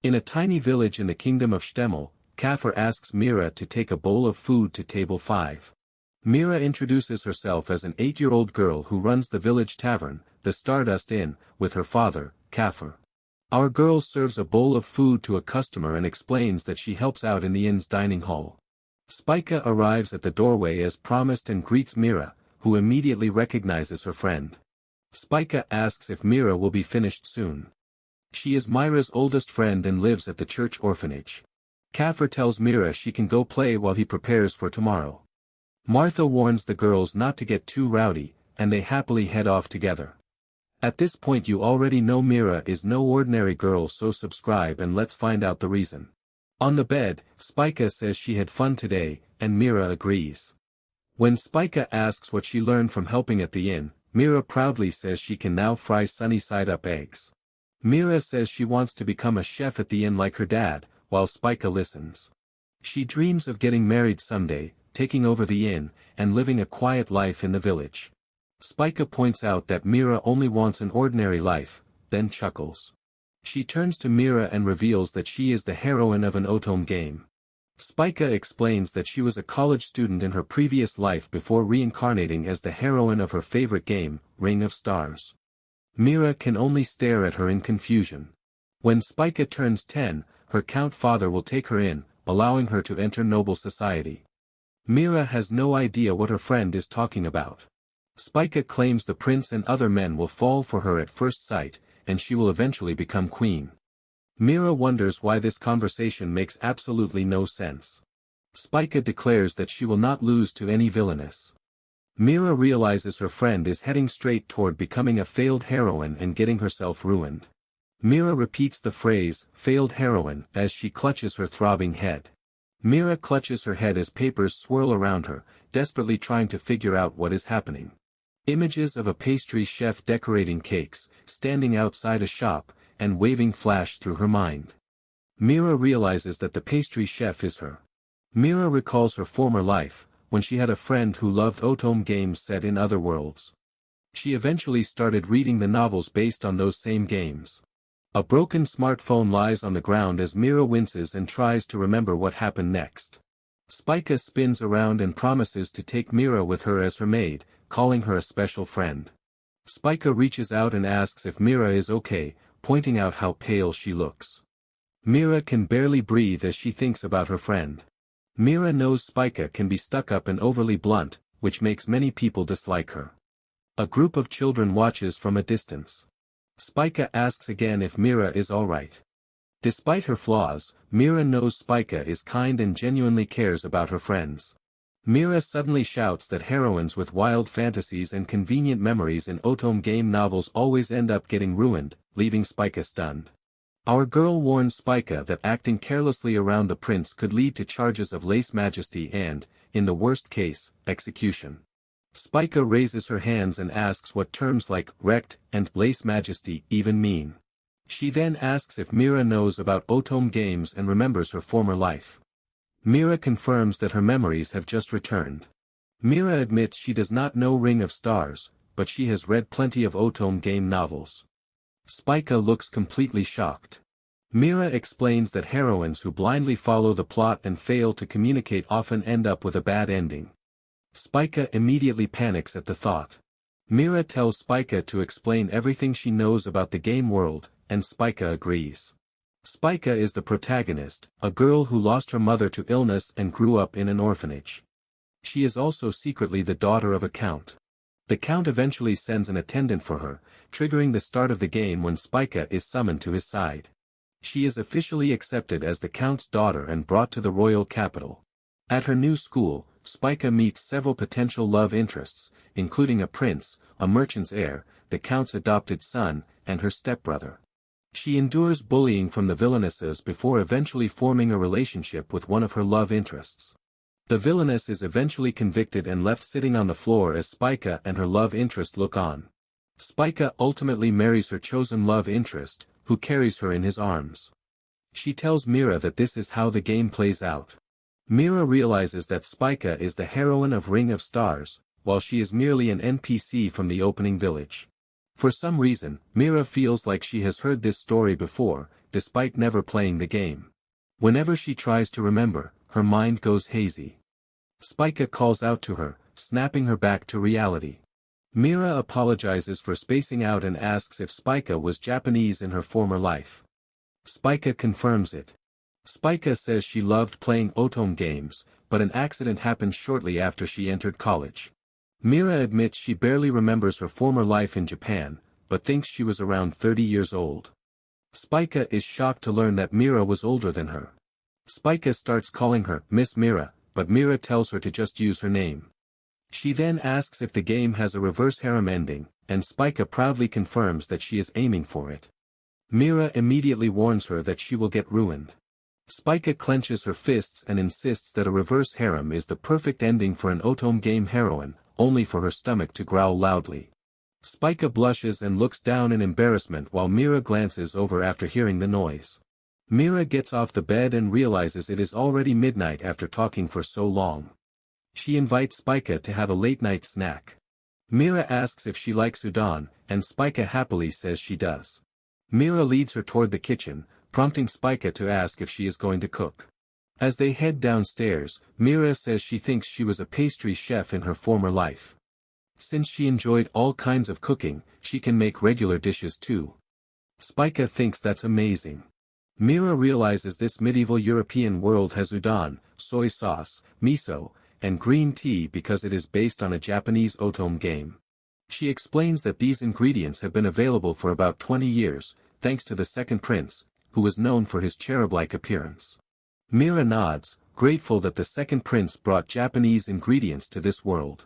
In a tiny village in the kingdom of Stemel, Kafir asks Mira to take a bowl of food to table 5. Mira introduces herself as an 8-year-old girl who runs the village tavern, the Stardust Inn, with her father, Kafir. Our girl serves a bowl of food to a customer and explains that she helps out in the inn's dining hall. Spica arrives at the doorway as promised and greets Mira, who immediately recognizes her friend. Spica asks if Mira will be finished soon. She is Mira's oldest friend and lives at the church orphanage. Kafir tells Mira she can go play while he prepares for tomorrow. Martha warns the girls not to get too rowdy, and they happily head off together. At this point you already know Mira is no ordinary girl, so subscribe and let's find out the reason. On the bed, Spica says she had fun today, and Mira agrees. When Spica asks what she learned from helping at the inn, Mira proudly says she can now fry sunny-side-up eggs. Mira says she wants to become a chef at the inn like her dad, while Spica listens. She dreams of getting married someday, taking over the inn, and living a quiet life in the village. Spica points out that Mira only wants an ordinary life, then chuckles. She turns to Mira and reveals that she is the heroine of an Otome game. Spica explains that she was a college student in her previous life before reincarnating as the heroine of her favorite game, Ring of Stars. Mira can only stare at her in confusion. When Spica turns 10, her count father will take her in, allowing her to enter noble society. Mira has no idea what her friend is talking about. Spica claims the prince and other men will fall for her at first sight, and she will eventually become queen. Mira wonders why this conversation makes absolutely no sense. Spica declares that she will not lose to any villainess. Mira realizes her friend is heading straight toward becoming a failed heroine and getting herself ruined. Mira repeats the phrase, failed heroine, as she clutches her throbbing head. Mira clutches her head as papers swirl around her, desperately trying to figure out what is happening. Images of a pastry chef decorating cakes, standing outside a shop, and waving flash through her mind. Mira realizes that the pastry chef is her. Mira recalls her former life, when she had a friend who loved Otome games set in other worlds. She eventually started reading the novels based on those same games. A broken smartphone lies on the ground as Mira winces and tries to remember what happened next. Spica spins around and promises to take Mira with her as her maid, calling her a special friend. Spica reaches out and asks if Mira is okay, pointing out how pale she looks. Mira can barely breathe as she thinks about her friend. Mira knows Spica can be stuck up and overly blunt, which makes many people dislike her. A group of children watches from a distance. Spica asks again if Mira is alright. Despite her flaws, Mira knows Spica is kind and genuinely cares about her friends. Mira suddenly shouts that heroines with wild fantasies and convenient memories in Otome game novels always end up getting ruined, leaving Spica stunned. Our girl warns Spica that acting carelessly around the prince could lead to charges of lèse majesté and, in the worst case, execution. Spica raises her hands and asks what terms like wrecked and lèse majesté even mean. She then asks if Mira knows about Otome games and remembers her former life. Mira confirms that her memories have just returned. Mira admits she does not know Ring of Stars, but she has read plenty of Otome game novels. Spica looks completely shocked. Mira explains that heroines who blindly follow the plot and fail to communicate often end up with a bad ending. Spica immediately panics at the thought. Mira tells Spica to explain everything she knows about the game world, and Spica agrees. Spica is the protagonist, a girl who lost her mother to illness and grew up in an orphanage. She is also secretly the daughter of a count. The count eventually sends an attendant for her, triggering the start of the game when Spica is summoned to his side. She is officially accepted as the count's daughter and brought to the royal capital. At her new school, Spica meets several potential love interests, including a prince, a merchant's heir, the count's adopted son, and her stepbrother. She endures bullying from the villainesses before eventually forming a relationship with one of her love interests. The villainess is eventually convicted and left sitting on the floor as Spica and her love interest look on. Spica ultimately marries her chosen love interest, who carries her in his arms. She tells Mira that this is how the game plays out. Mira realizes that Spica is the heroine of Ring of Stars, while she is merely an NPC from the opening village. For some reason, Mira feels like she has heard this story before, despite never playing the game. Whenever she tries to remember, her mind goes hazy. Spica calls out to her, snapping her back to reality. Mira apologizes for spacing out and asks if Spica was Japanese in her former life. Spica confirms it. Spica says she loved playing Otome games, but an accident happened shortly after she entered college. Mira admits she barely remembers her former life in Japan, but thinks she was around 30 years old. Spica is shocked to learn that Mira was older than her. Spica starts calling her Miss Mira, but Mira tells her to just use her name. She then asks if the game has a reverse harem ending, and Spica proudly confirms that she is aiming for it. Mira immediately warns her that she will get ruined. Spica clenches her fists and insists that a reverse harem is the perfect ending for an Otome game heroine, only for her stomach to growl loudly. Spica blushes and looks down in embarrassment while Mira glances over after hearing the noise. Mira gets off the bed and realizes it is already midnight after talking for so long. She invites Spica to have a late-night snack. Mira asks if she likes udon, and Spica happily says she does. Mira leads her toward the kitchen, prompting Spica to ask if she is going to cook. As they head downstairs, Mira says she thinks she was a pastry chef in her former life. Since she enjoyed all kinds of cooking, she can make regular dishes too. Spica thinks that's amazing. Mira realizes this medieval European world has udon, soy sauce, miso, and green tea because it is based on a Japanese Otome game. She explains that these ingredients have been available for about 20 years, thanks to the second prince, who was known for his cherub-like appearance. Mira nods, grateful that the second prince brought Japanese ingredients to this world.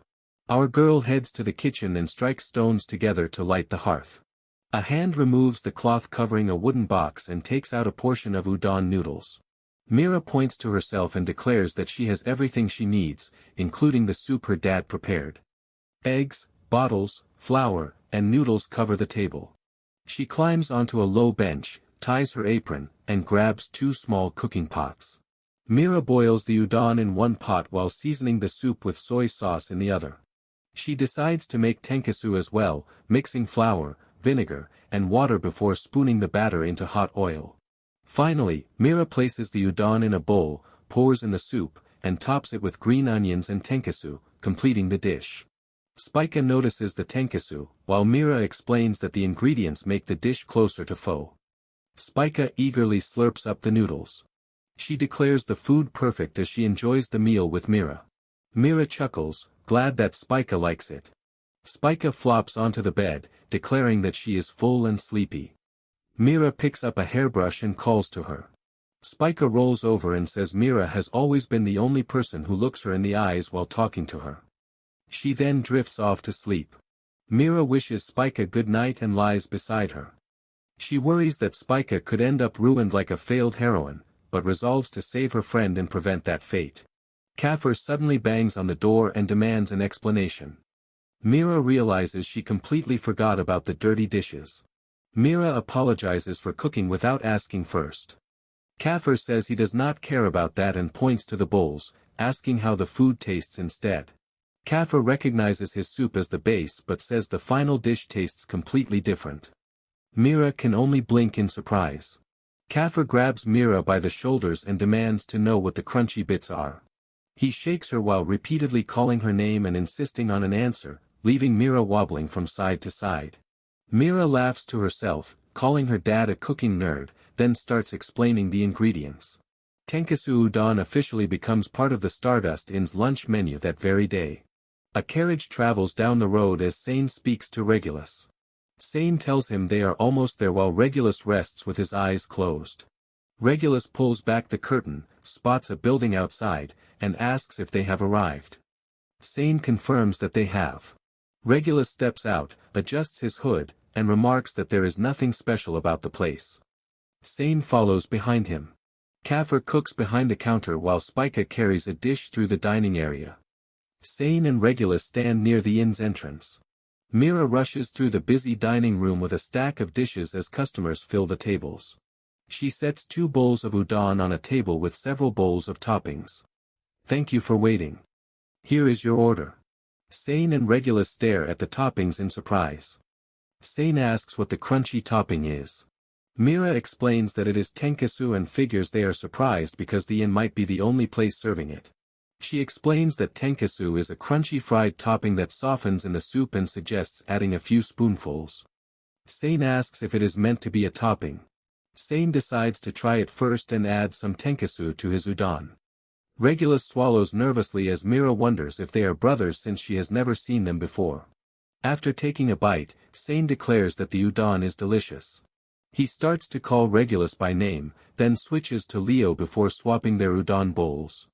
Our girl heads to the kitchen and strikes stones together to light the hearth. A hand removes the cloth covering a wooden box and takes out a portion of udon noodles. Mira points to herself and declares that she has everything she needs, including the soup her dad prepared. Eggs, bottles, flour, and noodles cover the table. She climbs onto a low bench, ties her apron, and grabs 2 small cooking pots. Mira boils the udon in one pot while seasoning the soup with soy sauce in the other. She decides to make tenkatsu as well, mixing flour, vinegar, and water before spooning the batter into hot oil. Finally, Mira places the udon in a bowl, pours in the soup, and tops it with green onions and tenkatsu, completing the dish. Spica notices the tenkatsu, while Mira explains that the ingredients make the dish closer to pho. Spica eagerly slurps up the noodles. She declares the food perfect as she enjoys the meal with Mira. Mira chuckles, glad that Spica likes it. Spica flops onto the bed, declaring that she is full and sleepy. Mira picks up a hairbrush and calls to her. Spica rolls over and says Mira has always been the only person who looks her in the eyes while talking to her. She then drifts off to sleep. Mira wishes Spica good night and lies beside her. She worries that Spica could end up ruined like a failed heroine, but resolves to save her friend and prevent that fate. Kaffir suddenly bangs on the door and demands an explanation. Mira realizes she completely forgot about the dirty dishes. Mira apologizes for cooking without asking first. Kaffir says he does not care about that and points to the bowls, asking how the food tastes instead. Kaffir recognizes his soup as the base but says the final dish tastes completely different. Mira can only blink in surprise. Kaffir grabs Mira by the shoulders and demands to know what the crunchy bits are. He shakes her while repeatedly calling her name and insisting on an answer, leaving Mira wobbling from side to side. Mira laughs to herself, calling her dad a cooking nerd, then starts explaining the ingredients. Tenkatsu udon officially becomes part of the Stardust Inn's lunch menu that very day. A carriage travels down the road as Sane speaks to Regulus. Sane tells him they are almost there while Regulus rests with his eyes closed. Regulus pulls back the curtain, spots a building outside, and asks if they have arrived. Sane confirms that they have. Regulus steps out, adjusts his hood, and remarks that there is nothing special about the place. Sane follows behind him. Kaffir cooks behind the counter while Spica carries a dish through the dining area. Sane and Regulus stand near the inn's entrance. Mira rushes through the busy dining room with a stack of dishes as customers fill the tables. She sets 2 bowls of udon on a table with several bowls of toppings. "Thank you for waiting. Here is your order." Sane and Regulus stare at the toppings in surprise. Sane asks what the crunchy topping is. Mira explains that it is tenkatsu and figures they are surprised because the inn might be the only place serving it. She explains that tenkatsu is a crunchy fried topping that softens in the soup and suggests adding a few spoonfuls. Sane asks if it is meant to be a topping. Sane decides to try it first and adds some tenkatsu to his udon. Regulus swallows nervously as Mira wonders if they are brothers since she has never seen them before. After taking a bite, Sane declares that the udon is delicious. He starts to call Regulus by name, then switches to Leo before swapping their udon bowls.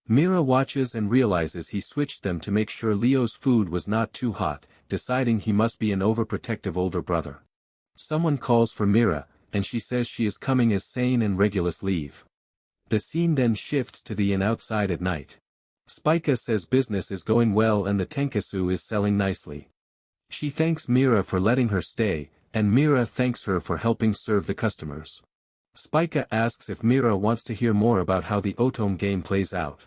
Mira watches and realizes he switched them to make sure Leo's food was not too hot, deciding he must be an overprotective older brother. Someone calls for Mira, and she says she is coming as Sane and Regulus leave. The scene then shifts to the inn outside at night. Spica says business is going well and the tenkatsu is selling nicely. She thanks Mira for letting her stay, and Mira thanks her for helping serve the customers. Spica asks if Mira wants to hear more about how the Otome game plays out.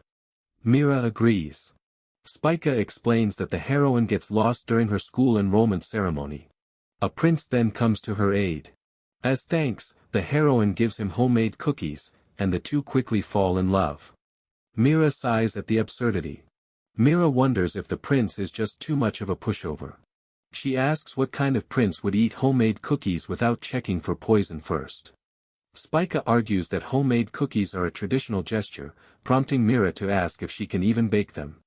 Mira agrees. Spica explains that the heroine gets lost during her school enrollment ceremony. A prince then comes to her aid. As thanks, the heroine gives him homemade cookies, and the two quickly fall in love. Mira sighs at the absurdity. Mira wonders if the prince is just too much of a pushover. She asks what kind of prince would eat homemade cookies without checking for poison first. Spica argues that homemade cookies are a traditional gesture, prompting Mira to ask if she can even bake them.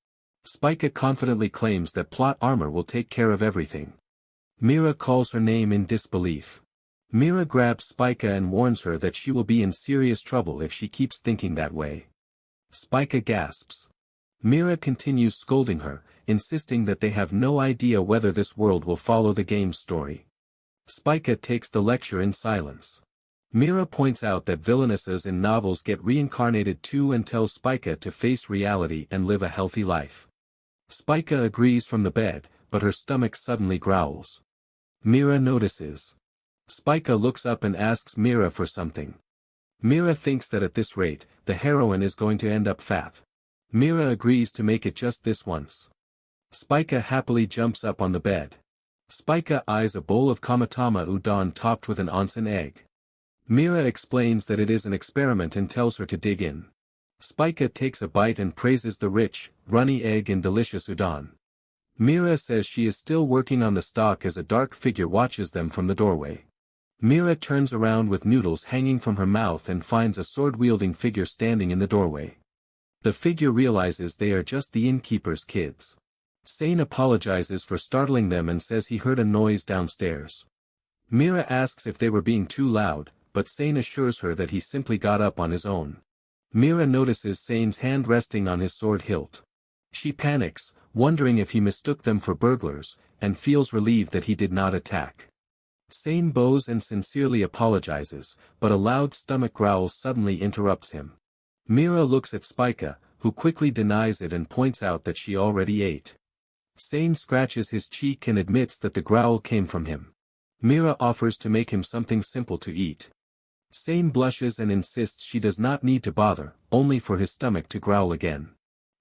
Spica confidently claims that plot armor will take care of everything. Mira calls her name in disbelief. Mira grabs Spica and warns her that she will be in serious trouble if she keeps thinking that way. Spica gasps. Mira continues scolding her, insisting that they have no idea whether this world will follow the game's story. Spica takes the lecture in silence. Mira points out that villainesses in novels get reincarnated too and tells Spica to face reality and live a healthy life. Spica agrees from the bed, but her stomach suddenly growls. Mira notices. Spica looks up and asks Mira for something. Mira thinks that at this rate, the heroine is going to end up fat. Mira agrees to make it just this once. Spica happily jumps up on the bed. Spica eyes a bowl of kamatama udon topped with an onsen egg. Mira explains that it is an experiment and tells her to dig in. Spica takes a bite and praises the rich, runny egg and delicious udon. Mira says she is still working on the stock as a dark figure watches them from the doorway. Mira turns around with noodles hanging from her mouth and finds a sword-wielding figure standing in the doorway. The figure realizes they are just the innkeeper's kids. Sane apologizes for startling them and says he heard a noise downstairs. Mira asks if they were being too loud, but Sane assures her that he simply got up on his own. Mira notices Sane's hand resting on his sword hilt. She panics, wondering if he mistook them for burglars, and feels relieved that he did not attack. Sane bows and sincerely apologizes, but a loud stomach growl suddenly interrupts him. Mira looks at Spica, who quickly denies it and points out that she already ate. Sane scratches his cheek and admits that the growl came from him. Mira offers to make him something simple to eat. Sane blushes and insists she does not need to bother, only for his stomach to growl again.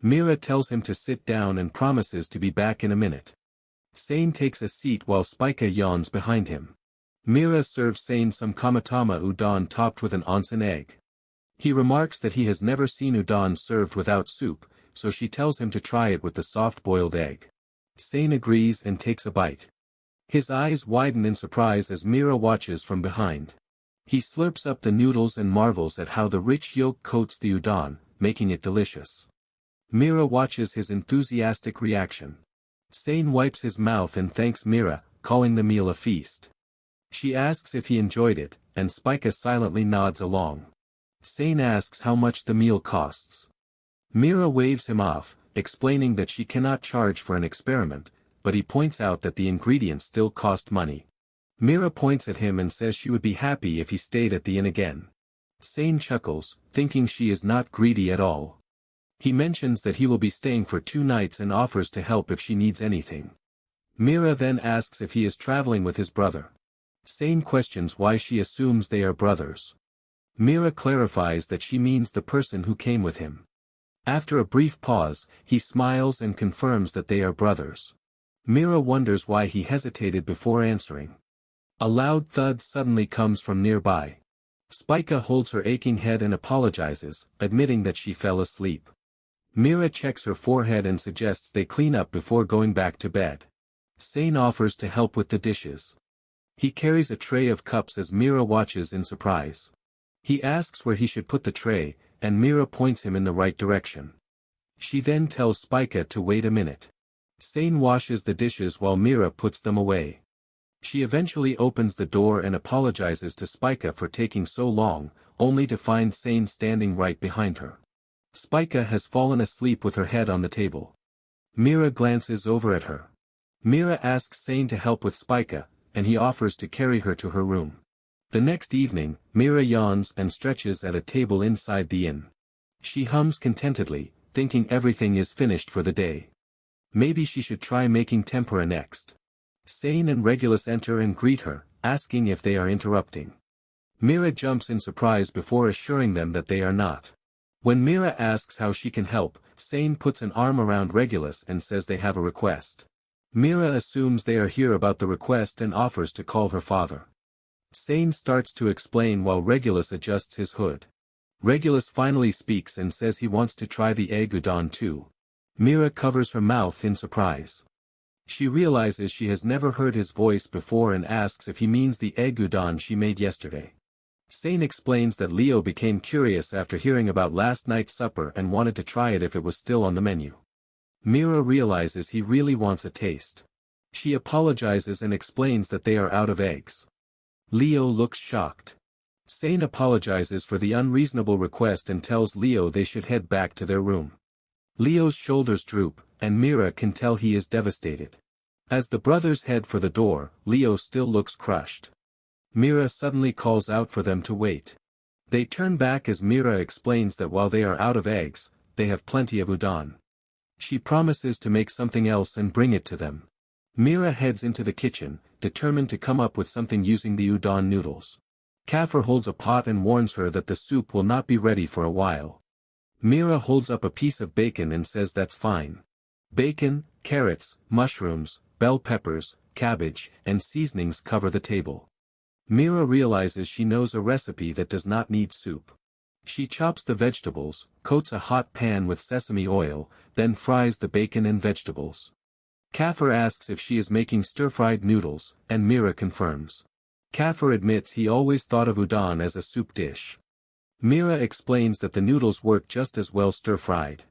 Mira tells him to sit down and promises to be back in a minute. Sane takes a seat while Spica yawns behind him. Mira serves Sane some kamatama udon topped with an onsen egg. He remarks that he has never seen udon served without soup, so she tells him to try it with the soft-boiled egg. Sane agrees and takes a bite. His eyes widen in surprise as Mira watches from behind. He slurps up the noodles and marvels at how the rich yolk coats the udon, making it delicious. Mira watches his enthusiastic reaction. Sane wipes his mouth and thanks Mira, calling the meal a feast. She asks if he enjoyed it, and Spica silently nods along. Sane asks how much the meal costs. Mira waves him off, explaining that she cannot charge for an experiment, but he points out that the ingredients still cost money. Mira points at him and says she would be happy if he stayed at the inn again. Sane chuckles, thinking she is not greedy at all. He mentions that he will be staying for 2 nights and offers to help if she needs anything. Mira then asks if he is traveling with his brother. Sane questions why she assumes they are brothers. Mira clarifies that she means the person who came with him. After a brief pause, he smiles and confirms that they are brothers. Mira wonders why he hesitated before answering. A loud thud suddenly comes from nearby. Spica holds her aching head and apologizes, admitting that she fell asleep. Mira checks her forehead and suggests they clean up before going back to bed. Sane offers to help with the dishes. He carries a tray of cups as Mira watches in surprise. He asks where he should put the tray, and Mira points him in the right direction. She then tells Spica to wait a minute. Sane washes the dishes while Mira puts them away. She eventually opens the door and apologizes to Spica for taking so long, only to find Sane standing right behind her. Spica has fallen asleep with her head on the table. Mira glances over at her. Mira asks Sane to help with Spica, and he offers to carry her to her room. The next evening, Mira yawns and stretches at a table inside the inn. She hums contentedly, thinking everything is finished for the day. Maybe she should try making tempura next. Sane and Regulus enter and greet her, asking if they are interrupting. Mira jumps in surprise before assuring them that they are not. When Mira asks how she can help, Sane puts an arm around Regulus and says they have a request. Mira assumes they are here about the request and offers to call her father. Sane starts to explain while Regulus adjusts his hood. Regulus finally speaks and says he wants to try the egg udon too. Mira covers her mouth in surprise. She realizes she has never heard his voice before and asks if he means the egg udon she made yesterday. Sane explains that Leo became curious after hearing about last night's supper and wanted to try it if it was still on the menu. Mira realizes he really wants a taste. She apologizes and explains that they are out of eggs. Leo looks shocked. Sane apologizes for the unreasonable request and tells Leo they should head back to their room. Leo's shoulders droop, and Mira can tell he is devastated. As the brothers head for the door, Leo still looks crushed. Mira suddenly calls out for them to wait. They turn back as Mira explains that while they are out of eggs, they have plenty of udon. She promises to make something else and bring it to them. Mira heads into the kitchen, determined to come up with something using the udon noodles. Kafir holds a pot and warns her that the soup will not be ready for a while. Mira holds up a piece of bacon and says that's fine. Bacon, carrots, mushrooms, bell peppers, cabbage, and seasonings cover the table. Mira realizes she knows a recipe that does not need soup. She chops the vegetables, coats a hot pan with sesame oil, then fries the bacon and vegetables. Kafir asks if she is making stir-fried noodles, and Mira confirms. Kafir admits he always thought of udon as a soup dish. Mira explains that the noodles work just as well stir-fried.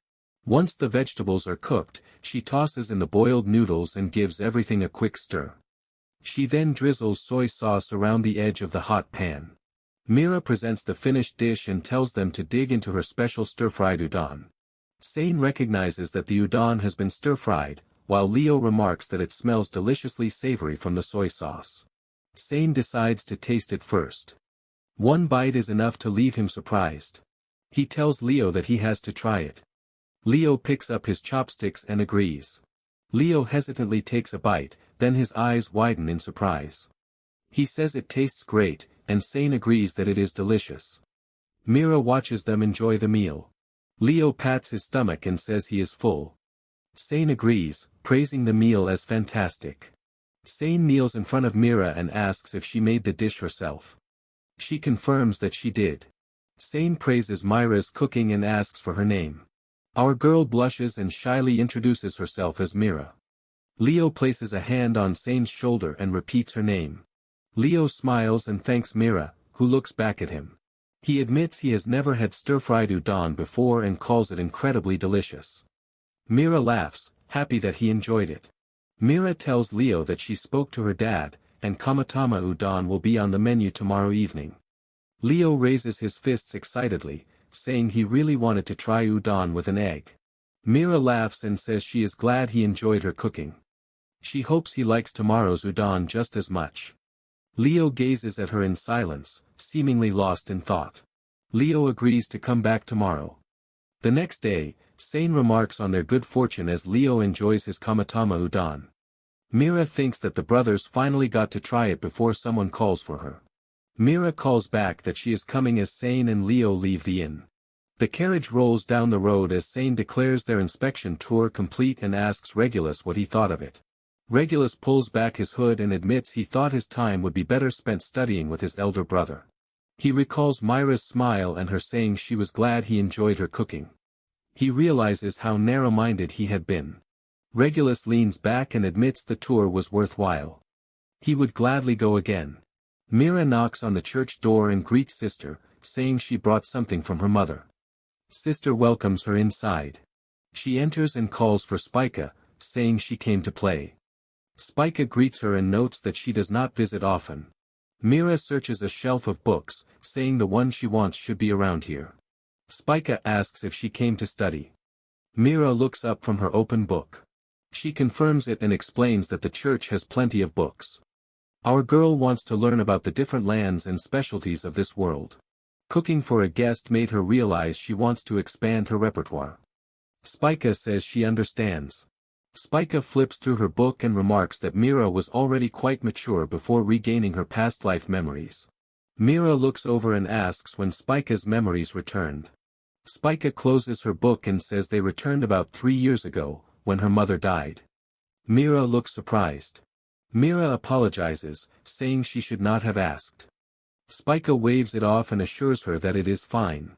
Once the vegetables are cooked, she tosses in the boiled noodles and gives everything a quick stir. She then drizzles soy sauce around the edge of the hot pan. Mira presents the finished dish and tells them to dig into her special stir-fried udon. Sane recognizes that the udon has been stir-fried, while Leo remarks that it smells deliciously savory from the soy sauce. Sane decides to taste it first. One bite is enough to leave him surprised. He tells Leo that he has to try it. Leo picks up his chopsticks and agrees. Leo hesitantly takes a bite, then his eyes widen in surprise. He says it tastes great, and Sane agrees that it is delicious. Mira watches them enjoy the meal. Leo pats his stomach and says he is full. Sane agrees, praising the meal as fantastic. Sane kneels in front of Mira and asks if she made the dish herself. She confirms that she did. Sane praises Myra's cooking and asks for her name. Our girl blushes and shyly introduces herself as Mira. Leo places a hand on Sane's shoulder and repeats her name. Leo smiles and thanks Mira, who looks back at him. He admits he has never had stir-fried udon before and calls it incredibly delicious. Mira laughs, happy that he enjoyed it. Mira tells Leo that she spoke to her dad, and kamatama udon will be on the menu tomorrow evening. Leo raises his fists excitedly, saying he really wanted to try udon with an egg. Mira laughs and says she is glad he enjoyed her cooking. She hopes he likes tomorrow's udon just as much. Leo gazes at her in silence, seemingly lost in thought. Leo agrees to come back tomorrow. The next day, Sane remarks on their good fortune as Leo enjoys his kamatama udon. Mira thinks that the brothers finally got to try it before someone calls for her. Mira calls back that she is coming as Sane and Leo leave the inn. The carriage rolls down the road as Sane declares their inspection tour complete and asks Regulus what he thought of it. Regulus pulls back his hood and admits he thought his time would be better spent studying with his elder brother. He recalls Myra's smile and her saying she was glad he enjoyed her cooking. He realizes how narrow-minded he had been. Regulus leans back and admits the tour was worthwhile. He would gladly go again. Mira knocks on the church door and greets Sister, saying she brought something from her mother. Sister welcomes her inside. She enters and calls for Spica, saying she came to play. Spica greets her and notes that she does not visit often. Mira searches a shelf of books, saying the one she wants should be around here. Spica asks if she came to study. Mira looks up from her open book. She confirms it and explains that the church has plenty of books. Our girl wants to learn about the different lands and specialties of this world. Cooking for a guest made her realize she wants to expand her repertoire. Spica says she understands. Spica flips through her book and remarks that Mira was already quite mature before regaining her past life memories. Mira looks over and asks when Spica's memories returned. Spica closes her book and says they returned about 3 years ago, when her mother died. Mira looks surprised. Mira apologizes, saying she should not have asked. Spica waves it off and assures her that it is fine.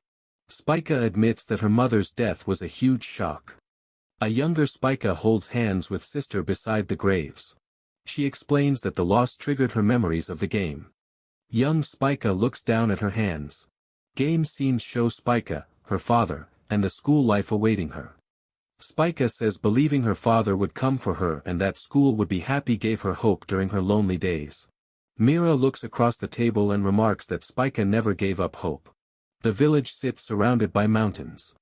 Spica admits that her mother's death was a huge shock. A younger Spica holds hands with Sister beside the graves. She explains that the loss triggered her memories of the game. Young Spica looks down at her hands. Game scenes show Spica, her father, and the school life awaiting her. Spica says believing her father would come for her and that school would be happy gave her hope during her lonely days. Mira looks across the table and remarks that Spica never gave up hope. The village sits surrounded by mountains.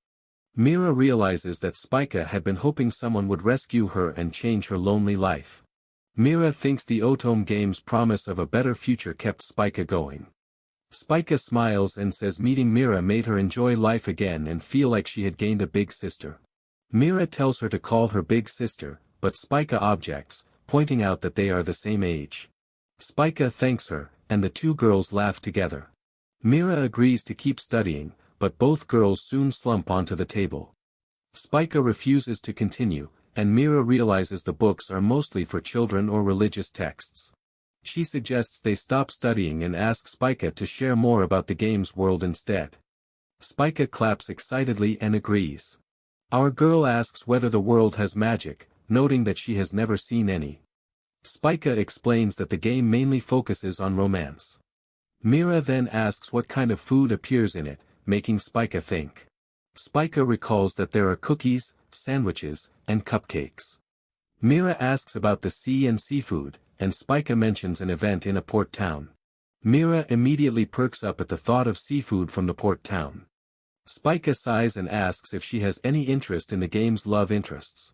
Mira realizes that Spica had been hoping someone would rescue her and change her lonely life. Mira thinks the Otome game's promise of a better future kept Spica going. Spica smiles and says meeting Mira made her enjoy life again and feel like she had gained a big sister. Mira tells her to call her big sister, but Spica objects, pointing out that they are the same age. Spica thanks her, and the two girls laugh together. Mira agrees to keep studying, but both girls soon slump onto the table. Spica refuses to continue, and Mira realizes the books are mostly for children or religious texts. She suggests they stop studying and asks Spica to share more about the game's world instead. Spica claps excitedly and agrees. Our girl asks whether the world has magic, noting that she has never seen any. Spica explains that the game mainly focuses on romance. Mira then asks what kind of food appears in it, making Spica think. Spica recalls that there are cookies, sandwiches, and cupcakes. Mira asks about the sea and seafood, and Spica mentions an event in a port town. Mira immediately perks up at the thought of seafood from the port town. Spica sighs and asks if she has any interest in the game's love interests.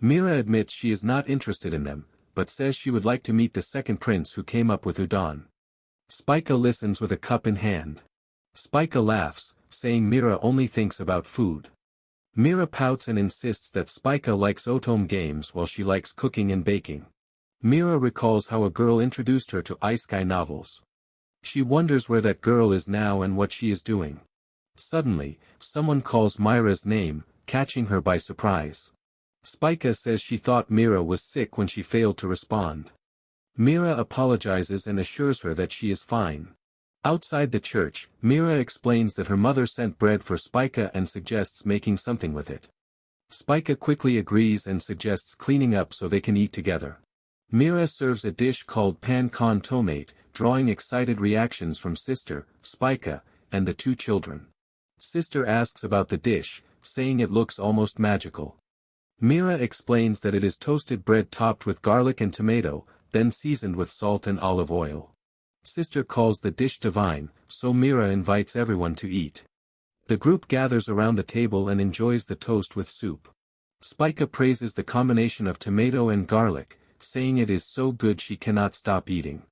Mira admits she is not interested in them, but says she would like to meet the second prince who came up with udon. Spica listens with a cup in hand. Spica laughs, saying Mira only thinks about food. Mira pouts and insists that Spica likes Otome games while she likes cooking and baking. Mira recalls how a girl introduced her to Isekai'd novels. She wonders where that girl is now and what she is doing. Suddenly, someone calls Mira's name, catching her by surprise. Spica says she thought Mira was sick when she failed to respond. Mira apologizes and assures her that she is fine. Outside the church, Mira explains that her mother sent bread for Spica and suggests making something with it. Spica quickly agrees and suggests cleaning up so they can eat together. Mira serves a dish called pan con tomate, drawing excited reactions from Sister, Spica, and the two children. Sister asks about the dish, saying it looks almost magical. Mira explains that it is toasted bread topped with garlic and tomato, then seasoned with salt and olive oil. Sister calls the dish divine, so Mira invites everyone to eat. The group gathers around the table and enjoys the toast with soup. Spica praises the combination of tomato and garlic, saying it is so good she cannot stop eating.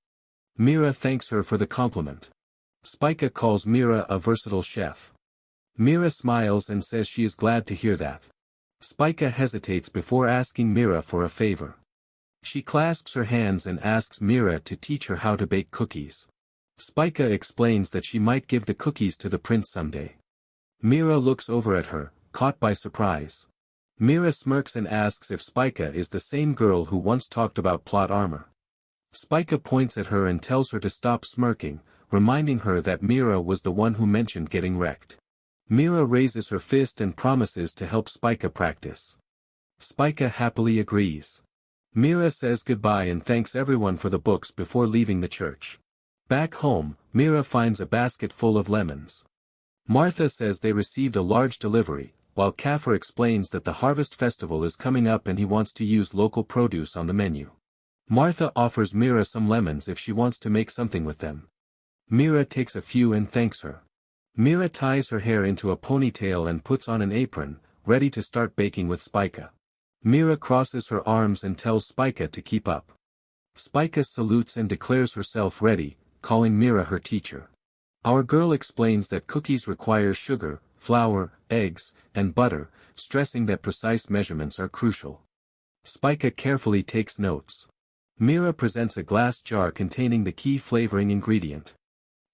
Mira thanks her for the compliment. Spica calls Mira a versatile chef. Mira smiles and says she is glad to hear that. Spica hesitates before asking Mira for a favor. She clasps her hands and asks Mira to teach her how to bake cookies. Spica explains that she might give the cookies to the prince someday. Mira looks over at her, caught by surprise. Mira smirks and asks if Spica is the same girl who once talked about plot armor. Spica points at her and tells her to stop smirking, reminding her that Mira was the one who mentioned getting wrecked. Mira raises her fist and promises to help Spica practice. Spica happily agrees. Mira says goodbye and thanks everyone for the books before leaving the church. Back home, Mira finds a basket full of lemons. Martha says they received a large delivery, while Kafir explains that the harvest festival is coming up and he wants to use local produce on the menu. Martha offers Mira some lemons if she wants to make something with them. Mira takes a few and thanks her. Mira ties her hair into a ponytail and puts on an apron, ready to start baking with Spica. Mira crosses her arms and tells Spica to keep up. Spica salutes and declares herself ready, calling Mira her teacher. Our girl explains that cookies require sugar, flour, eggs, and butter, stressing that precise measurements are crucial. Spica carefully takes notes. Mira presents a glass jar containing the key flavoring ingredient.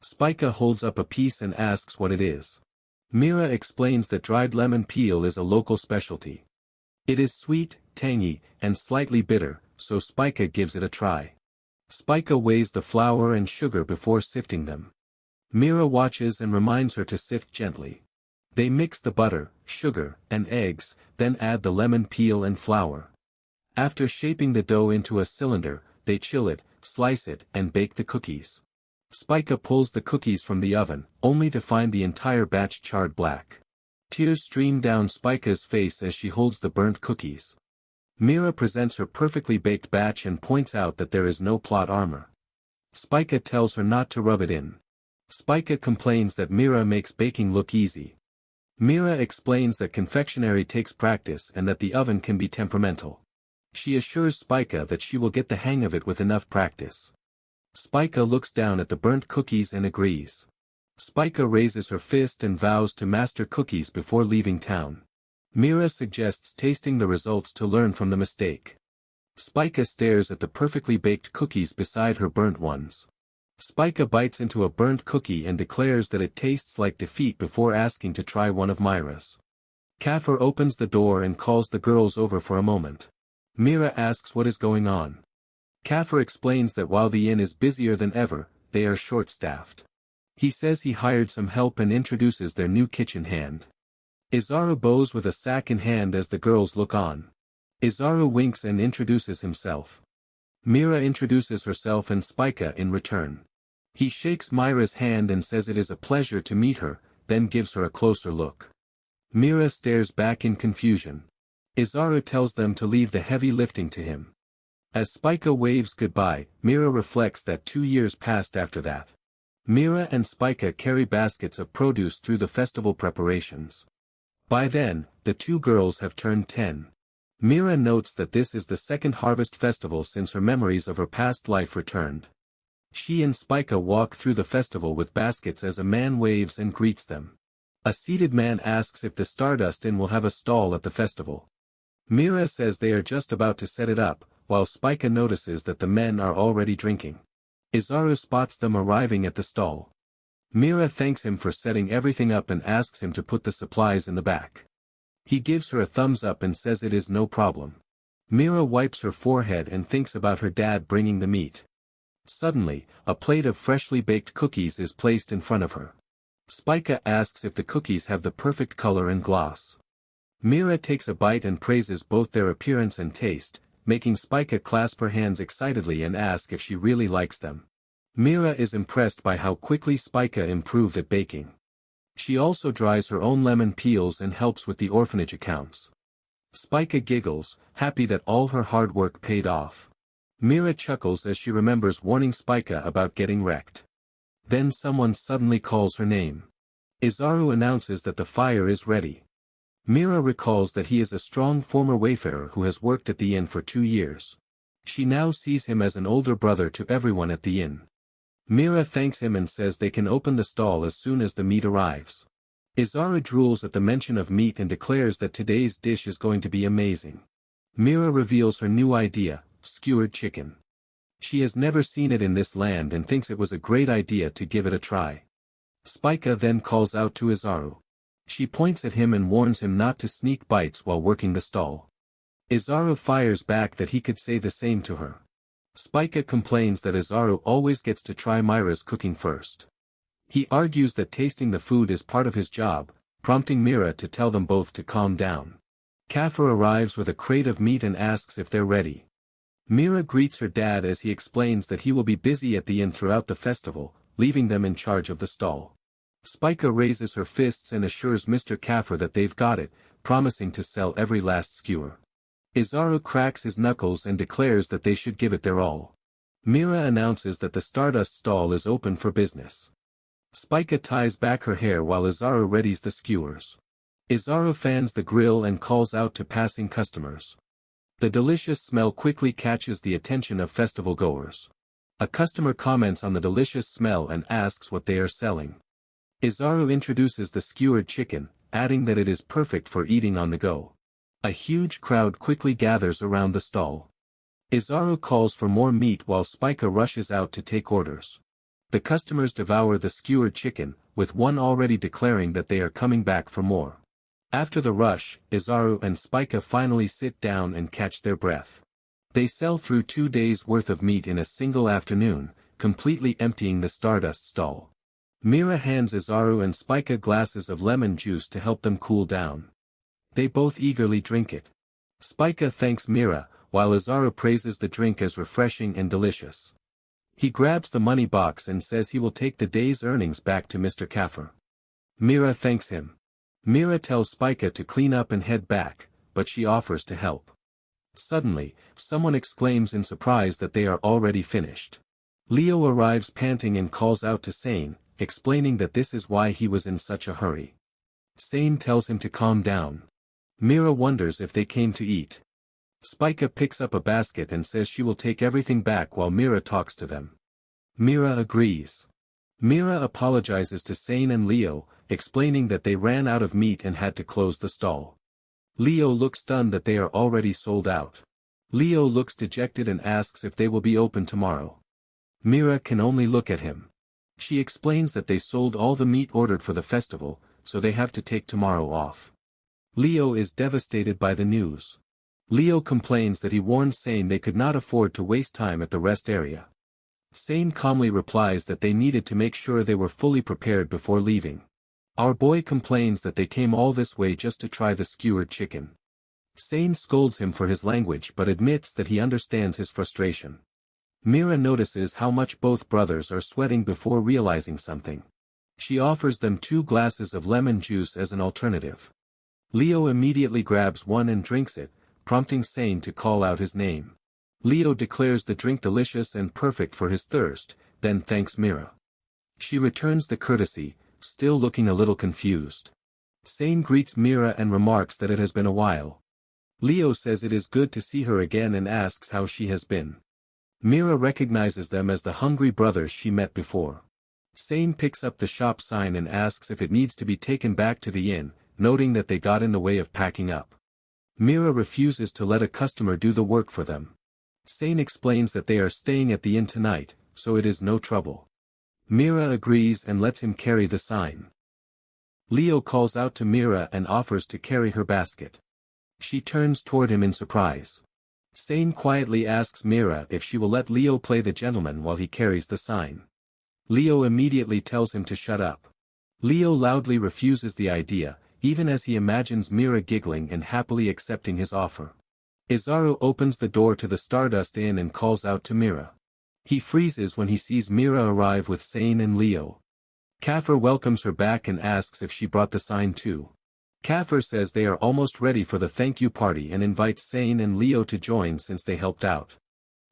Spica holds up a piece and asks what it is. Mira explains that dried lemon peel is a local specialty. It is sweet, tangy, and slightly bitter, so Spica gives it a try. Spica weighs the flour and sugar before sifting them. Mira watches and reminds her to sift gently. They mix the butter, sugar, and eggs, then add the lemon peel and flour. After shaping the dough into a cylinder, they chill it, slice it, and bake the cookies. Spica pulls the cookies from the oven, only to find the entire batch charred black. Tears stream down Spica's face as she holds the burnt cookies. Mira presents her perfectly baked batch and points out that there is no plot armor. Spica tells her not to rub it in. Spica complains that Mira makes baking look easy. Mira explains that confectionery takes practice and that the oven can be temperamental. She assures Spica that she will get the hang of it with enough practice. Spica looks down at the burnt cookies and agrees. Spica raises her fist and vows to master cookies before leaving town. Mira suggests tasting the results to learn from the mistake. Spica stares at the perfectly baked cookies beside her burnt ones. Spica bites into a burnt cookie and declares that it tastes like defeat before asking to try one of Mira's. Kafir opens the door and calls the girls over for a moment. Mira asks what is going on. Kafir explains that while the inn is busier than ever, they are short-staffed. He says he hired some help and introduces their new kitchen hand. Izaru bows with a sack in hand as the girls look on. Izaru winks and introduces himself. Mira introduces herself and Spica in return. He shakes Mira's hand and says it is a pleasure to meet her, then gives her a closer look. Mira stares back in confusion. Izaru tells them to leave the heavy lifting to him. As Spica waves goodbye, Mira reflects that 2 years passed after that. Mira and Spica carry baskets of produce through the festival preparations. By then, the two girls have turned 10. Mira notes that this is the second harvest festival since her memories of her past life returned. She and Spica walk through the festival with baskets as a man waves and greets them. A seated man asks if the Stardust Inn will have a stall at the festival. Mira says they are just about to set it up, while Spica notices that the men are already drinking. Izaru spots them arriving at the stall. Mira thanks him for setting everything up and asks him to put the supplies in the back. He gives her a thumbs up and says it is no problem. Mira wipes her forehead and thinks about her dad bringing the meat. Suddenly, a plate of freshly baked cookies is placed in front of her. Spica asks if the cookies have the perfect color and gloss. Mira takes a bite and praises both their appearance and taste, making Spica clasp her hands excitedly and ask if she really likes them. Mira is impressed by how quickly Spica improved at baking. She also dries her own lemon peels and helps with the orphanage accounts. Spica giggles, happy that all her hard work paid off. Mira chuckles as she remembers warning Spica about getting wrecked. Then someone suddenly calls her name. Izaru announces that the fire is ready. Mira recalls that he is a strong former wayfarer who has worked at the inn for 2 years. She now sees him as an older brother to everyone at the inn. Mira thanks him and says they can open the stall as soon as the meat arrives. Izaru drools at the mention of meat and declares that today's dish is going to be amazing. Mira reveals her new idea, skewered chicken. She has never seen it in this land and thinks it was a great idea to give it a try. Spica then calls out to Izaru. She points at him and warns him not to sneak bites while working the stall. Izaru fires back that he could say the same to her. Spica complains that Izaru always gets to try Mira's cooking first. He argues that tasting the food is part of his job, prompting Mira to tell them both to calm down. Kaffir arrives with a crate of meat and asks if they're ready. Mira greets her dad as he explains that he will be busy at the inn throughout the festival, leaving them in charge of the stall. Spica raises her fists and assures Mr. Kaffir that they've got it, promising to sell every last skewer. Izaru cracks his knuckles and declares that they should give it their all. Mira announces that the Stardust stall is open for business. Spica ties back her hair while Izaru readies the skewers. Izaru fans the grill and calls out to passing customers. The delicious smell quickly catches the attention of festival goers. A customer comments on the delicious smell and asks what they are selling. Izaru introduces the skewered chicken, adding that it is perfect for eating on the go. A huge crowd quickly gathers around the stall. Izaru calls for more meat while Spica rushes out to take orders. The customers devour the skewered chicken, with one already declaring that they are coming back for more. After the rush, Izaru and Spica finally sit down and catch their breath. They sell through 2 days' worth of meat in a single afternoon, completely emptying the Stardust stall. Mira hands Izaru and Spica glasses of lemon juice to help them cool down. They both eagerly drink it. Spica thanks Mira, while Izaru praises the drink as refreshing and delicious. He grabs the money box and says he will take the day's earnings back to Mr. Kaffir. Mira thanks him. Mira tells Spica to clean up and head back, but she offers to help. Suddenly, someone exclaims in surprise that they are already finished. Leo arrives panting and calls out to Sane, explaining that this is why he was in such a hurry. Sane tells him to calm down. Mira wonders if they came to eat. Spica picks up a basket and says she will take everything back while Mira talks to them. Mira agrees. Mira apologizes to Sane and Leo, explaining that they ran out of meat and had to close the stall. Leo looks stunned that they are already sold out. Leo looks dejected and asks if they will be open tomorrow. Mira can only look at him. She explains that they sold all the meat ordered for the festival, so they have to take tomorrow off. Leo is devastated by the news. Leo complains that he warned Sane they could not afford to waste time at the rest area. Sane calmly replies that they needed to make sure they were fully prepared before leaving. Our boy complains that they came all this way just to try the skewered chicken. Sane scolds him for his language but admits that he understands his frustration. Mira notices how much both brothers are sweating before realizing something. She offers them 2 glasses of lemon juice as an alternative. Leo immediately grabs one and drinks it, prompting Sane to call out his name. Leo declares the drink delicious and perfect for his thirst, then thanks Mira. She returns the courtesy, still looking a little confused. Sane greets Mira and remarks that it has been a while. Leo says it is good to see her again and asks how she has been. Mira recognizes them as the hungry brothers she met before. Sane picks up the shop sign and asks if it needs to be taken back to the inn, noting that they got in the way of packing up. Mira refuses to let a customer do the work for them. Sane explains that they are staying at the inn tonight, so it is no trouble. Mira agrees and lets him carry the sign. Leo calls out to Mira and offers to carry her basket. She turns toward him in surprise. Sane quietly asks Mira if she will let Leo play the gentleman while he carries the sign. Leo immediately tells him to shut up. Leo loudly refuses the idea, even as he imagines Mira giggling and happily accepting his offer. Izaru opens the door to the Stardust Inn and calls out to Mira. He freezes when he sees Mira arrive with Sane and Leo. Kaffir welcomes her back and asks if she brought the sign too. Kaffir says they are almost ready for the thank you party and invites Sane and Leo to join since they helped out.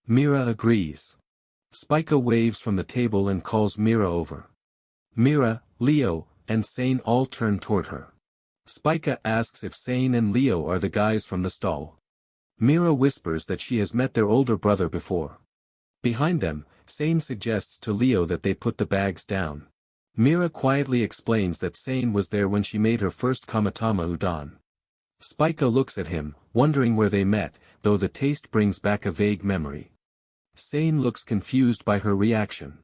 Mira agrees. Spica waves from the table and calls Mira over. Mira, Leo, and Sane all turn toward her. Spica asks if Sane and Leo are the guys from the stall. Mira whispers that she has met their older brother before. Behind them, Sane suggests to Leo that they put the bags down. Mira quietly explains that Sane was there when she made her first kamatama udon. Spica looks at him, wondering where they met, though the taste brings back a vague memory. Sane looks confused by her reaction.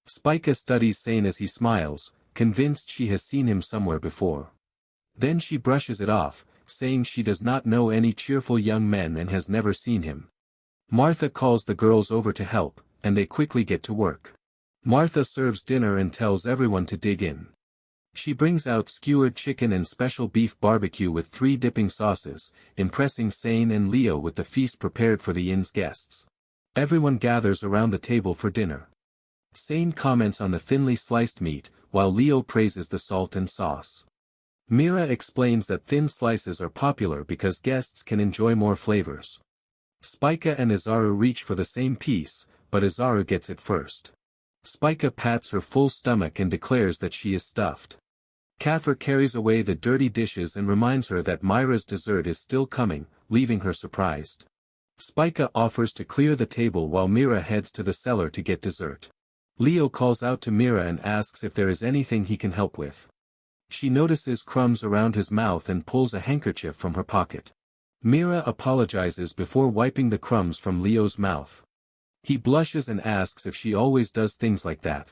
Spica studies Sane as he smiles, convinced she has seen him somewhere before. Then she brushes it off, saying she does not know any cheerful young men and has never seen him. Martha calls the girls over to help, and they quickly get to work. Martha serves dinner and tells everyone to dig in. She brings out skewered chicken and special beef barbecue with 3 dipping sauces, impressing Sane and Leo with the feast prepared for the inn's guests. Everyone gathers around the table for dinner. Sane comments on the thinly sliced meat, while Leo praises the salt and sauce. Mira explains that thin slices are popular because guests can enjoy more flavors. Spica and Izaru reach for the same piece, but Izaru gets it first. Spica pats her full stomach and declares that she is stuffed. Kafir carries away the dirty dishes and reminds her that Myra's dessert is still coming, leaving her surprised. Spica offers to clear the table while Mira heads to the cellar to get dessert. Leo calls out to Mira and asks if there is anything he can help with. She notices crumbs around his mouth and pulls a handkerchief from her pocket. Mira apologizes before wiping the crumbs from Leo's mouth. He blushes and asks if she always does things like that.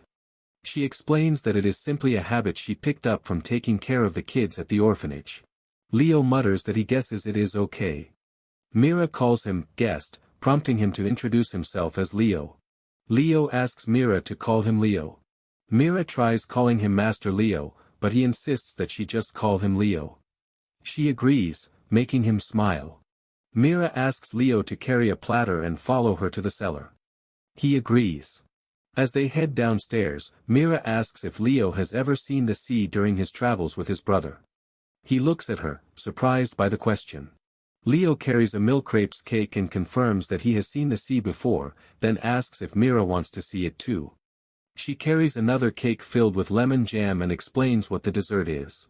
She explains that it is simply a habit she picked up from taking care of the kids at the orphanage. Leo mutters that he guesses it is okay. Mira calls him guest, prompting him to introduce himself as Leo. Leo asks Mira to call him Leo. Mira tries calling him Master Leo, but he insists that she just call him Leo. She agrees, making him smile. Mira asks Leo to carry a platter and follow her to the cellar. He agrees. As they head downstairs, Mira asks if Leo has ever seen the sea during his travels with his brother. He looks at her, surprised by the question. Leo carries a milk crepes cake and confirms that he has seen the sea before, then asks if Mira wants to see it too. She carries another cake filled with lemon jam and explains what the dessert is.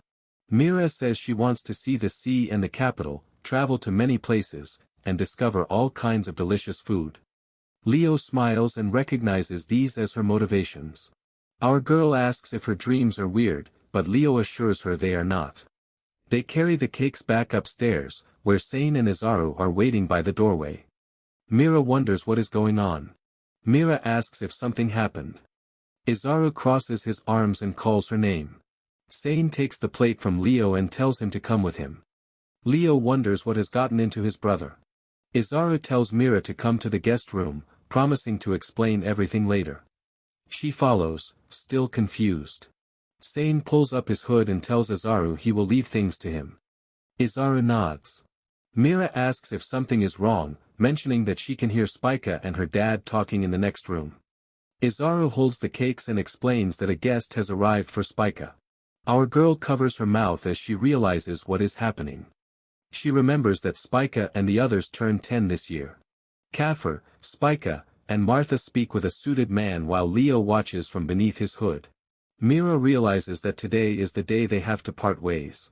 Mira says she wants to see the sea and the capital, travel to many places, and discover all kinds of delicious food. Leo smiles and recognizes these as her motivations. Our girl asks if her dreams are weird, but Leo assures her they are not. They carry the cakes back upstairs, where Sane and Izaru are waiting by the doorway. Mira wonders what is going on. Mira asks if something happened. Izaru crosses his arms and calls her name. Sane takes the plate from Leo and tells him to come with him. Leo wonders what has gotten into his brother. Izaru tells Mira to come to the guest room, promising to explain everything later. She follows, still confused. Sane pulls up his hood and tells Izaru he will leave things to him. Izaru nods. Mira asks if something is wrong, mentioning that she can hear Spica and her dad talking in the next room. Izaru holds the cakes and explains that a guest has arrived for Spica. Our girl covers her mouth as she realizes what is happening. She remembers that Spica and the others turned 10 this year. Kafir, Spica, and Martha speak with a suited man while Leo watches from beneath his hood. Mira realizes that today is the day they have to part ways.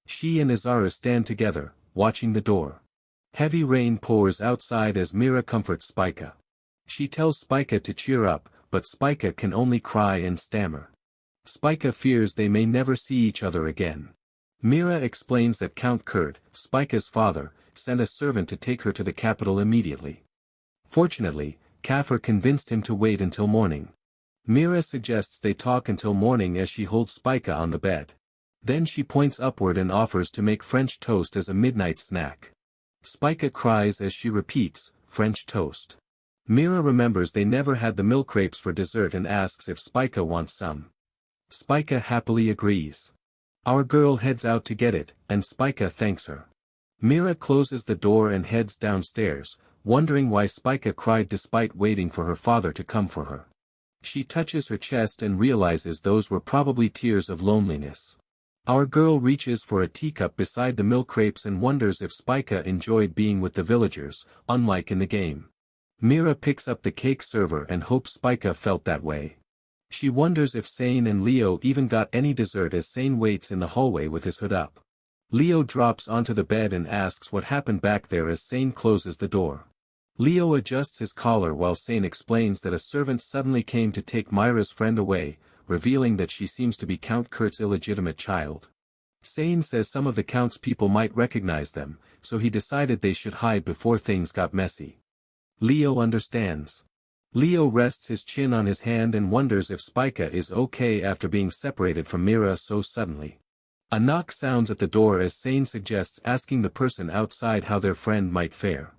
She and Izaru stand together, watching the door. Heavy rain pours outside as Mira comforts Spica. She tells Spica to cheer up, but Spica can only cry and stammer. Spica fears they may never see each other again. Mira explains that Count Kurt, Spica's father, sent a servant to take her to the capital immediately. Fortunately, Kafir convinced him to wait until morning. Mira suggests they talk until morning as she holds Spica on the bed. Then she points upward and offers to make French toast as a midnight snack. Spica cries as she repeats, French toast. Mira remembers they never had the milk crepes for dessert and asks if Spica wants some. Spica happily agrees. Our girl heads out to get it, and Spica thanks her. Mira closes the door and heads downstairs, wondering why Spica cried despite waiting for her father to come for her. She touches her chest and realizes those were probably tears of loneliness. Our girl reaches for a teacup beside the milk crepes and wonders if Spica enjoyed being with the villagers, unlike in the game. Mira picks up the cake server and hopes Spica felt that way. She wonders if Sane and Leo even got any dessert as Sane waits in the hallway with his hood up. Leo drops onto the bed and asks what happened back there as Sane closes the door. Leo adjusts his collar while Sane explains that a servant suddenly came to take Myra's friend away, revealing that she seems to be Count Kurt's illegitimate child. Sane says some of the Count's people might recognize them, so he decided they should hide before things got messy. Leo understands. Leo rests his chin on his hand and wonders if Spica is okay after being separated from Mira so suddenly. A knock sounds at the door as Sane suggests asking the person outside how their friend might fare.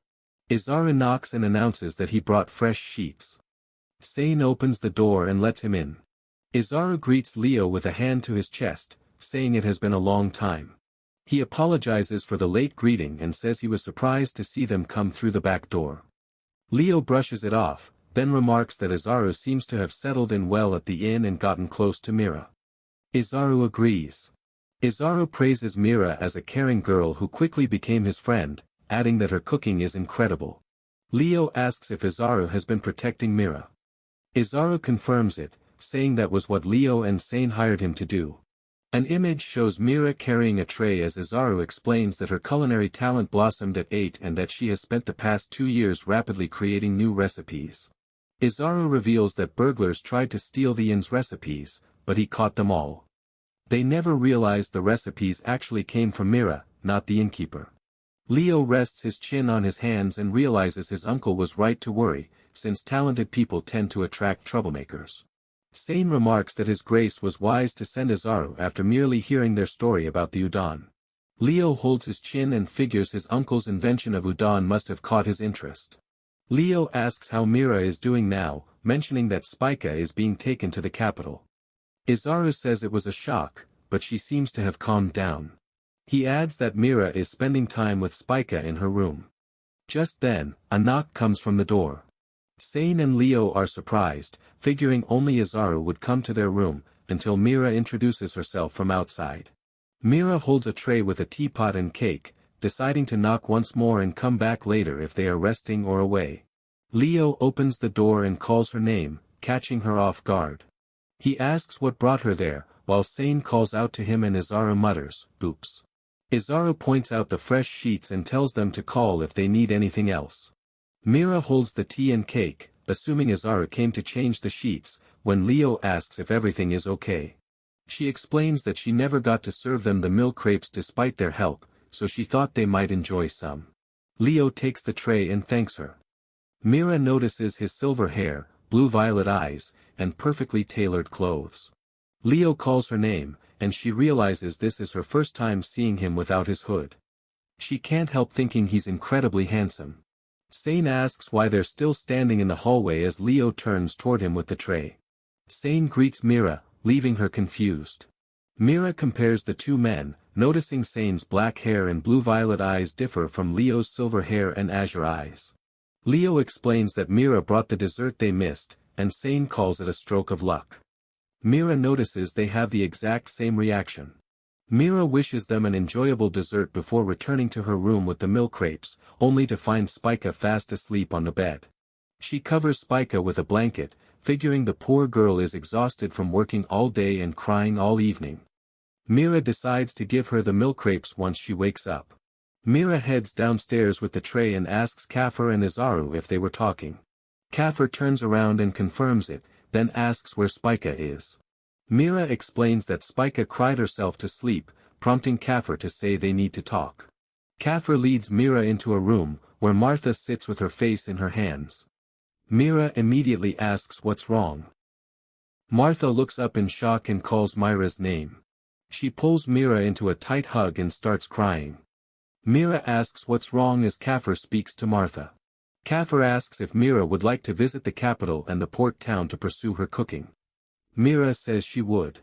Izaru knocks and announces that he brought fresh sheets. Sane opens the door and lets him in. Izaru greets Leo with a hand to his chest, saying it has been a long time. He apologizes for the late greeting and says he was surprised to see them come through the back door. Leo brushes it off, then remarks that Izaru seems to have settled in well at the inn and gotten close to Mira. Izaru agrees. Izaru praises Mira as a caring girl who quickly became his friend, adding that her cooking is incredible. Leo asks if Izaru has been protecting Mira. Izaru confirms it, saying that was what Leo and Sane hired him to do. An image shows Mira carrying a tray as Izaru explains that her culinary talent blossomed at 8 and that she has spent the past 2 years rapidly creating new recipes. Izaru reveals that burglars tried to steal the inn's recipes, but he caught them all. They never realized the recipes actually came from Mira, not the innkeeper. Leo rests his chin on his hands and realizes his uncle was right to worry, since talented people tend to attract troublemakers. Sane remarks that his grace was wise to send Izaru after merely hearing their story about the udon. Leo holds his chin and figures his uncle's invention of udon must have caught his interest. Leo asks how Mira is doing now, mentioning that Spica is being taken to the capital. Izaru says it was a shock, but she seems to have calmed down. He adds that Mira is spending time with Spica in her room. Just then, a knock comes from the door. Sane and Leo are surprised, figuring only Izaru would come to their room, until Mira introduces herself from outside. Mira holds a tray with a teapot and cake, deciding to knock once more and come back later if they are resting or away. Leo opens the door and calls her name, catching her off guard. He asks what brought her there, while Sane calls out to him and Izaru mutters, "Oops." Izaru points out the fresh sheets and tells them to call if they need anything else. Mira holds the tea and cake, assuming Izaru came to change the sheets, when Leo asks if everything is okay. She explains that she never got to serve them the milk crepes despite their help, so she thought they might enjoy some. Leo takes the tray and thanks her. Mira notices his silver hair, blue-violet eyes, and perfectly tailored clothes. Leo calls her name, and she realizes this is her first time seeing him without his hood. She can't help thinking he's incredibly handsome. Sane asks why they're still standing in the hallway as Leo turns toward him with the tray. Sane greets Mira, leaving her confused. Mira compares the two men, noticing Sane's black hair and blue-violet eyes differ from Leo's silver hair and azure eyes. Leo explains that Mira brought the dessert they missed, and Sane calls it a stroke of luck. Mira notices they have the exact same reaction. Mira wishes them an enjoyable dessert before returning to her room with the milk crepes, only to find Spica fast asleep on the bed. She covers Spica with a blanket, figuring the poor girl is exhausted from working all day and crying all evening. Mira decides to give her the milk crepes once she wakes up. Mira heads downstairs with the tray and asks Kafur and Izaru if they were talking. Kafur turns around and confirms it, then asks where Spica is. Mira explains that Spica cried herself to sleep, prompting Kafur to say they need to talk. Kafur leads Mira into a room, where Martha sits with her face in her hands. Mira immediately asks what's wrong. Martha looks up in shock and calls Mira's name. She pulls Mira into a tight hug and starts crying. Mira asks what's wrong as Kafur speaks to Martha. Kafur asks if Mira would like to visit the capital and the port town to pursue her cooking. Mira says she would.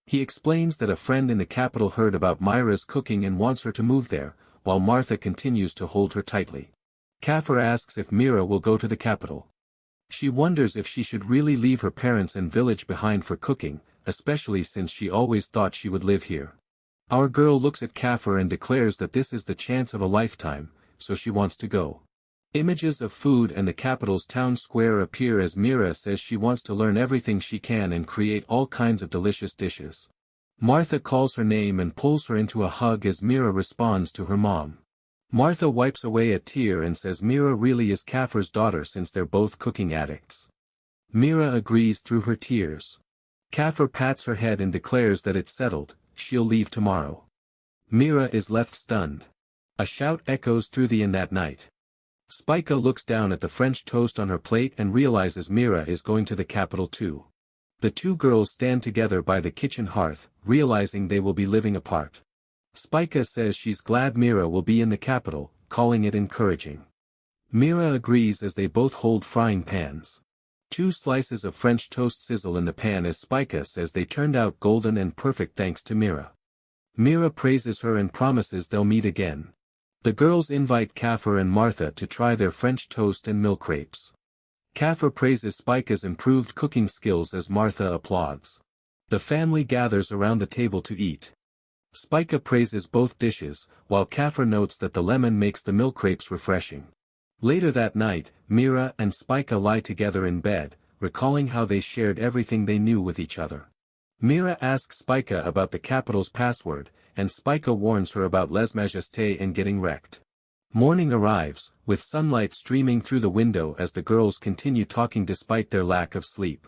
He explains that a friend in the capital heard about Mira's cooking and wants her to move there, while Martha continues to hold her tightly. Kafur asks if Mira will go to the capital. She wonders if she should really leave her parents and village behind for cooking, especially since she always thought she would live here. Our girl looks at Kafur and declares that this is the chance of a lifetime, so she wants to go. Images of food and the capital's town square appear as Mira says she wants to learn everything she can and create all kinds of delicious dishes. Martha calls her name and pulls her into a hug as Mira responds to her mom. Martha wipes away a tear and says Mira really is Kafur's daughter since they're both cooking addicts. Mira agrees through her tears. Kafur pats her head and declares that it's settled, she'll leave tomorrow. Mira is left stunned. A shout echoes through the inn that night. Spica looks down at the French toast on her plate and realizes Mira is going to the capital too. The two girls stand together by the kitchen hearth, realizing they will be living apart. Spica says she's glad Mira will be in the capital, calling it encouraging. Mira agrees as they both hold frying pans. 2 slices of French toast sizzle in the pan as Spica says they turned out golden and perfect thanks to Mira. Mira praises her and promises they'll meet again. The girls invite Kaffer and Martha to try their French toast and milk crepes. Kaffer praises Spica's improved cooking skills as Martha applauds. The family gathers around the table to eat. Spica praises both dishes, while Kaffer notes that the lemon makes the milk crepes refreshing. Later that night, Mira and Spica lie together in bed, recalling how they shared everything they knew with each other. Mira asks Spica about the capital's password, and Spica warns her about lèse majesté and getting wrecked. Morning arrives, with sunlight streaming through the window as the girls continue talking despite their lack of sleep.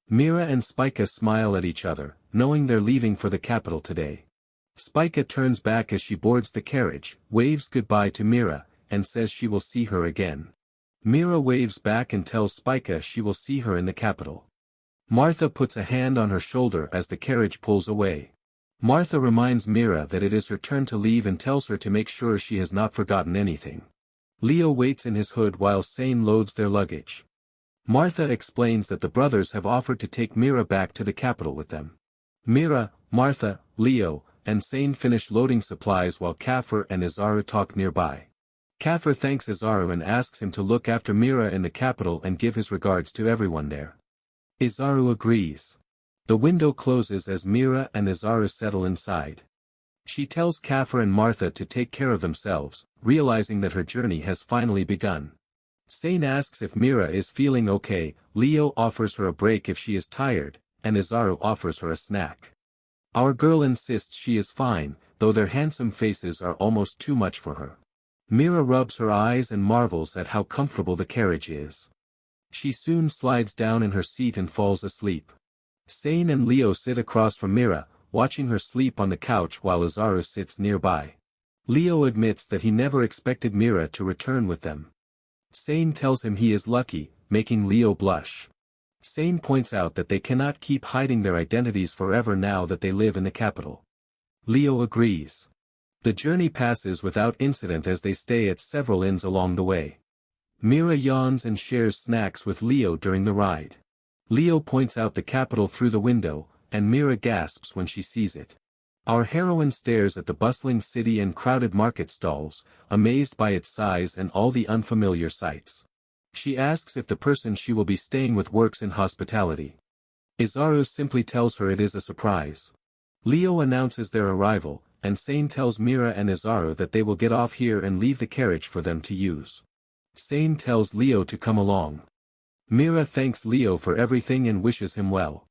Mira and Spica smile at each other, knowing they're leaving for the capital today. Spica turns back as she boards the carriage, waves goodbye to Mira, and says she will see her again. Mira waves back and tells Spica she will see her in the capital. Martha puts a hand on her shoulder as the carriage pulls away. Martha reminds Mira that it is her turn to leave and tells her to make sure she has not forgotten anything. Leo waits in his hood while Sane loads their luggage. Martha explains that the brothers have offered to take Mira back to the capital with them. Mira, Martha, Leo, and Sane finish loading supplies while Kaffer and Izaru talk nearby. Kaffer thanks Izaru and asks him to look after Mira in the capital and give his regards to everyone there. Izaru agrees. The window closes as Mira and Izaru settle inside. She tells Kaffer and Martha to take care of themselves, realizing that her journey has finally begun. Sane asks if Mira is feeling okay, Leo offers her a break if she is tired, and Izaru offers her a snack. Our girl insists she is fine, though their handsome faces are almost too much for her. Mira rubs her eyes and marvels at how comfortable the carriage is. She soon slides down in her seat and falls asleep. Sane and Leo sit across from Mira, watching her sleep on the couch while Izaru sits nearby. Leo admits that he never expected Mira to return with them. Sane tells him he is lucky, making Leo blush. Sane points out that they cannot keep hiding their identities forever now that they live in the capital. Leo agrees. The journey passes without incident as they stay at several inns along the way. Mira yawns and shares snacks with Leo during the ride. Leo points out the capital through the window, and Mira gasps when she sees it. Our heroine stares at the bustling city and crowded market stalls, amazed by its size and all the unfamiliar sights. She asks if the person she will be staying with works in hospitality. Izaru simply tells her it is a surprise. Leo announces their arrival, and Sane tells Mira and Izaru that they will get off here and leave the carriage for them to use. Sane tells Leo to come along. Mira thanks Leo for everything and wishes him well.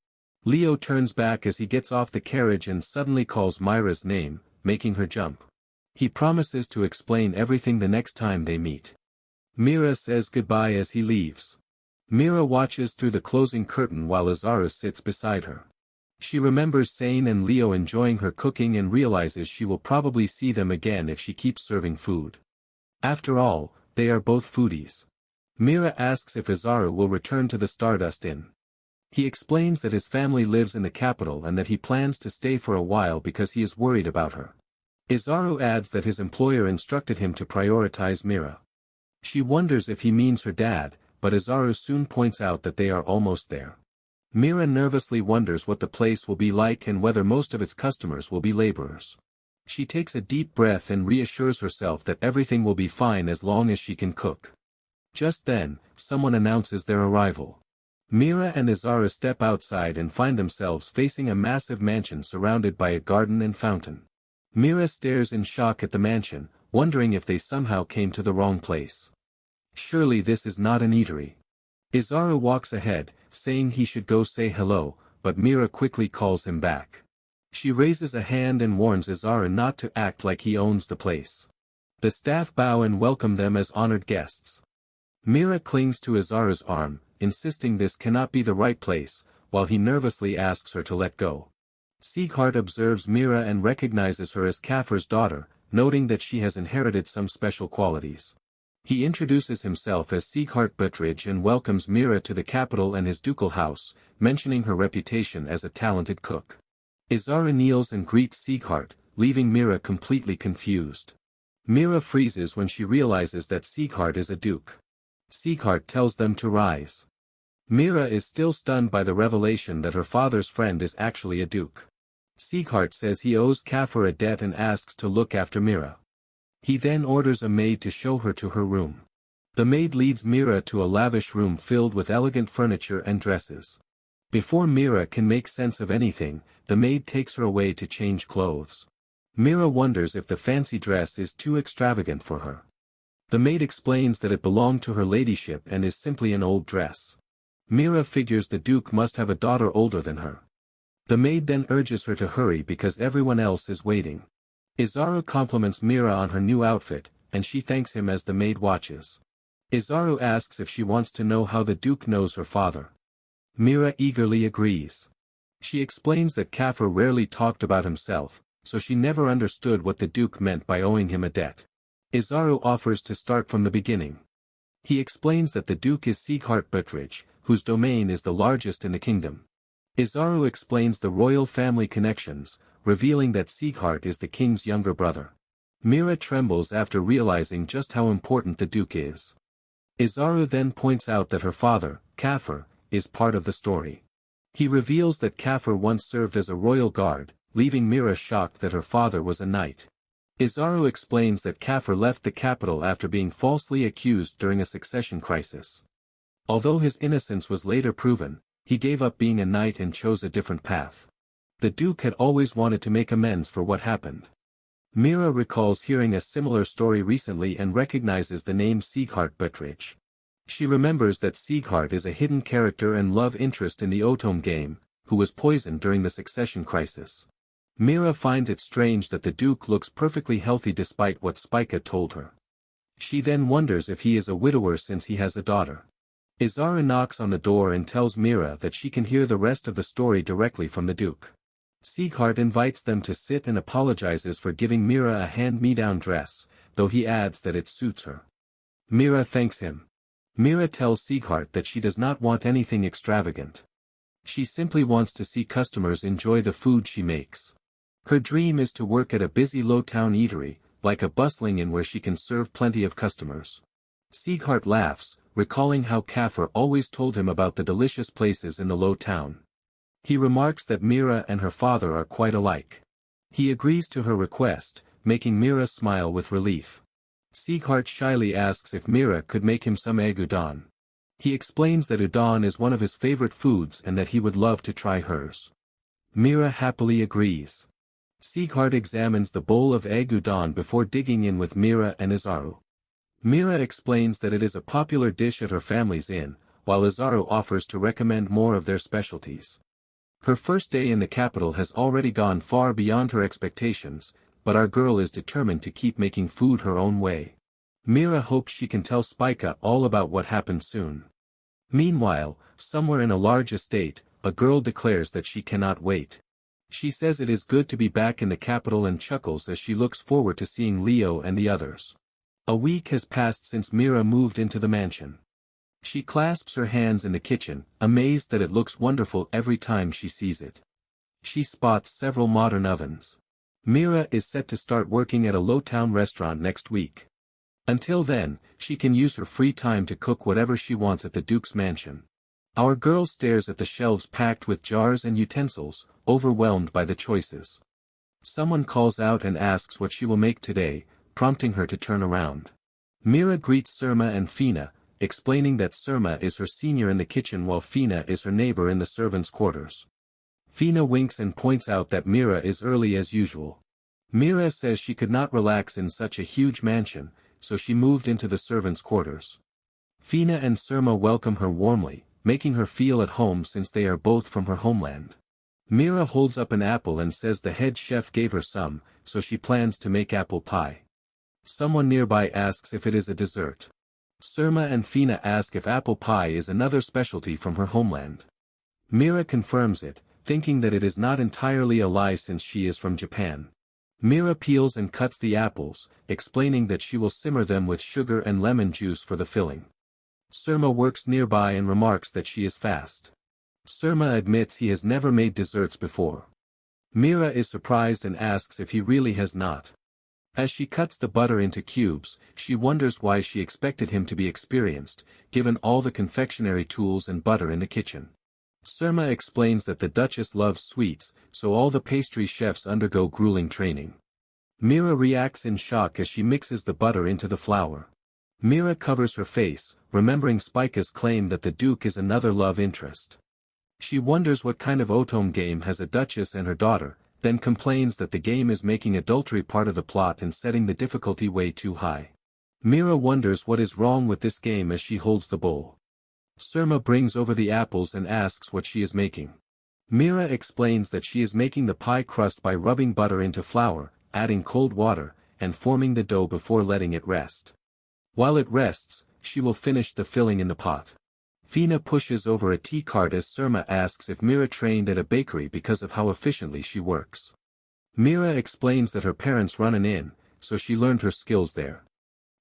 Leo turns back as he gets off the carriage and suddenly calls Myra's name, making her jump. He promises to explain everything the next time they meet. Mira says goodbye as he leaves. Mira watches through the closing curtain while Izaru sits beside her. She remembers Sane and Leo enjoying her cooking and realizes she will probably see them again if she keeps serving food. After all, they are both foodies. Mira asks if Izaru will return to the Stardust Inn. He explains that his family lives in the capital and that he plans to stay for a while because he is worried about her. Izaru adds that his employer instructed him to prioritize Mira. She wonders if he means her dad, but Izaru soon points out that they are almost there. Mira nervously wonders what the place will be like and whether most of its customers will be laborers. She takes a deep breath and reassures herself that everything will be fine as long as she can cook. Just then, someone announces their arrival. Mira and Izaru step outside and find themselves facing a massive mansion surrounded by a garden and fountain. Mira stares in shock at the mansion, wondering if they somehow came to the wrong place. Surely this is not an eatery. Izaru walks ahead, saying he should go say hello, but Mira quickly calls him back. She raises a hand and warns Izaru not to act like he owns the place. The staff bow and welcome them as honored guests. Mira clings to Izaru's arm, insisting this cannot be the right place, while he nervously asks her to let go. Sieghart observes Mira and recognizes her as Kaffer's daughter, noting that she has inherited some special qualities. He introduces himself as Isekai'd Butridge and welcomes Mira to the capital and his ducal house, mentioning her reputation as a talented cook. Izaru kneels and greets Isekai'd, leaving Mira completely confused. Mira freezes when she realizes that Isekai'd is a duke. Isekai'd tells them to rise. Mira is still stunned by the revelation that her father's friend is actually a duke. Isekai'd says he owes Kafur a debt and asks to look after Mira. He then orders a maid to show her to her room. The maid leads Mira to a lavish room filled with elegant furniture and dresses. Before Mira can make sense of anything, the maid takes her away to change clothes. Mira wonders if the fancy dress is too extravagant for her. The maid explains that it belonged to her ladyship and is simply an old dress. Mira figures the duke must have a daughter older than her. The maid then urges her to hurry because everyone else is waiting. Izaru compliments Mira on her new outfit, and she thanks him as the maid watches. Izaru asks if she wants to know how the duke knows her father. Mira eagerly agrees. She explains that Kafur rarely talked about himself, so she never understood what the duke meant by owing him a debt. Izaru offers to start from the beginning. He explains that the duke is Isekai'd Butridge, whose domain is the largest in the kingdom. Izaru explains the royal family connections, revealing that Isekai'd is the king's younger brother. Mira trembles after realizing just how important the duke is. Izaru then points out that her father, Kafur, is part of the story. He reveals that Kafur once served as a royal guard, leaving Mira shocked that her father was a knight. Izaru explains that Kafur left the capital after being falsely accused during a succession crisis. Although his innocence was later proven, he gave up being a knight and chose a different path. The duke had always wanted to make amends for what happened. Mira recalls hearing a similar story recently and recognizes the name Isekai'd Butridge. She remembers that Isekai'd is a hidden character and love interest in the Otome game, who was poisoned during the succession crisis. Mira finds it strange that the duke looks perfectly healthy despite what Spica told her. She then wonders if he is a widower since he has a daughter. Izaru knocks on the door and tells Mira that she can hear the rest of the story directly from the duke. Isekai'd invites them to sit and apologizes for giving Mira a hand-me-down dress, though he adds that it suits her. Mira thanks him. Mira tells Isekai'd that she does not want anything extravagant. She simply wants to see customers enjoy the food she makes. Her dream is to work at a busy low-town eatery, like a bustling inn where she can serve plenty of customers. Isekai'd laughs, recalling how Kafur always told him about the delicious places in the low town. He remarks that Mira and her father are quite alike. He agrees to her request, making Mira smile with relief. Isekai'd shyly asks if Mira could make him some egg udon. He explains that udon is one of his favorite foods and that he would love to try hers. Mira happily agrees. Isekai'd examines the bowl of egg udon before digging in with Mira and Izaru. Mira explains that it is a popular dish at her family's inn, while Izaru offers to recommend more of their specialties. Her first day in the capital has already gone far beyond her expectations, but our girl is determined to keep making food her own way. Mira hopes she can tell Spica all about what happened soon. Meanwhile, somewhere in a large estate, a girl declares that she cannot wait. She says it is good to be back in the capital and chuckles as she looks forward to seeing Leo and the others. A week has passed since Mira moved into the mansion. She clasps her hands in the kitchen, amazed that it looks wonderful every time she sees it. She spots several modern ovens. Mira is set to start working at a low-town restaurant next week. Until then, she can use her free time to cook whatever she wants at the Duke's mansion. Our girl stares at the shelves packed with jars and utensils, overwhelmed by the choices. Someone calls out and asks what she will make today, prompting her to turn around. Mira greets Surma and Fina, explaining that Surma is her senior in the kitchen while Fina is her neighbor in the servants' quarters. Fina winks and points out that Mira is early as usual. Mira says she could not relax in such a huge mansion, so she moved into the servants' quarters. Fina and Surma welcome her warmly, making her feel at home since they are both from her homeland. Mira holds up an apple and says the head chef gave her some, so she plans to make apple pie. Someone nearby asks if it is a dessert. Surma and Fina ask if apple pie is another specialty from her homeland. Mira confirms it, thinking that it is not entirely a lie since she is from Japan. Mira peels and cuts the apples, explaining that she will simmer them with sugar and lemon juice for the filling. Surma works nearby and remarks that she is fast. Surma admits he has never made desserts before. Mira is surprised and asks if he really has not. As she cuts the butter into cubes, she wonders why she expected him to be experienced, given all the confectionery tools and butter in the kitchen. Surma explains that the Duchess loves sweets, so all the pastry chefs undergo grueling training. Mira reacts in shock as she mixes the butter into the flour. Mira covers her face, remembering Spica's claim that the Duke is another love interest. She wonders what kind of Otome game has a duchess and her daughter, then complains that the game is making adultery part of the plot and setting the difficulty way too high. Mira wonders what is wrong with this game as she holds the bowl. Surma brings over the apples and asks what she is making. Mira explains that she is making the pie crust by rubbing butter into flour, adding cold water, and forming the dough before letting it rest. While it rests, she will finish the filling in the pot. Fina pushes over a tea cart as Surma asks if Mira trained at a bakery because of how efficiently she works. Mira explains that her parents run an inn, so she learned her skills there.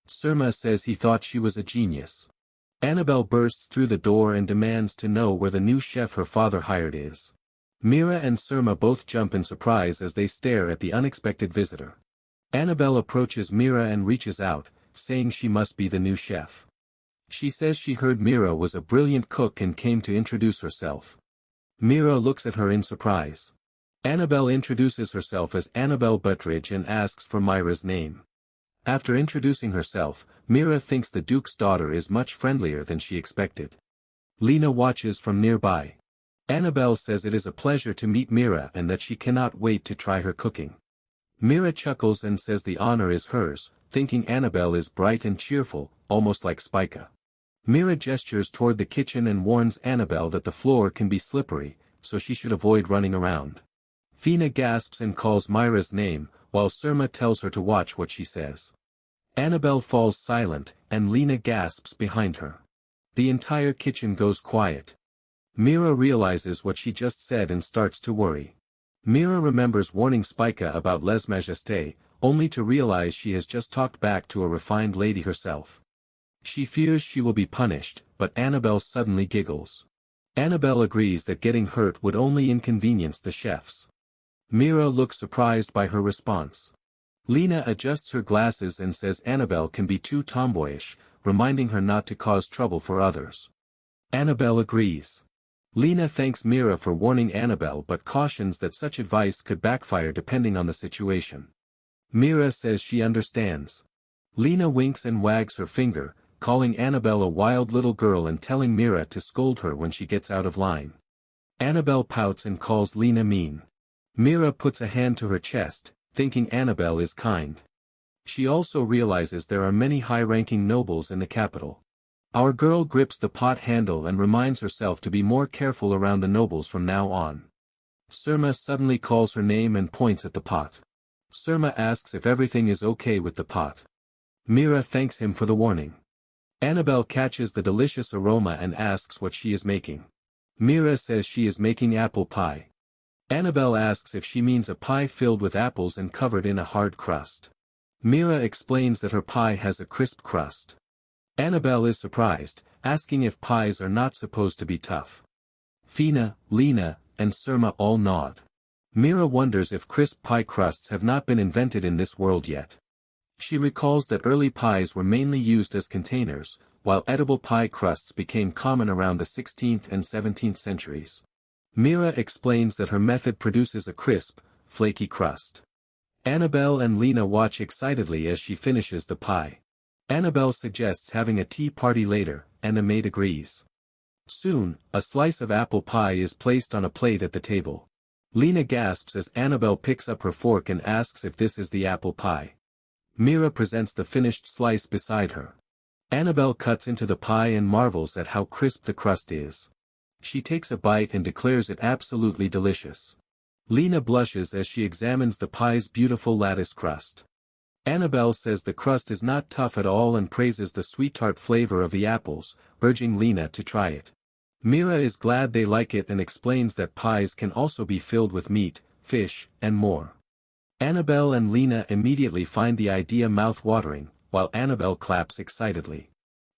Surma says he thought she was a genius. Annabelle bursts through the door and demands to know where the new chef her father hired is. Mira and Surma both jump in surprise as they stare at the unexpected visitor. Annabelle approaches Mira and reaches out, saying she must be the new chef. She says she heard Mira was a brilliant cook and came to introduce herself. Mira looks at her in surprise. Annabelle introduces herself as Annabelle Buttridge and asks for Myra's name. After introducing herself, Mira thinks the Duke's daughter is much friendlier than she expected. Lena watches from nearby. Annabelle says it is a pleasure to meet Mira and that she cannot wait to try her cooking. Mira chuckles and says the honor is hers, thinking Annabelle is bright and cheerful, almost like Spica. Mira gestures toward the kitchen and warns Annabelle that the floor can be slippery, so she should avoid running around. Fina gasps and calls Myra's name, while Surma tells her to watch what she says. Annabelle falls silent, and Lena gasps behind her. The entire kitchen goes quiet. Mira realizes what she just said and starts to worry. Mira remembers warning Spica about lèse-majesté, only to realize she has just talked back to a refined lady herself. She fears she will be punished, but Annabelle suddenly giggles. Annabelle agrees that getting hurt would only inconvenience the chefs. Mira looks surprised by her response. Lena adjusts her glasses and says Annabelle can be too tomboyish, reminding her not to cause trouble for others. Annabelle agrees. Lena thanks Mira for warning Annabelle but cautions that such advice could backfire depending on the situation. Mira says she understands. Lena winks and wags her finger, calling Annabelle a wild little girl and telling Mira to scold her when she gets out of line. Annabelle pouts and calls Lena mean. Mira puts a hand to her chest, thinking Annabelle is kind. She also realizes there are many high-ranking nobles in the capital. Our girl grips the pot handle and reminds herself to be more careful around the nobles from now on. Surma suddenly calls her name and points at the pot. Surma asks if everything is okay with the pot. Mira thanks him for the warning. Annabelle catches the delicious aroma and asks what she is making. Mira says she is making apple pie. Annabelle asks if she means a pie filled with apples and covered in a hard crust. Mira explains that her pie has a crisp crust. Annabelle is surprised, asking if pies are not supposed to be tough. Fina, Lena, and Surma all nod. Mira wonders if crisp pie crusts have not been invented in this world yet. She recalls that early pies were mainly used as containers, while edible pie crusts became common around the 16th and 17th centuries. Mira explains that her method produces a crisp, flaky crust. Annabelle and Lena watch excitedly as she finishes the pie. Annabelle suggests having a tea party later, and the maid agrees. Soon, a slice of apple pie is placed on a plate at the table. Lena gasps as Annabelle picks up her fork and asks if this is the apple pie. Mira presents the finished slice beside her. Annabelle cuts into the pie and marvels at how crisp the crust is. She takes a bite and declares it absolutely delicious. Lena blushes as she examines the pie's beautiful lattice crust. Annabelle says the crust is not tough at all and praises the sweet-tart flavor of the apples, urging Lena to try it. Mira is glad they like it and explains that pies can also be filled with meat, fish, and more. Annabelle and Lena immediately find the idea mouth-watering, while Annabelle claps excitedly.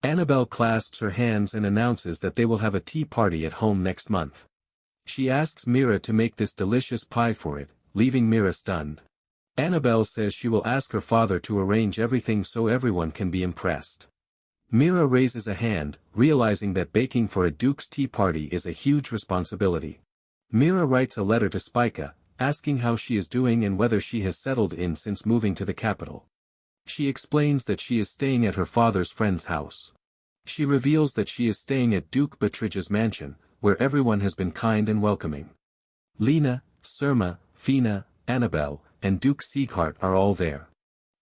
Annabelle clasps her hands and announces that they will have a tea party at home next month. She asks Mira to make this delicious pie for it, leaving Mira stunned. Annabelle says she will ask her father to arrange everything so everyone can be impressed. Mira raises a hand, realizing that baking for a Duke's tea party is a huge responsibility. Mira writes a letter to Spica, asking how she is doing and whether she has settled in since moving to the capital. She explains that she is staying at her father's friend's house. She reveals that she is staying at Duke Bettridge's mansion, where everyone has been kind and welcoming. Lena, Surma, Fina, Annabelle, and Duke Sieghart are all there.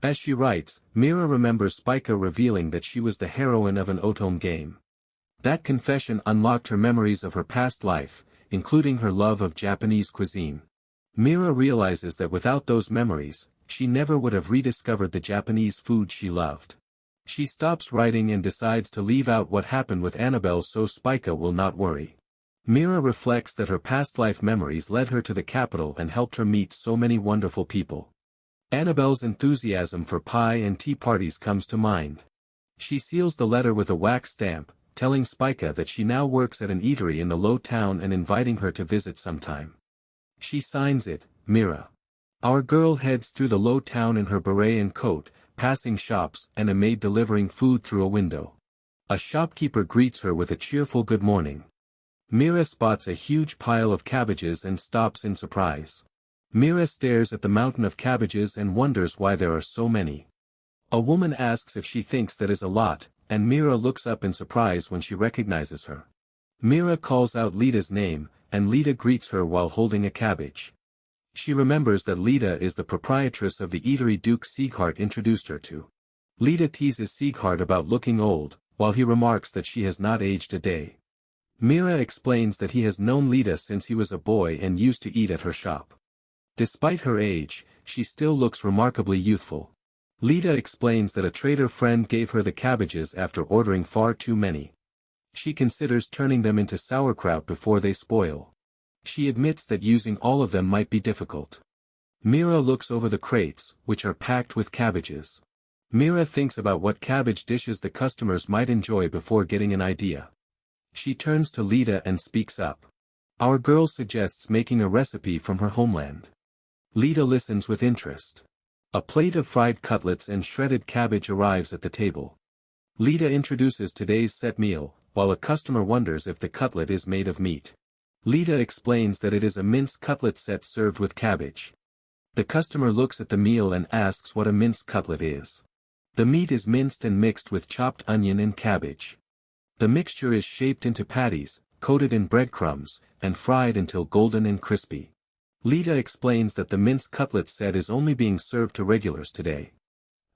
As she writes, Mira remembers Spica revealing that she was the heroine of an Otome game. That confession unlocked her memories of her past life, including her love of Japanese cuisine. Mira realizes that without those memories, she never would have rediscovered the Japanese food she loved. She stops writing and decides to leave out what happened with Annabelle so Spica will not worry. Mira reflects that her past life memories led her to the capital and helped her meet so many wonderful people. Annabelle's enthusiasm for pie and tea parties comes to mind. She seals the letter with a wax stamp, telling Spica that she now works at an eatery in the low town and inviting her to visit sometime. She signs it, Mira. Our girl heads through the low town in her beret and coat, passing shops and a maid delivering food through a window. A shopkeeper greets her with a cheerful good morning. Mira spots a huge pile of cabbages and stops in surprise. Mira stares at the mountain of cabbages and wonders why there are so many. A woman asks if she thinks that is a lot, and Mira looks up in surprise when she recognizes her. Mira calls out Lida's name, and Lida greets her while holding a cabbage. She remembers that Lida is the proprietress of the eatery Duke Sieghart introduced her to. Lida teases Sieghart about looking old, while he remarks that she has not aged a day. Mira explains that he has known Lida since he was a boy and used to eat at her shop. Despite her age, she still looks remarkably youthful. Lida explains that a trader friend gave her the cabbages after ordering far too many. She considers turning them into sauerkraut before they spoil. She admits that using all of them might be difficult. Mira looks over the crates, which are packed with cabbages. Mira thinks about what cabbage dishes the customers might enjoy before getting an idea. She turns to Lida and speaks up. Our girl suggests making a recipe from her homeland. Lida listens with interest. A plate of fried cutlets and shredded cabbage arrives at the table. Lida introduces today's set meal, while a customer wonders if the cutlet is made of meat. Lida explains that it is a minced cutlet set served with cabbage. The customer looks at the meal and asks what a minced cutlet is. The meat is minced and mixed with chopped onion and cabbage. The mixture is shaped into patties, coated in breadcrumbs, and fried until golden and crispy. Lida explains that the minced cutlet set is only being served to regulars today.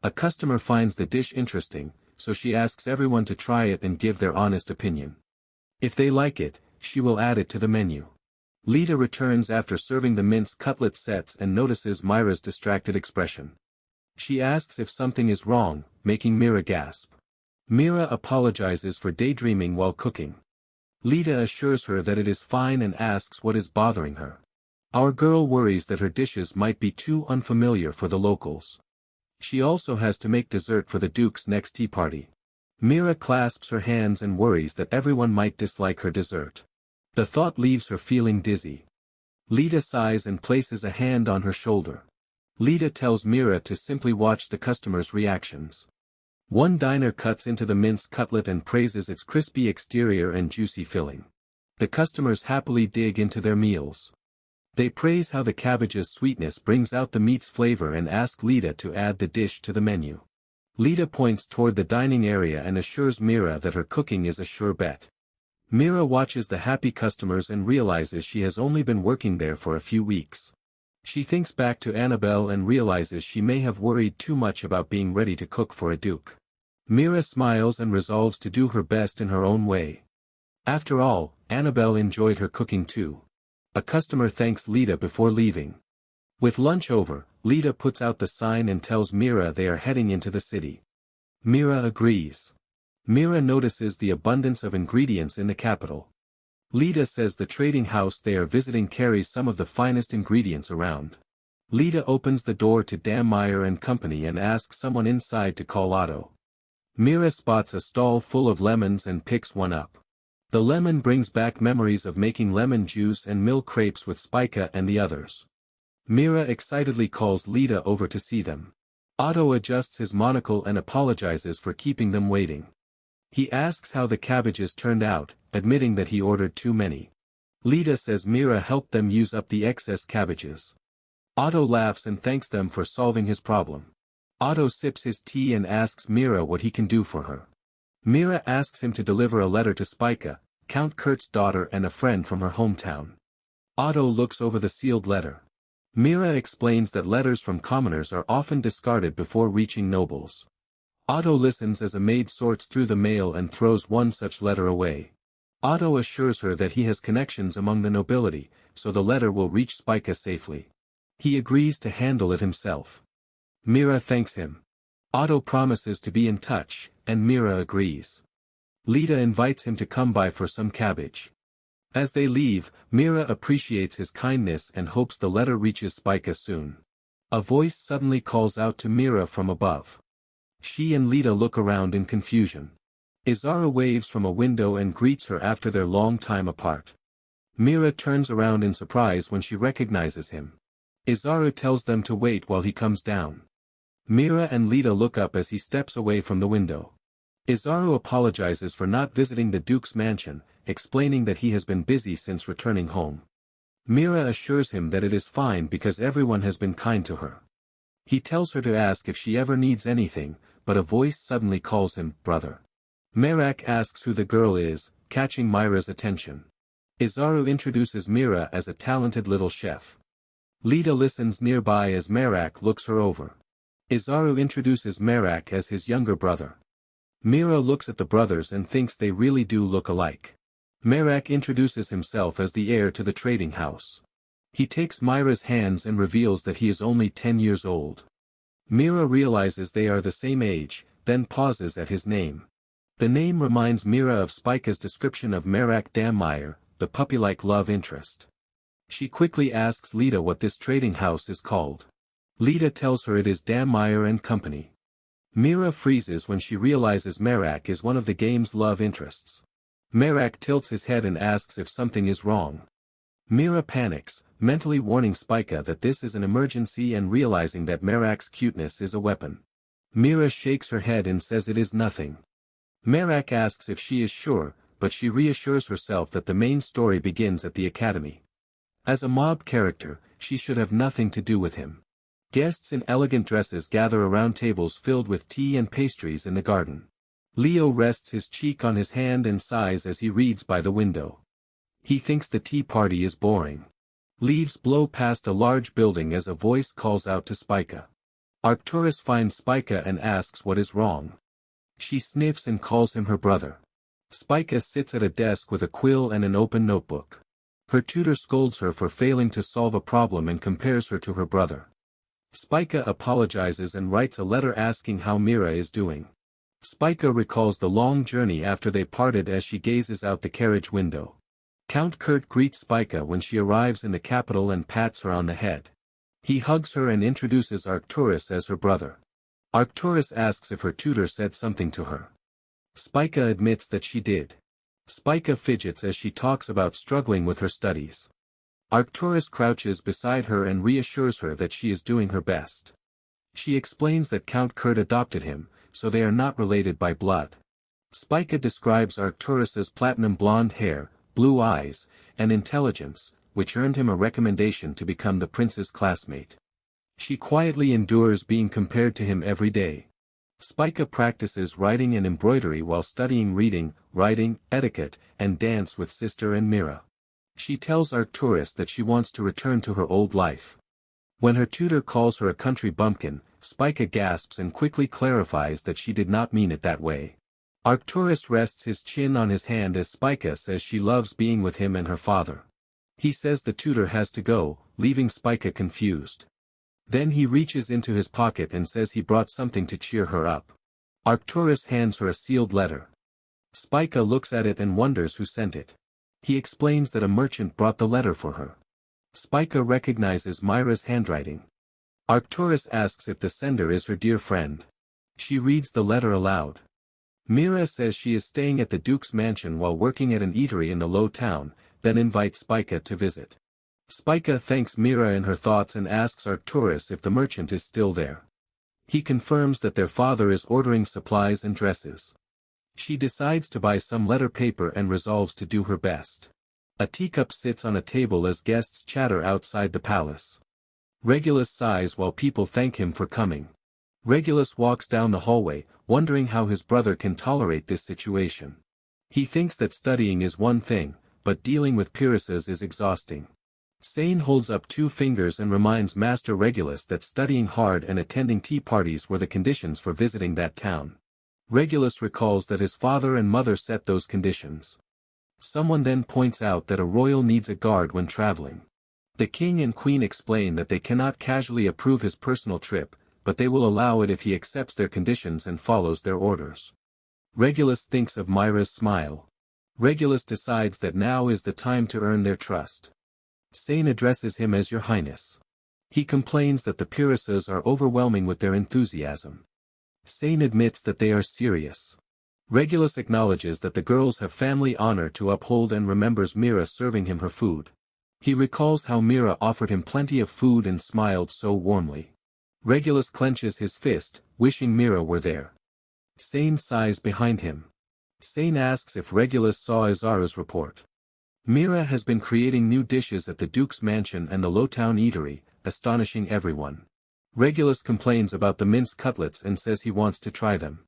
A customer finds the dish interesting, so she asks everyone to try it and give their honest opinion. If they like it, she will add it to the menu. Lida returns after serving the minced cutlet sets and notices Myra's distracted expression. She asks if something is wrong, making Mira gasp. Mira apologizes for daydreaming while cooking. Lida assures her that it is fine and asks what is bothering her. Our girl worries that her dishes might be too unfamiliar for the locals. She also has to make dessert for the Duke's next tea party. Mira clasps her hands and worries that everyone might dislike her dessert. The thought leaves her feeling dizzy. Lida sighs and places a hand on her shoulder. Lida tells Mira to simply watch the customers' reactions. One diner cuts into the minced cutlet and praises its crispy exterior and juicy filling. The customers happily dig into their meals. They praise how the cabbage's sweetness brings out the meat's flavor and ask Lida to add the dish to the menu. Lida points toward the dining area and assures Mira that her cooking is a sure bet. Mira watches the happy customers and realizes she has only been working there for a few weeks. She thinks back to Annabelle and realizes she may have worried too much about being ready to cook for a duke. Mira smiles and resolves to do her best in her own way. After all, Annabelle enjoyed her cooking too. A customer thanks Lida before leaving. With lunch over, Lida puts out the sign and tells Mira they are heading into the city. Mira agrees. Mira notices the abundance of ingredients in the capital. Lida says the trading house they are visiting carries some of the finest ingredients around. Lita opens the door to Dammire and Company and asks someone inside to call Otto. Mira spots a stall full of lemons and picks one up. The lemon brings back memories of making lemon juice and milk crepes with Spica and the others. Mira excitedly calls Lita over to see them. Otto adjusts his monocle and apologizes for keeping them waiting. He asks how the cabbages turned out, admitting that he ordered too many. Lita says Mira helped them use up the excess cabbages. Otto laughs and thanks them for solving his problem. Otto sips his tea and asks Mira what he can do for her. Mira asks him to deliver a letter to Spica, Count Kurt's daughter and a friend from her hometown. Otto looks over the sealed letter. Mira explains that letters from commoners are often discarded before reaching nobles. Otto listens as a maid sorts through the mail and throws one such letter away. Otto assures her that he has connections among the nobility, so the letter will reach Spica safely. He agrees to handle it himself. Mira thanks him. Otto promises to be in touch, and Mira agrees. Lita invites him to come by for some cabbage. As they leave, Mira appreciates his kindness and hopes the letter reaches Spica soon. A voice suddenly calls out to Mira from above. She and Lita look around in confusion. Izara waves from a window and greets her after their long time apart. Mira turns around in surprise when she recognizes him. Izara tells them to wait while he comes down. Mira and Lita look up as he steps away from the window. Izara apologizes for not visiting the Duke's mansion, explaining that he has been busy since returning home. Mira assures him that it is fine because everyone has been kind to her. He tells her to ask if she ever needs anything, but a voice suddenly calls him brother. Merak asks who the girl is, catching Mira's attention. Izaru introduces Mira as a talented little chef. Lita listens nearby as Merak looks her over. Izaru introduces Merak as his younger brother. Mira looks at the brothers and thinks they really do look alike. Merak introduces himself as the heir to the trading house. He takes Mira's hands and reveals that he is only 10 years old. Mira realizes they are the same age, then pauses at his name. The name reminds Mira of Spica's description of Merak Dammire, the puppy-like love interest. She quickly asks Lita what this trading house is called. Lita tells her it is Dammire and Company. Mira freezes when she realizes Merak is one of the game's love interests. Merak tilts his head and asks if something is wrong. Mira panics, mentally warning Spica that this is an emergency and realizing that Merak's cuteness is a weapon. Mira shakes her head and says it is nothing. Merak asks if she is sure, but she reassures herself that the main story begins at the academy. As a mob character, she should have nothing to do with him. Guests in elegant dresses gather around tables filled with tea and pastries in the garden. Leo rests his cheek on his hand and sighs as he reads by the window. He thinks the tea party is boring. Leaves blow past a large building as a voice calls out to Spica. Arcturus finds Spica and asks what is wrong. She sniffs and calls him her brother. Spica sits at a desk with a quill and an open notebook. Her tutor scolds her for failing to solve a problem and compares her to her brother. Spica apologizes and writes a letter asking how Mira is doing. Spica recalls the long journey after they parted as she gazes out the carriage window. Count Kurt greets Spica when she arrives in the capital and pats her on the head. He hugs her and introduces Arcturus as her brother. Arcturus asks if her tutor said something to her. Spica admits that she did. Spica fidgets as she talks about struggling with her studies. Arcturus crouches beside her and reassures her that she is doing her best. She explains that Count Kurt adopted him, so they are not related by blood. Spica describes Arcturus's platinum blonde hair, blue eyes, and intelligence, which earned him a recommendation to become the prince's classmate. She quietly endures being compared to him every day. Spica practices writing and embroidery while studying reading, writing, etiquette, and dance with sister and Mira. She tells Arcturus that she wants to return to her old life. When her tutor calls her a country bumpkin, Spica gasps and quickly clarifies that she did not mean it that way. Arcturus rests his chin on his hand as Spica says she loves being with him and her father. He says the tutor has to go, leaving Spica confused. Then he reaches into his pocket and says he brought something to cheer her up. Arcturus hands her a sealed letter. Spica looks at it and wonders who sent it. He explains that a merchant brought the letter for her. Spica recognizes Myra's handwriting. Arcturus asks if the sender is her dear friend. She reads the letter aloud. Mira says she is staying at the Duke's mansion while working at an eatery in the low town, then invites Spica to visit. Spica thanks Mira in her thoughts and asks Arcturus if the merchant is still there. He confirms that their father is ordering supplies and dresses. She decides to buy some letter paper and resolves to do her best. A teacup sits on a table as guests chatter outside the palace. Regulus sighs while people thank him for coming. Regulus walks down the hallway, wondering how his brother can tolerate this situation. He thinks that studying is one thing, but dealing with Pyrrhuses is exhausting. Sane holds up 2 fingers and reminds Master Regulus that studying hard and attending tea parties were the conditions for visiting that town. Regulus recalls that his father and mother set those conditions. Someone then points out that a royal needs a guard when traveling. The king and queen explain that they cannot casually approve his personal trip, but they will allow it if he accepts their conditions and follows their orders. Regulus thinks of Myra's smile. Regulus decides that now is the time to earn their trust. Sane addresses him as Your Highness. He complains that the Pyrrhuses are overwhelming with their enthusiasm. Sane admits that they are serious. Regulus acknowledges that the girls have family honor to uphold and remembers Mira serving him her food. He recalls how Mira offered him plenty of food and smiled so warmly. Regulus clenches his fist, wishing Mira were there. Sane sighs behind him. Sane asks if Regulus saw Izaru's report. Mira has been creating new dishes at the Duke's mansion and the Lowtown eatery, astonishing everyone. Regulus complains about the minced cutlets and says he wants to try them.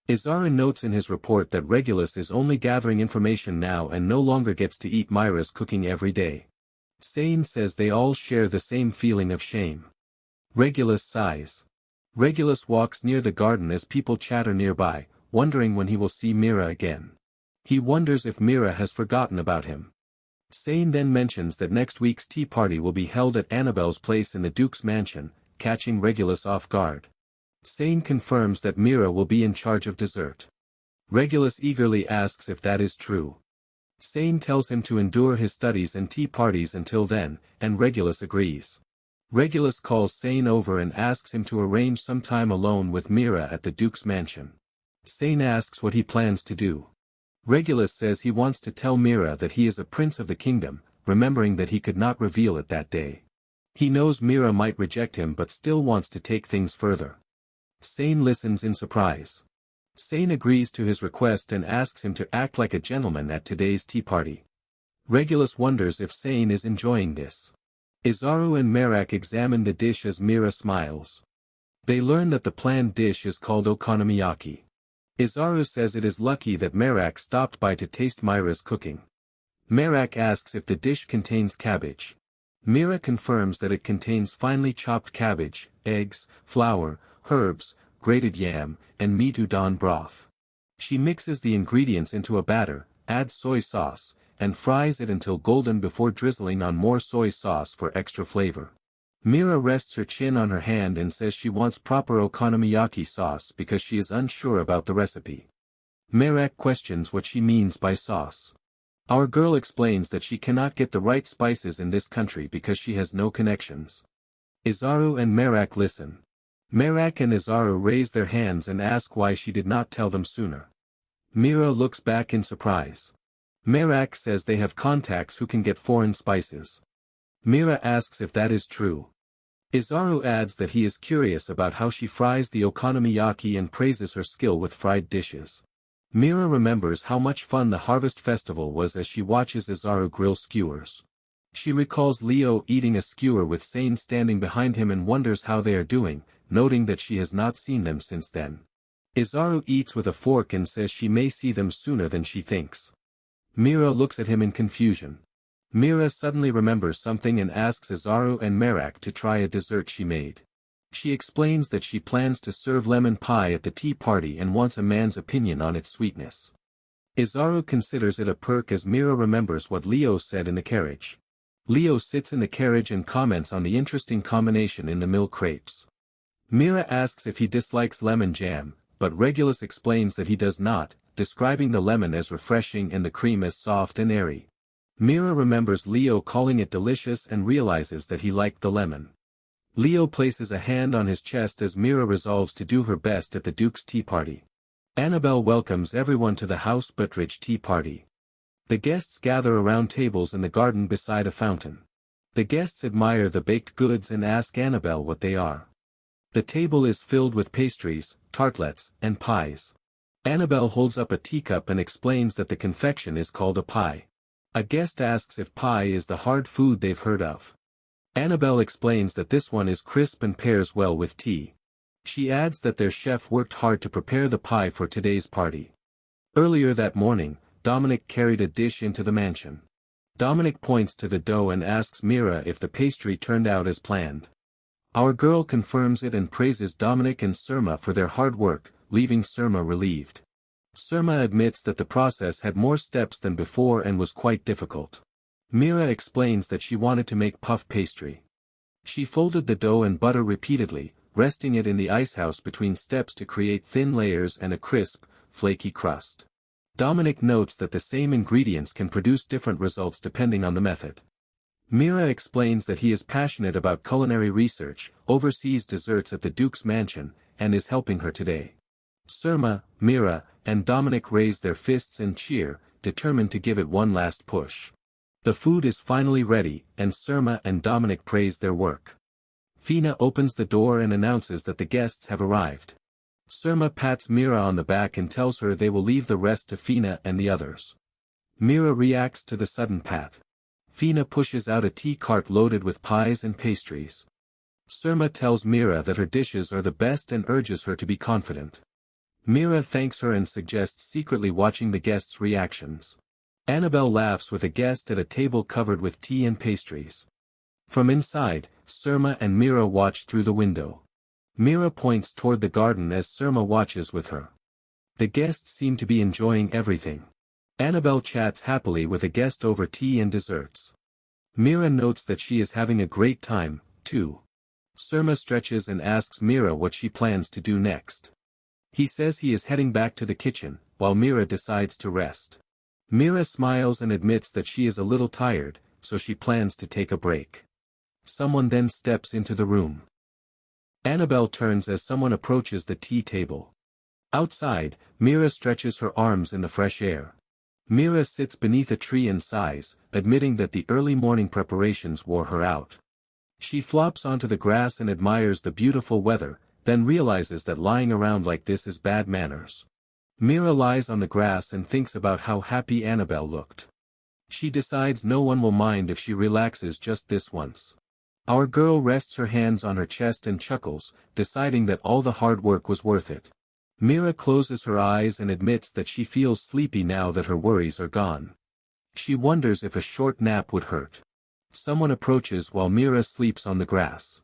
Izaru notes in his report that Regulus is only gathering information now and no longer gets to eat Myra's cooking every day. Sane says they all share the same feeling of shame. Regulus sighs. Regulus walks near the garden as people chatter nearby, wondering when he will see Mira again. He wonders if Mira has forgotten about him. Sane then mentions that next week's tea party will be held at Annabelle's place in the Duke's mansion, catching Regulus off guard. Sane confirms that Mira will be in charge of dessert. Regulus eagerly asks if that is true. Sane tells him to endure his studies and tea parties until then, and Regulus agrees. Regulus calls Sane over and asks him to arrange some time alone with Mira at the Duke's mansion. Sane asks what he plans to do. Regulus says he wants to tell Mira that he is a prince of the kingdom, remembering that he could not reveal it that day. He knows Mira might reject him but still wants to take things further. Sane listens in surprise. Sane agrees to his request and asks him to act like a gentleman at today's tea party. Regulus wonders if Sane is enjoying this. Izaru and Merak examine the dish as Mira smiles. They learn that the planned dish is called okonomiyaki. Izaru says it is lucky that Merak stopped by to taste Myra's cooking. Merak asks if the dish contains cabbage. Mira confirms that it contains finely chopped cabbage, eggs, flour, herbs, grated yam, and meat udon broth. She mixes the ingredients into a batter, adds soy sauce, and fries it until golden before drizzling on more soy sauce for extra flavor. Mira rests her chin on her hand and says she wants proper okonomiyaki sauce because she is unsure about the recipe. Merak questions what she means by sauce. Our girl explains that she cannot get the right spices in this country because she has no connections. Izaru and Merak listen. Merak and Izaru raise their hands and ask why she did not tell them sooner. Mira looks back in surprise. Merak says they have contacts who can get foreign spices. Mira asks if that is true. Izaru adds that he is curious about how she fries the okonomiyaki and praises her skill with fried dishes. Mira remembers how much fun the harvest festival was as she watches Izaru grill skewers. She recalls Leo eating a skewer with Sane standing behind him and wonders how they are doing, noting that she has not seen them since then. Izaru eats with a fork and says she may see them sooner than she thinks. Mira looks at him in confusion. Mira suddenly remembers something and asks Izaru and Merak to try a dessert she made. She explains that she plans to serve lemon pie at the tea party and wants a man's opinion on its sweetness. Izaru considers it a perk as Mira remembers what Leo said in the carriage. Leo sits in the carriage and comments on the interesting combination in the milk crepes. Mira asks if he dislikes lemon jam, but Regulus explains that he does not, describing the lemon as refreshing and the cream as soft and airy. Mira remembers Leo calling it delicious and realizes that he liked the lemon. Leo places a hand on his chest as Mira resolves to do her best at the Duke's tea party. Annabelle welcomes everyone to the House Butteridge tea party. The guests gather around tables in the garden beside a fountain. The guests admire the baked goods and ask Annabelle what they are. The table is filled with pastries, tartlets, and pies. Annabelle holds up a teacup and explains that the confection is called a pie. A guest asks if pie is the hard food they've heard of. Annabelle explains that this one is crisp and pairs well with tea. She adds that their chef worked hard to prepare the pie for today's party. Earlier that morning, Dominic carried a dish into the mansion. Dominic points to the dough and asks Mira if the pastry turned out as planned. Our girl confirms it and praises Dominic and Surma for their hard work, leaving Surma relieved. Surma admits that the process had more steps than before and was quite difficult. Mira explains that she wanted to make puff pastry. She folded the dough and butter repeatedly, resting it in the icehouse between steps to create thin layers and a crisp, flaky crust. Dominic notes that the same ingredients can produce different results depending on the method. Mira explains that he is passionate about culinary research, oversees desserts at the Duke's mansion, and is helping her today. Surma, Mira, and Dominic raise their fists and cheer, determined to give it one last push. The food is finally ready, and Surma and Dominic praise their work. Fina opens the door and announces that the guests have arrived. Surma pats Mira on the back and tells her they will leave the rest to Fina and the others. Mira reacts to the sudden pat. Fina pushes out a tea cart loaded with pies and pastries. Surma tells Mira that her dishes are the best and urges her to be confident. Mira thanks her and suggests secretly watching the guests' reactions. Annabelle laughs with a guest at a table covered with tea and pastries. From inside, Surma and Mira watch through the window. Mira points toward the garden as Surma watches with her. The guests seem to be enjoying everything. Annabelle chats happily with a guest over tea and desserts. Mira notes that she is having a great time, too. Surma stretches and asks Mira what she plans to do next. He says he is heading back to the kitchen, while Mira decides to rest. Mira smiles and admits that she is a little tired, so she plans to take a break. Someone then steps into the room. Annabelle turns as someone approaches the tea table. Outside, Mira stretches her arms in the fresh air. Mira sits beneath a tree and sighs, admitting that the early morning preparations wore her out. She flops onto the grass and admires the beautiful weather, then realizes that lying around like this is bad manners. Mira lies on the grass and thinks about how happy Annabelle looked. She decides no one will mind if she relaxes just this once. Our girl rests her hands on her chest and chuckles, deciding that all the hard work was worth it. Mira closes her eyes and admits that she feels sleepy now that her worries are gone. She wonders if a short nap would hurt. Someone approaches while Mira sleeps on the grass.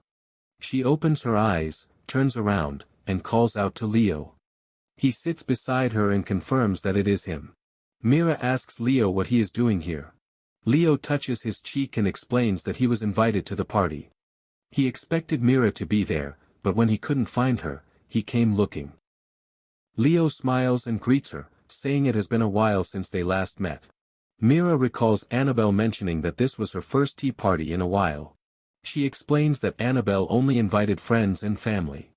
She opens her eyes, turns around, and calls out to Leo. He sits beside her and confirms that it is him. Mira asks Leo what he is doing here. Leo touches his cheek and explains that he was invited to the party. He expected Mira to be there, but when he couldn't find her, he came looking. Leo smiles and greets her, saying it has been a while since they last met. Mira recalls Annabelle mentioning that this was her first tea party in a while. She explains that Annabelle only invited friends and family.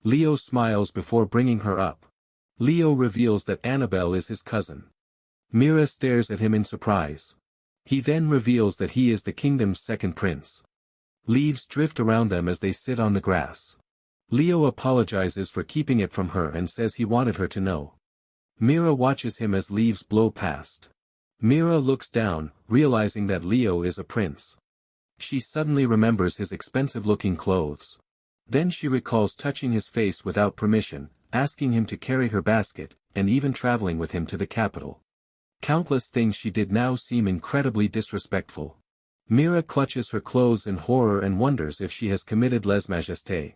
Leo smiles before bringing her up. Leo reveals that Annabelle is his cousin. Mira stares at him in surprise. He then reveals that he is the kingdom's second prince. Leaves drift around them as they sit on the grass. Leo apologizes for keeping it from her and says he wanted her to know. Mira watches him as leaves blow past. Mira looks down, realizing that Leo is a prince. She suddenly remembers his expensive-looking clothes. Then she recalls touching his face without permission, asking him to carry her basket, and even traveling with him to the capital. Countless things she did now seem incredibly disrespectful. Mira clutches her clothes in horror and wonders if she has committed lèse-majesté.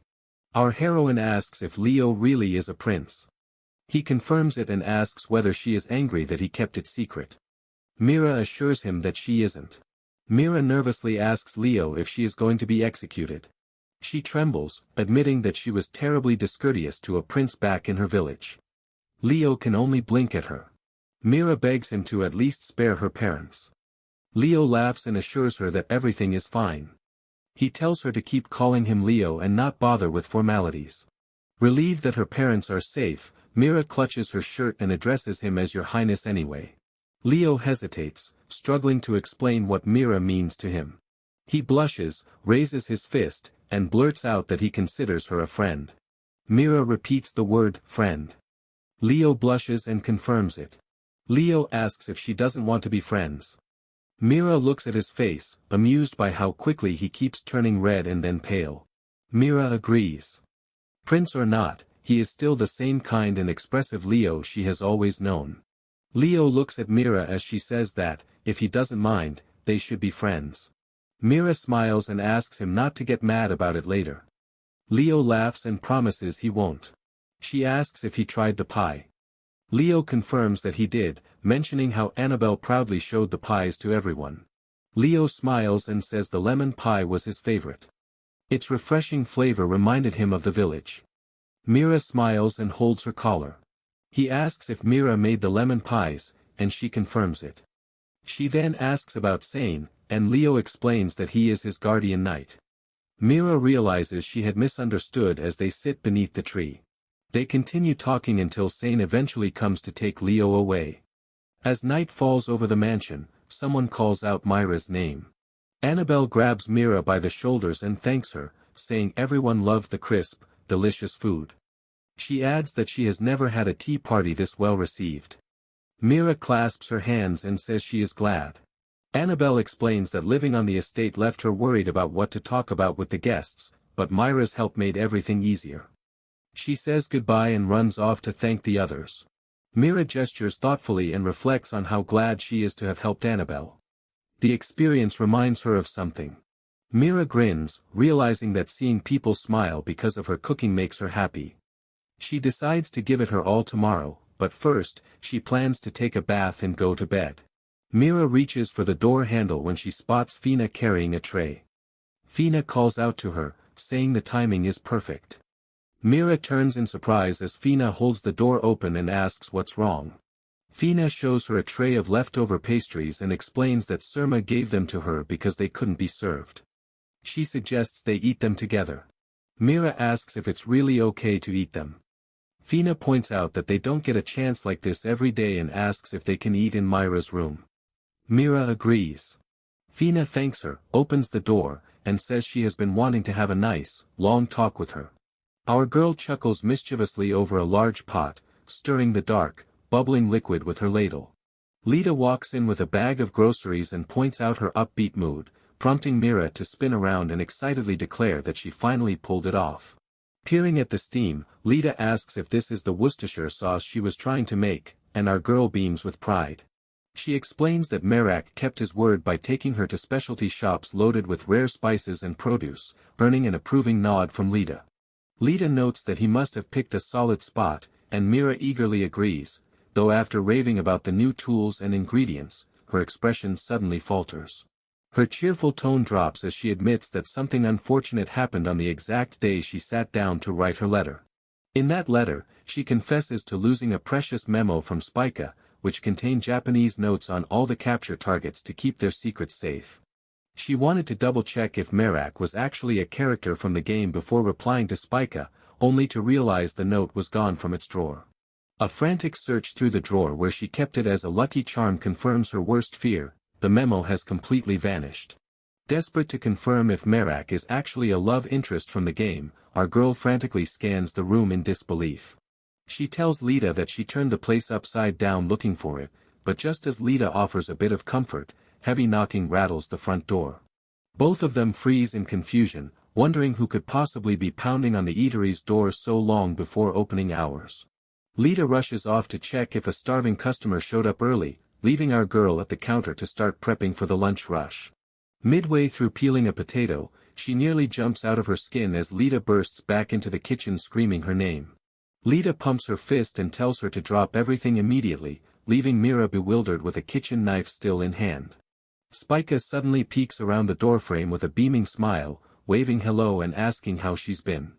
Our heroine asks if Leo really is a prince. He confirms it and asks whether she is angry that he kept it secret. Mira assures him that she isn't. Mira nervously asks Leo if she is going to be executed. She trembles, admitting that she was terribly discourteous to a prince back in her village. Leo can only blink at her. Mira begs him to at least spare her parents. Leo laughs and assures her that everything is fine. He tells her to keep calling him Leo and not bother with formalities. Relieved that her parents are safe, Mira clutches her shirt and addresses him as Your Highness anyway. Leo hesitates, struggling to explain what Mira means to him. He blushes, raises his fist, and blurts out that he considers her a friend. Mira repeats the word, friend. Leo blushes and confirms it. Leo asks if she doesn't want to be friends. Mira looks at his face, amused by how quickly he keeps turning red and then pale. Mira agrees. Prince or not, he is still the same kind and expressive Leo she has always known. Leo looks at Mira as she says that, if he doesn't mind, they should be friends. Mira smiles and asks him not to get mad about it later. Leo laughs and promises he won't. She asks if he tried the pie. Leo confirms that he did, mentioning how Annabelle proudly showed the pies to everyone. Leo smiles and says the lemon pie was his favorite. Its refreshing flavor reminded him of the village. Mira smiles and holds her collar. He asks if Mira made the lemon pies, and she confirms it. She then asks about Sane, and Leo explains that he is his guardian knight. Mira realizes she had misunderstood as they sit beneath the tree. They continue talking until Sane eventually comes to take Leo away. As night falls over the mansion, someone calls out Myra's name. Annabelle grabs Mira by the shoulders and thanks her, saying everyone loved the crisp, delicious food. She adds that she has never had a tea party this well received. Mira clasps her hands and says she is glad. Annabelle explains that living on the estate left her worried about what to talk about with the guests, but Myra's help made everything easier. She says goodbye and runs off to thank the others. Mira gestures thoughtfully and reflects on how glad she is to have helped Annabelle. The experience reminds her of something. Mira grins, realizing that seeing people smile because of her cooking makes her happy. She decides to give it her all tomorrow, but first, she plans to take a bath and go to bed. Mira reaches for the door handle when she spots Fina carrying a tray. Fina calls out to her, saying the timing is perfect. Mira turns in surprise as Fina holds the door open and asks what's wrong. Fina shows her a tray of leftover pastries and explains that Surma gave them to her because they couldn't be served. She suggests they eat them together. Mira asks if it's really okay to eat them. Fina points out that they don't get a chance like this every day and asks if they can eat in Myra's room. Mira agrees. Fina thanks her, opens the door, and says she has been wanting to have a nice, long talk with her. Our girl chuckles mischievously over a large pot, stirring the dark, bubbling liquid with her ladle. Lita walks in with a bag of groceries and points out her upbeat mood, prompting Mira to spin around and excitedly declare that she finally pulled it off. Peering at the steam, Lita asks if this is the Worcestershire sauce she was trying to make, and our girl beams with pride. She explains that Merak kept his word by taking her to specialty shops loaded with rare spices and produce, earning an approving nod from Lita. Lita notes that he must have picked a solid spot, and Mira eagerly agrees, though after raving about the new tools and ingredients, her expression suddenly falters. Her cheerful tone drops as she admits that something unfortunate happened on the exact day she sat down to write her letter. In that letter, she confesses to losing a precious memo from Spica, which contained Japanese notes on all the capture targets to keep their secrets safe. She wanted to double-check if Merak was actually a character from the game before replying to Spica, only to realize the note was gone from its drawer. A frantic search through the drawer where she kept it as a lucky charm confirms her worst fear: the memo has completely vanished. Desperate to confirm if Merak is actually a love interest from the game, our girl frantically scans the room in disbelief. She tells Lita that she turned the place upside down looking for it, but just as Lita offers a bit of comfort, heavy knocking rattles the front door. Both of them freeze in confusion, wondering who could possibly be pounding on the eatery's door so long before opening hours. Lita rushes off to check if a starving customer showed up early, leaving our girl at the counter to start prepping for the lunch rush. Midway through peeling a potato, she nearly jumps out of her skin as Lita bursts back into the kitchen screaming her name. Lita pumps her fist and tells her to drop everything immediately, leaving Mira bewildered with a kitchen knife still in hand. Spica suddenly peeks around the doorframe with a beaming smile, waving hello and asking how she's been.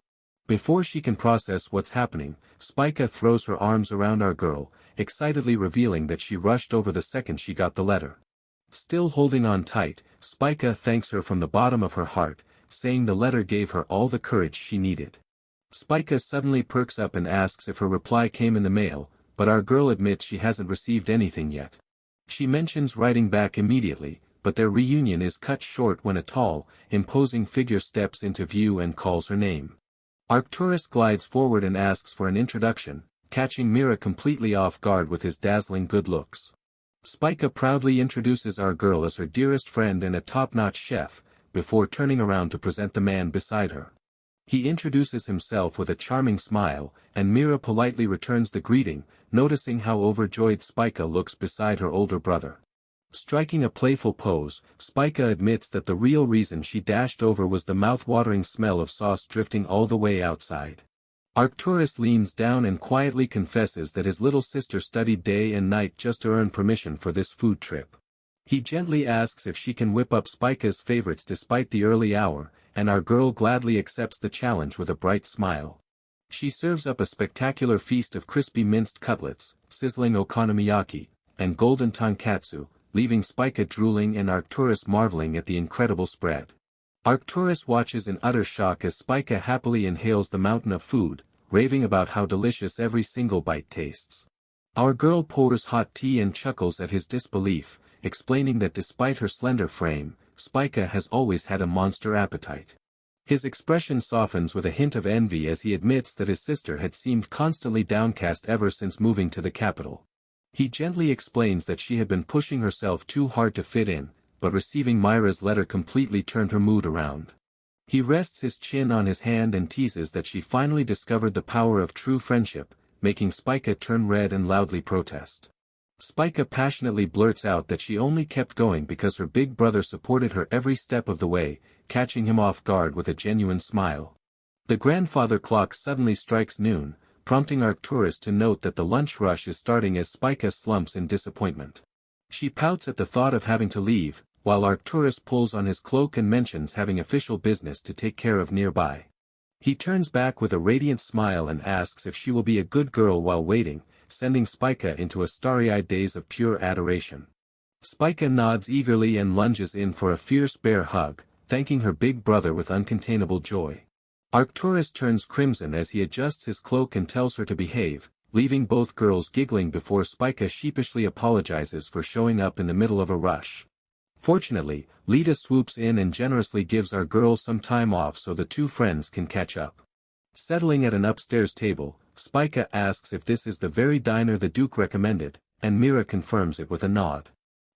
Before she can process what's happening, Spica throws her arms around our girl, excitedly revealing that she rushed over the second she got the letter. Still holding on tight, Spica thanks her from the bottom of her heart, saying the letter gave her all the courage she needed. Spica suddenly perks up and asks if her reply came in the mail, but our girl admits she hasn't received anything yet. She mentions writing back immediately, but their reunion is cut short when a tall, imposing figure steps into view and calls her name. Arcturus glides forward and asks for an introduction, catching Mira completely off guard with his dazzling good looks. Spica proudly introduces our girl as her dearest friend and a top-notch chef, before turning around to present the man beside her. He introduces himself with a charming smile, and Mira politely returns the greeting, noticing how overjoyed Spica looks beside her older brother. Striking a playful pose, Spica admits that the real reason she dashed over was the mouth-watering smell of sauce drifting all the way outside. Arcturus leans down and quietly confesses that his little sister studied day and night just to earn permission for this food trip. He gently asks if she can whip up Spica's favorites despite the early hour, and our girl gladly accepts the challenge with a bright smile. She serves up a spectacular feast of crispy minced cutlets, sizzling okonomiyaki, and golden tonkatsu, leaving Spica drooling and Arcturus marveling at the incredible spread. Arcturus watches in utter shock as Spica happily inhales the mountain of food, raving about how delicious every single bite tastes. Our girl pours hot tea and chuckles at his disbelief, explaining that despite her slender frame, Spica has always had a monster appetite. His expression softens with a hint of envy as he admits that his sister had seemed constantly downcast ever since moving to the capital. He gently explains that she had been pushing herself too hard to fit in, but receiving Myra's letter completely turned her mood around. He rests his chin on his hand and teases that she finally discovered the power of true friendship, making Spica turn red and loudly protest. Spica passionately blurts out that she only kept going because her big brother supported her every step of the way, catching him off guard with a genuine smile. The grandfather clock suddenly strikes noon, prompting Arcturus to note that the lunch rush is starting as Spica slumps in disappointment. She pouts at the thought of having to leave, while Arcturus pulls on his cloak and mentions having official business to take care of nearby. He turns back with a radiant smile and asks if she will be a good girl while waiting, sending Spica into a starry-eyed daze of pure adoration. Spica nods eagerly and lunges in for a fierce bear hug, thanking her big brother with uncontainable joy. Arcturus turns crimson as he adjusts his cloak and tells her to behave, leaving both girls giggling before Spica sheepishly apologizes for showing up in the middle of a rush. Fortunately, Lita swoops in and generously gives our girl some time off so the two friends can catch up. Settling at an upstairs table, Spica asks if this is the very diner the Duke recommended, and Mira confirms it with a nod.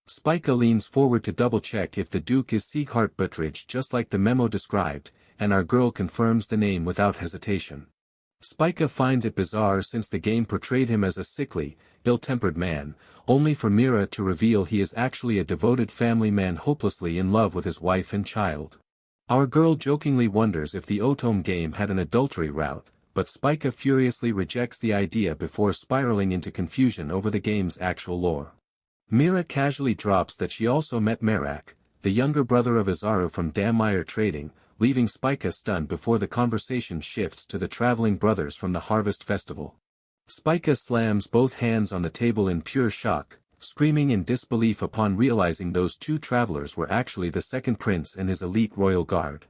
Spica leans forward to double-check if the Duke is Sieghart Butteridge just like the memo described, and our girl confirms the name without hesitation. Spica finds it bizarre since the game portrayed him as a sickly, ill-tempered man, only for Mira to reveal he is actually a devoted family man hopelessly in love with his wife and child. Our girl jokingly wonders if the Otome game had an adultery route, but Spica furiously rejects the idea before spiraling into confusion over the game's actual lore. Mira casually drops that she also met Merak, the younger brother of Izaru from Dammire Trading, leaving Spica stunned before the conversation shifts to the traveling brothers from the Harvest Festival. Spica slams both hands on the table in pure shock, screaming in disbelief upon realizing those two travelers were actually the second prince and his elite royal guard.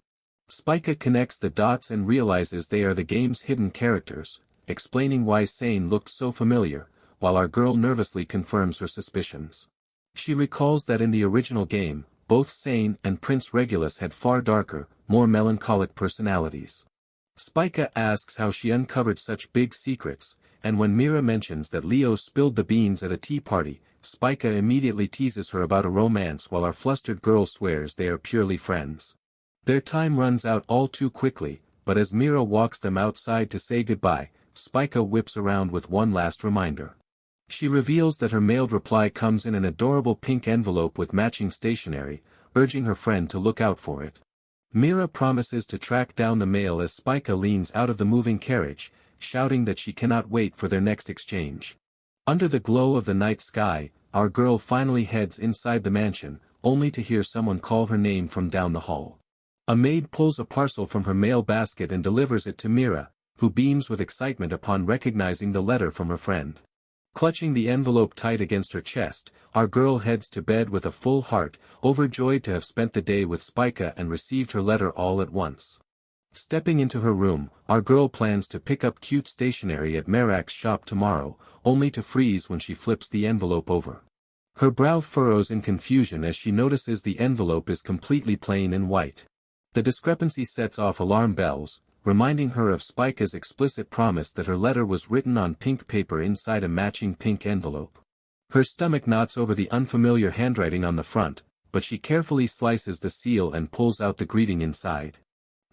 Spica connects the dots and realizes they are the game's hidden characters, explaining why Sane looked so familiar, while our girl nervously confirms her suspicions. She recalls that in the original game, both Sane and Prince Regulus had far darker, more melancholic personalities. Spica asks how she uncovered such big secrets, and when Mira mentions that Leo spilled the beans at a tea party, Spica immediately teases her about a romance while our flustered girl swears they are purely friends. Their time runs out all too quickly, but as Mira walks them outside to say goodbye, Spica whips around with one last reminder. She reveals that her mailed reply comes in an adorable pink envelope with matching stationery, urging her friend to look out for it. Mira promises to track down the mail as Spica leans out of the moving carriage, shouting that she cannot wait for their next exchange. Under the glow of the night sky, our girl finally heads inside the mansion, only to hear someone call her name from down the hall. A maid pulls a parcel from her mail basket and delivers it to Mira, who beams with excitement upon recognizing the letter from her friend. Clutching the envelope tight against her chest, our girl heads to bed with a full heart, overjoyed to have spent the day with Spica and received her letter all at once. Stepping into her room, our girl plans to pick up cute stationery at Merak's shop tomorrow, only to freeze when she flips the envelope over. Her brow furrows in confusion as she notices the envelope is completely plain and white. The discrepancy sets off alarm bells, reminding her of Spica's explicit promise that her letter was written on pink paper inside a matching pink envelope. Her stomach knots over the unfamiliar handwriting on the front, but she carefully slices the seal and pulls out the greeting inside.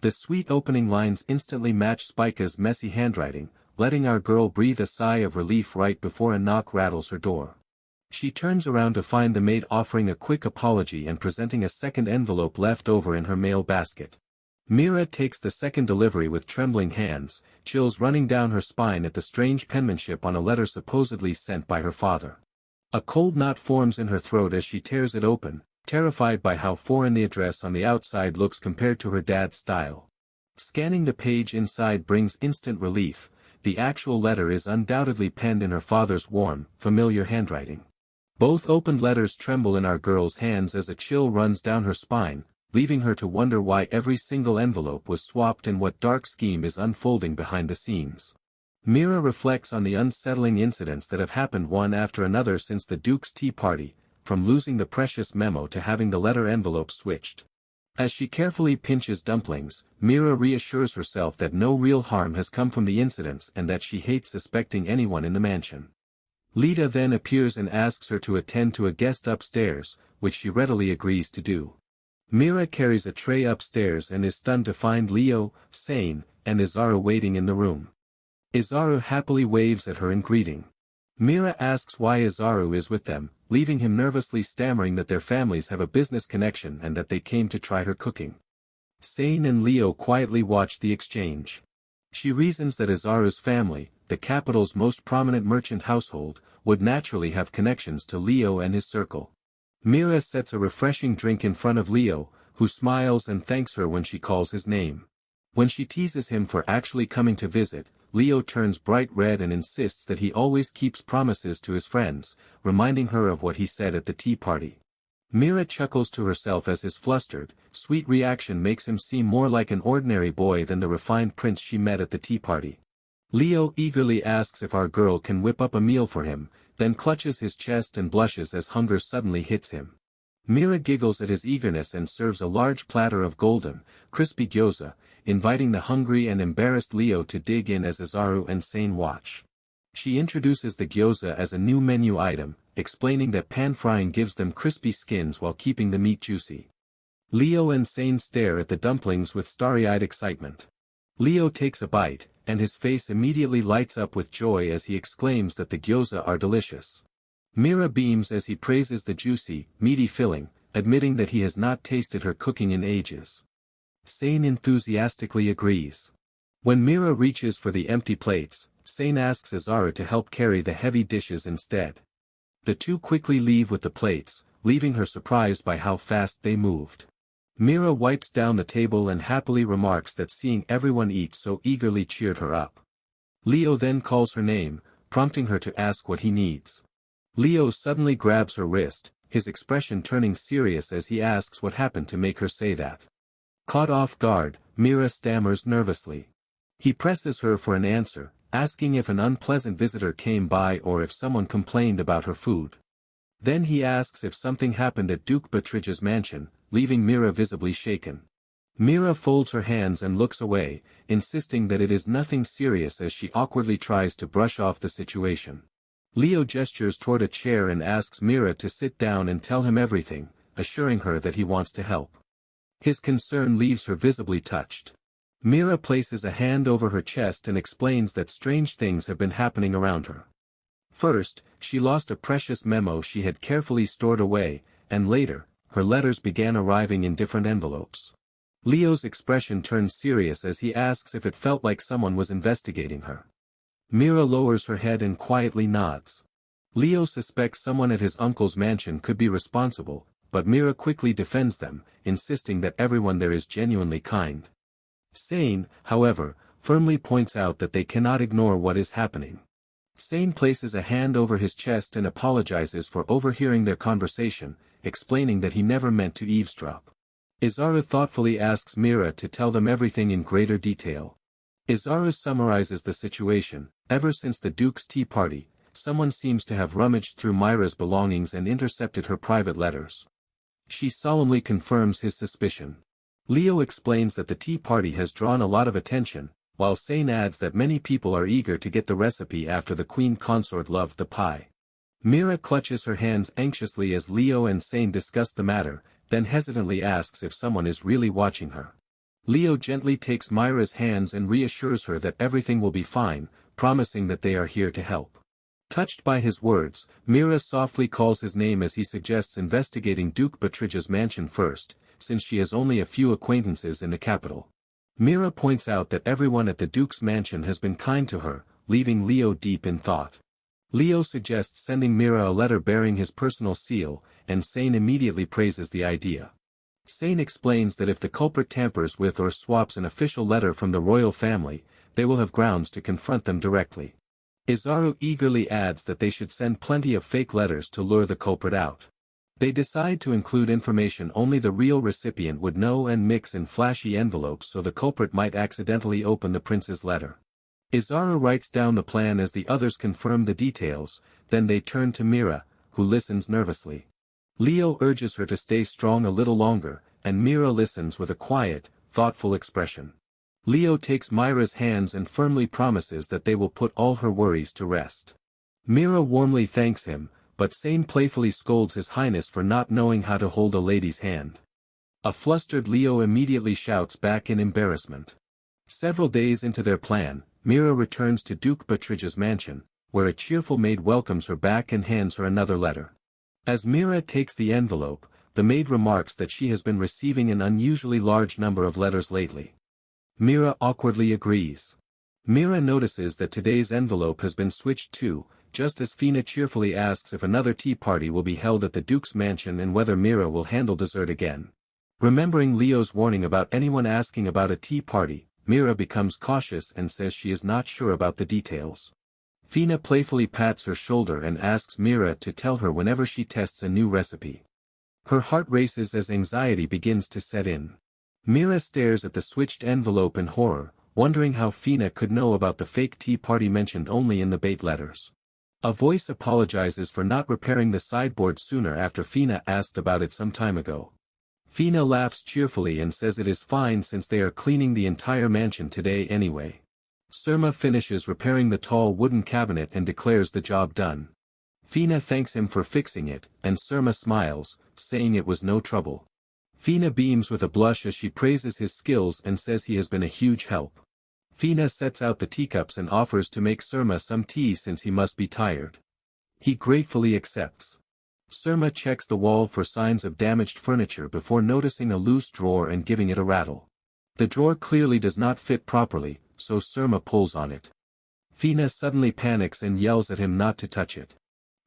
The sweet opening lines instantly match Spica's messy handwriting, letting our girl breathe a sigh of relief right before a knock rattles her door. She turns around to find the maid offering a quick apology and presenting a second envelope left over in her mail basket. Mira takes the second delivery with trembling hands, chills running down her spine at the strange penmanship on a letter supposedly sent by her father. A cold knot forms in her throat as she tears it open, terrified by how foreign the address on the outside looks compared to her dad's style. Scanning the page inside brings instant relief. The actual letter is undoubtedly penned in her father's warm, familiar handwriting. Both opened letters tremble in our girl's hands as a chill runs down her spine, leaving her to wonder why every single envelope was swapped and what dark scheme is unfolding behind the scenes. Mira reflects on the unsettling incidents that have happened one after another since the Duke's tea party, from losing the precious memo to having the letter envelope switched. As she carefully pinches dumplings, Mira reassures herself that no real harm has come from the incidents and that she hates suspecting anyone in the mansion. Lita then appears and asks her to attend to a guest upstairs, which she readily agrees to do. Mira carries a tray upstairs and is stunned to find Leo, Sane, and Izaru waiting in the room. Izaru happily waves at her in greeting. Mira asks why Izaru is with them, leaving him nervously stammering that their families have a business connection and that they came to try her cooking. Sane and Leo quietly watch the exchange. She reasons that Izaru's family, the capital's most prominent merchant household, would naturally have connections to Leo and his circle. Mira sets a refreshing drink in front of Leo, who smiles and thanks her when she calls his name. When she teases him for actually coming to visit, Leo turns bright red and insists that he always keeps promises to his friends, reminding her of what he said at the tea party. Mira chuckles to herself as his flustered, sweet reaction makes him seem more like an ordinary boy than the refined prince she met at the tea party. Leo eagerly asks if our girl can whip up a meal for him, then clutches his chest and blushes as hunger suddenly hits him. Mira giggles at his eagerness and serves a large platter of golden, crispy gyoza, inviting the hungry and embarrassed Leo to dig in as Izaru and Sane watch. She introduces the gyoza as a new menu item, explaining that pan-frying gives them crispy skins while keeping the meat juicy. Leo and Sane stare at the dumplings with starry-eyed excitement. Leo takes a bite, and his face immediately lights up with joy as he exclaims that the gyoza are delicious. Mira beams as he praises the juicy, meaty filling, admitting that he has not tasted her cooking in ages. Sane enthusiastically agrees. When Mira reaches for the empty plates, Sane asks Izaru to help carry the heavy dishes instead. The two quickly leave with the plates, leaving her surprised by how fast they moved. Mira wipes down the table and happily remarks that seeing everyone eat so eagerly cheered her up. Leo then calls her name, prompting her to ask what he needs. Leo suddenly grabs her wrist, his expression turning serious as he asks what happened to make her say that. Caught off guard, Mira stammers nervously. He presses her for an answer, asking if an unpleasant visitor came by or if someone complained about her food. Then he asks if something happened at Duke Bettridge's mansion, leaving Mira visibly shaken. Mira folds her hands and looks away, insisting that it is nothing serious as she awkwardly tries to brush off the situation. Leo gestures toward a chair and asks Mira to sit down and tell him everything, assuring her that he wants to help. His concern leaves her visibly touched. Mira places a hand over her chest and explains that strange things have been happening around her. First, she lost a precious memo she had carefully stored away, and later, her letters began arriving in different envelopes. Leo's expression turns serious as he asks if it felt like someone was investigating her. Mira lowers her head and quietly nods. Leo suspects someone at his uncle's mansion could be responsible, but Mira quickly defends them, insisting that everyone there is genuinely kind. Sane, however, firmly points out that they cannot ignore what is happening. Sane places a hand over his chest and apologizes for overhearing their conversation, explaining that he never meant to eavesdrop. Izaru thoughtfully asks Mira to tell them everything in greater detail. Izaru summarizes the situation. Ever since the Duke's tea party, someone seems to have rummaged through Myra's belongings and intercepted her private letters. She solemnly confirms his suspicion. Leo explains that the tea party has drawn a lot of attention, while Sane adds that many people are eager to get the recipe after the queen consort loved the pie. Mira clutches her hands anxiously as Leo and Sane discuss the matter, then hesitantly asks if someone is really watching her. Leo gently takes Myra's hands and reassures her that everything will be fine, promising that they are here to help. Touched by his words, Mira softly calls his name as he suggests investigating Duke Batrija's mansion first, since she has only a few acquaintances in the capital. Mira points out that everyone at the Duke's mansion has been kind to her, leaving Leo deep in thought. Leo suggests sending Mira a letter bearing his personal seal, and Sane immediately praises the idea. Sane explains that if the culprit tampers with or swaps an official letter from the royal family, they will have grounds to confront them directly. Izaru eagerly adds that they should send plenty of fake letters to lure the culprit out. They decide to include information only the real recipient would know and mix in flashy envelopes so the culprit might accidentally open the prince's letter. Izaru writes down the plan as the others confirm the details, then they turn to Mira, who listens nervously. Leo urges her to stay strong a little longer, and Mira listens with a quiet, thoughtful expression. Leo takes Myra's hands and firmly promises that they will put all her worries to rest. Mira warmly thanks him, but Sane playfully scolds His Highness for not knowing how to hold a lady's hand. A flustered Leo immediately shouts back in embarrassment. Several days into their plan, Mira returns to Duke Batrija's mansion, where a cheerful maid welcomes her back and hands her another letter. As Mira takes the envelope, the maid remarks that she has been receiving an unusually large number of letters lately. Mira awkwardly agrees. Mira notices that today's envelope has been switched too, just as Fina cheerfully asks if another tea party will be held at the Duke's mansion and whether Mira will handle dessert again. Remembering Leo's warning about anyone asking about a tea party, Mira becomes cautious and says she is not sure about the details. Fina playfully pats her shoulder and asks Mira to tell her whenever she tests a new recipe. Her heart races as anxiety begins to set in. Mira stares at the switched envelope in horror, wondering how Fina could know about the fake tea party mentioned only in the bait letters. A voice apologizes for not repairing the sideboard sooner after Fina asked about it some time ago. Fina laughs cheerfully and says it is fine since they are cleaning the entire mansion today anyway. Surma finishes repairing the tall wooden cabinet and declares the job done. Fina thanks him for fixing it, and Surma smiles, saying it was no trouble. Fina beams with a blush as she praises his skills and says he has been a huge help. Fina sets out the teacups and offers to make Surma some tea since he must be tired. He gratefully accepts. Surma checks the wall for signs of damaged furniture before noticing a loose drawer and giving it a rattle. The drawer clearly does not fit properly, so Surma pulls on it. Fina suddenly panics and yells at him not to touch it.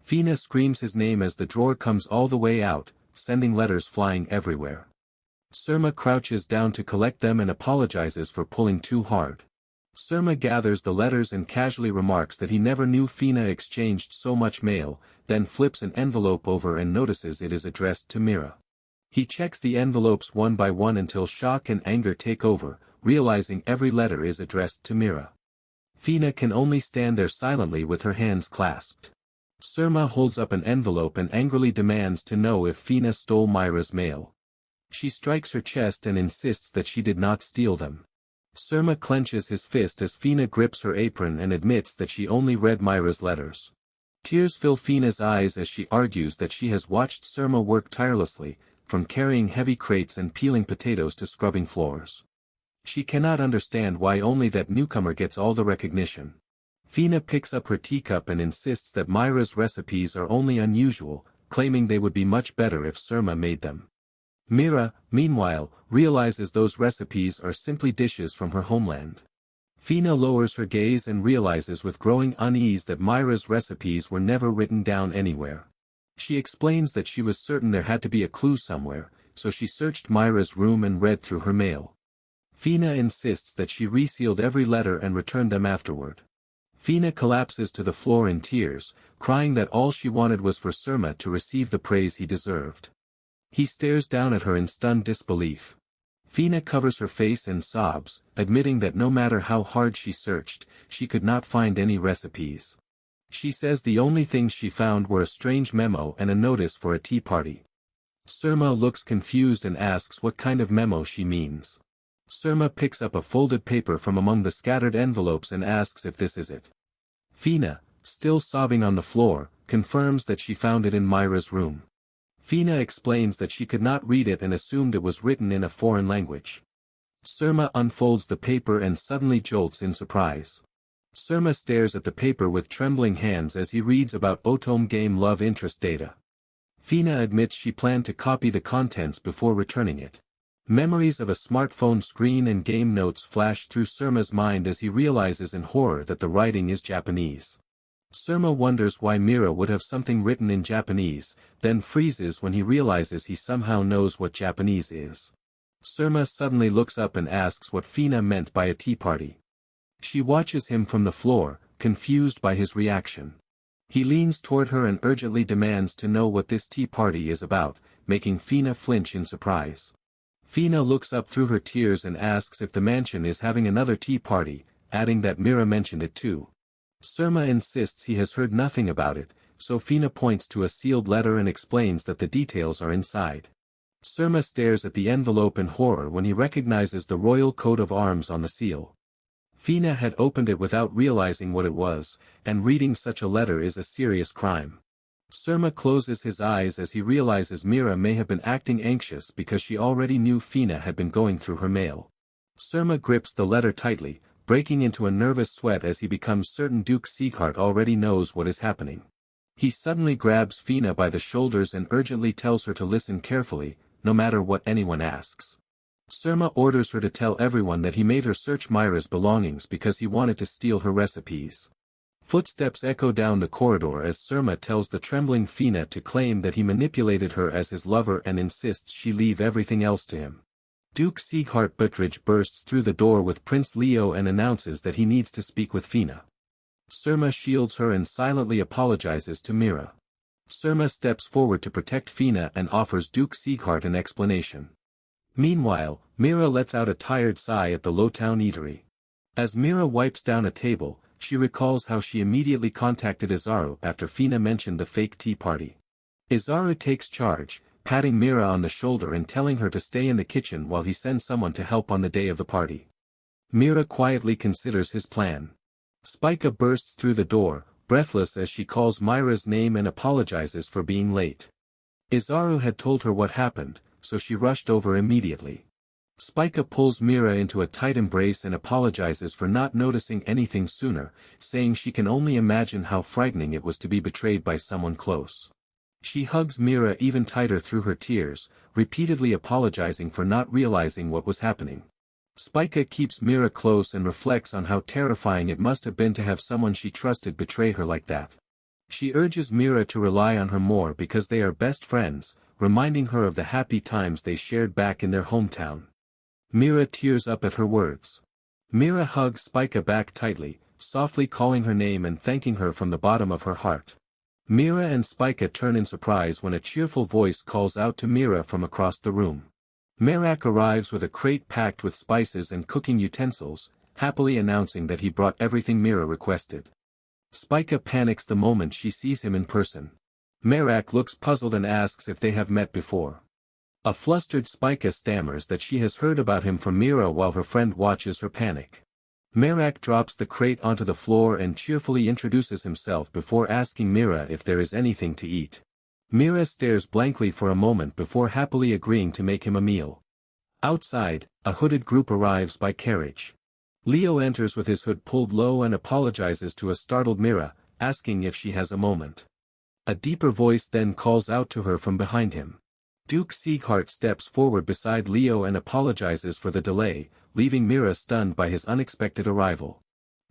Fina screams his name as the drawer comes all the way out, sending letters flying everywhere. Surma crouches down to collect them and apologizes for pulling too hard. Surma gathers the letters and casually remarks that he never knew Fina exchanged so much mail, then flips an envelope over and notices it is addressed to Mira. He checks the envelopes one by one until shock and anger take over, realizing every letter is addressed to Mira. Fina can only stand there silently with her hands clasped. Surma holds up an envelope and angrily demands to know if Fina stole Myra's mail. She strikes her chest and insists that she did not steal them. Surma clenches his fist as Fina grips her apron and admits that she only read Myra's letters. Tears fill Fina's eyes as she argues that she has watched Surma work tirelessly, from carrying heavy crates and peeling potatoes to scrubbing floors. She cannot understand why only that newcomer gets all the recognition. Fina picks up her teacup and insists that Myra's recipes are only unusual, claiming they would be much better if Surma made them. Mira, meanwhile, realizes those recipes are simply dishes from her homeland. Fina lowers her gaze and realizes with growing unease that Myra's recipes were never written down anywhere. She explains that she was certain there had to be a clue somewhere, so she searched Myra's room and read through her mail. Fina insists that she resealed every letter and returned them afterward. Fina collapses to the floor in tears, crying that all she wanted was for Surma to receive the praise he deserved. He stares down at her in stunned disbelief. Fina covers her face and sobs, admitting that no matter how hard she searched, she could not find any recipes. She says the only things she found were a strange memo and a notice for a tea party. Surma looks confused and asks what kind of memo she means. Surma picks up a folded paper from among the scattered envelopes and asks if this is it. Fina, still sobbing on the floor, confirms that she found it in Myra's room. Fina explains that she could not read it and assumed it was written in a foreign language. Surma unfolds the paper and suddenly jolts in surprise. Surma stares at the paper with trembling hands as he reads about Otome game love interest data. Fina admits she planned to copy the contents before returning it. Memories of a smartphone screen and game notes flash through Surma's mind as he realizes in horror that the writing is Japanese. Surma wonders why Mira would have something written in Japanese, then freezes when he realizes he somehow knows what Japanese is. Surma suddenly looks up and asks what Fina meant by a tea party. She watches him from the floor, confused by his reaction. He leans toward her and urgently demands to know what this tea party is about, making Fina flinch in surprise. Fina looks up through her tears and asks if the mansion is having another tea party, adding that Mira mentioned it too. Surma insists he has heard nothing about it, so Fina points to a sealed letter and explains that the details are inside. Surma stares at the envelope in horror when he recognizes the royal coat of arms on the seal. Fina had opened it without realizing what it was, and reading such a letter is a serious crime. Surma closes his eyes as he realizes Mira may have been acting anxious because she already knew Fina had been going through her mail. Surma grips the letter tightly, breaking into a nervous sweat as he becomes certain Duke Isekai'd already knows what is happening. He suddenly grabs Fina by the shoulders and urgently tells her to listen carefully, no matter what anyone asks. Surma orders her to tell everyone that he made her search Myra's belongings because he wanted to steal her recipes. Footsteps echo down the corridor as Surma tells the trembling Fina to claim that he manipulated her as his lover and insists she leave everything else to him. Duke Isekai'd Butridge bursts through the door with Prince Leo and announces that he needs to speak with Fina. Surma shields her and silently apologizes to Mira. Surma steps forward to protect Fina and offers Duke Isekai'd an explanation. Meanwhile, Mira lets out a tired sigh at the Lowtown eatery. As Mira wipes down a table, she recalls how she immediately contacted Izaru after Fina mentioned the fake tea party. Izaru takes charge, patting Mira on the shoulder and telling her to stay in the kitchen while he sends someone to help on the day of the party. Mira quietly considers his plan. Spica bursts through the door, breathless as she calls Myra's name and apologizes for being late. Izaru had told her what happened, so she rushed over immediately. Spica pulls Mira into a tight embrace and apologizes for not noticing anything sooner, saying she can only imagine how frightening it was to be betrayed by someone close. She hugs Mira even tighter through her tears, repeatedly apologizing for not realizing what was happening. Spica keeps Mira close and reflects on how terrifying it must have been to have someone she trusted betray her like that. She urges Mira to rely on her more because they are best friends, reminding her of the happy times they shared back in their hometown. Mira tears up at her words. Mira hugs Spica back tightly, softly calling her name and thanking her from the bottom of her heart. Mira and Spica turn in surprise when a cheerful voice calls out to Mira from across the room. Merak arrives with a crate packed with spices and cooking utensils, happily announcing that he brought everything Mira requested. Spica panics the moment she sees him in person. Merak looks puzzled and asks if they have met before. A flustered Spica stammers that she has heard about him from Mira while her friend watches her panic. Merak drops the crate onto the floor and cheerfully introduces himself before asking Mira if there is anything to eat. Mira stares blankly for a moment before happily agreeing to make him a meal. Outside, a hooded group arrives by carriage. Leo enters with his hood pulled low and apologizes to a startled Mira, asking if she has a moment. A deeper voice then calls out to her from behind him. Duke Isekai'd steps forward beside Leo and apologizes for the delay, leaving Mira stunned by his unexpected arrival.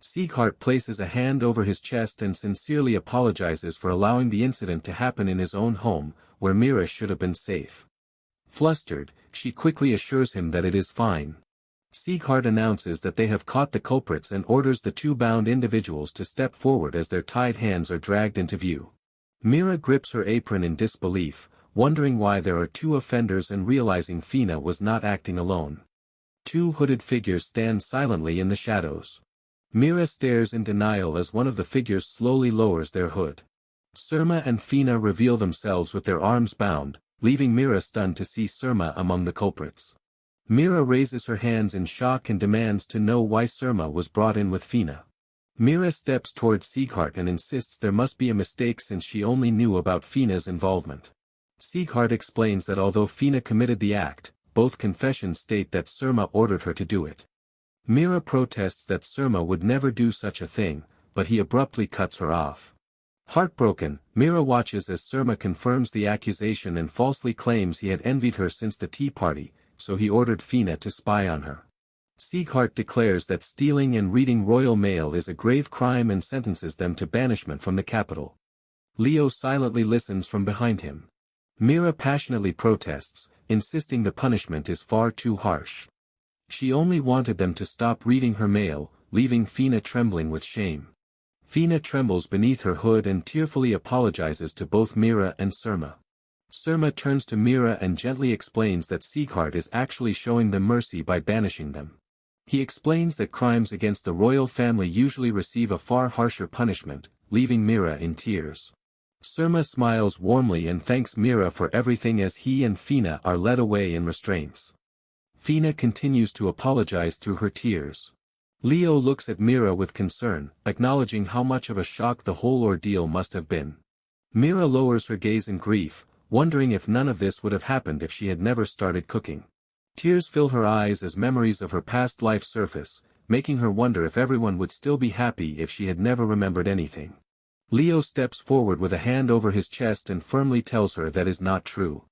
Isekai'd places a hand over his chest and sincerely apologizes for allowing the incident to happen in his own home, where Mira should have been safe. Flustered, she quickly assures him that it is fine. Isekai'd announces that they have caught the culprits and orders the two bound individuals to step forward as their tied hands are dragged into view. Mira grips her apron in disbelief, wondering why there are two offenders and realizing Fina was not acting alone. Two hooded figures stand silently in the shadows. Mira stares in denial as one of the figures slowly lowers their hood. Surma and Fina reveal themselves with their arms bound, leaving Mira stunned to see Surma among the culprits. Mira raises her hands in shock and demands to know why Surma was brought in with Fina. Mira steps towards Isekai'd and insists there must be a mistake since she only knew about Fina's involvement. Isekai'd explains that although Fina committed the act, both confessions state that Surma ordered her to do it. Mira protests that Surma would never do such a thing, but he abruptly cuts her off. Heartbroken, Mira watches as Surma confirms the accusation and falsely claims he had envied her since the tea party, so he ordered Fina to spy on her. Isekai'd declares that stealing and reading royal mail is a grave crime and sentences them to banishment from the capital. Leo silently listens from behind him. Mira passionately protests, insisting the punishment is far too harsh. She only wanted them to stop reading her mail, leaving Fina trembling with shame. Fina trembles beneath her hood and tearfully apologizes to both Mira and Surma. Surma turns to Mira and gently explains that Isekai'd is actually showing them mercy by banishing them. He explains that crimes against the royal family usually receive a far harsher punishment, leaving Mira in tears. Surma smiles warmly and thanks Mira for everything as he and Fina are led away in restraints. Fina continues to apologize through her tears. Leo looks at Mira with concern, acknowledging how much of a shock the whole ordeal must have been. Mira lowers her gaze in grief, wondering if none of this would have happened if she had never started cooking. Tears fill her eyes as memories of her past life surface, making her wonder if everyone would still be happy if she had never remembered anything. Leo steps forward with a hand over his chest and firmly tells her that is not true.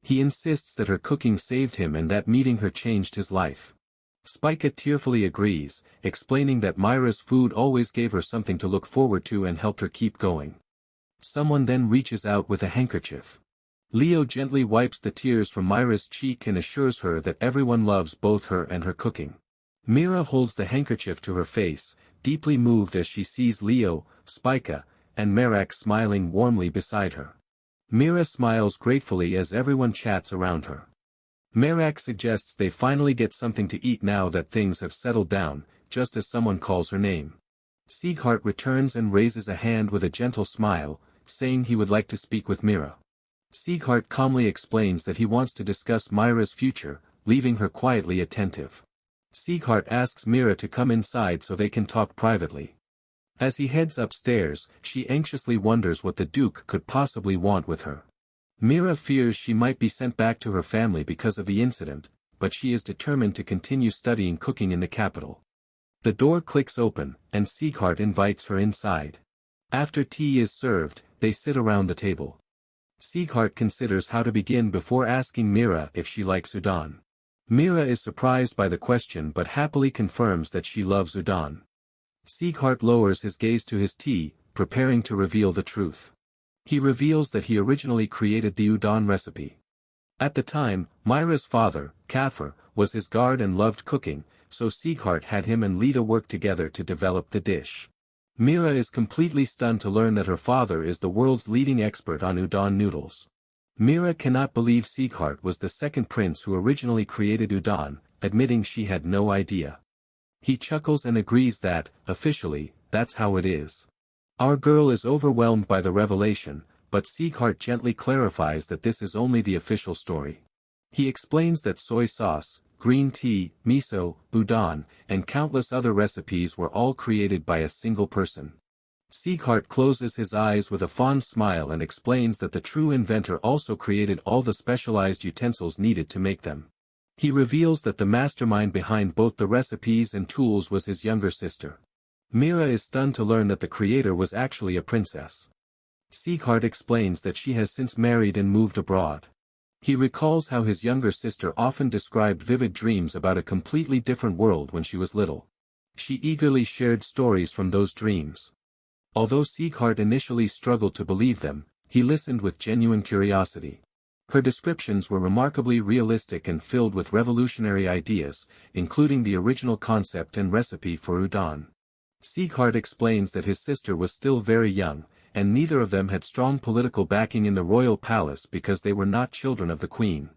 He insists that her cooking saved him and that meeting her changed his life. Spica tearfully agrees, explaining that Myra's food always gave her something to look forward to and helped her keep going. Someone then reaches out with a handkerchief. Leo gently wipes the tears from Myra's cheek and assures her that everyone loves both her and her cooking. Mira holds the handkerchief to her face, deeply moved as she sees Leo, Spica, and Merak smiling warmly beside her. Mira smiles gratefully as everyone chats around her. Merak suggests they finally get something to eat now that things have settled down, just as someone calls her name. Isekai'd returns and raises a hand with a gentle smile, saying he would like to speak with Mira. Isekai'd calmly explains that he wants to discuss Myra's future, leaving her quietly attentive. Isekai'd asks Mira to come inside so they can talk privately. As he heads upstairs, she anxiously wonders what the Duke could possibly want with her. Mira fears she might be sent back to her family because of the incident, but she is determined to continue studying cooking in the capital. The door clicks open, and Isekai'd invites her inside. After tea is served, they sit around the table. Isekai'd considers how to begin before asking Mira if she likes udon. Mira is surprised by the question but happily confirms that she loves udon. Isekai'd lowers his gaze to his tea, preparing to reveal the truth. He reveals that he originally created the udon recipe. At the time, Myra's father, Kafur, was his guard and loved cooking, so Isekai'd had him and Lita work together to develop the dish. Mira is completely stunned to learn that her father is the world's leading expert on udon noodles. Mira cannot believe Isekai'd was the second prince who originally created udon, admitting she had no idea. He chuckles and agrees that, officially, that's how it is. Our girl is overwhelmed by the revelation, but Isekai'd gently clarifies that this is only the official story. He explains that soy sauce, green tea, miso, udon, and countless other recipes were all created by a single person. Isekai'd closes his eyes with a fond smile and explains that the true inventor also created all the specialized utensils needed to make them. He reveals that the mastermind behind both the recipes and tools was his younger sister. Mira is stunned to learn that the creator was actually a princess. Isekai'd explains that she has since married and moved abroad. He recalls how his younger sister often described vivid dreams about a completely different world when she was little. She eagerly shared stories from those dreams. Although Isekai'd initially struggled to believe them, he listened with genuine curiosity. Her descriptions were remarkably realistic and filled with revolutionary ideas, including the original concept and recipe for udon. Isekai'd explains that his sister was still very young, and neither of them had strong political backing in the royal palace because they were not children of the queen.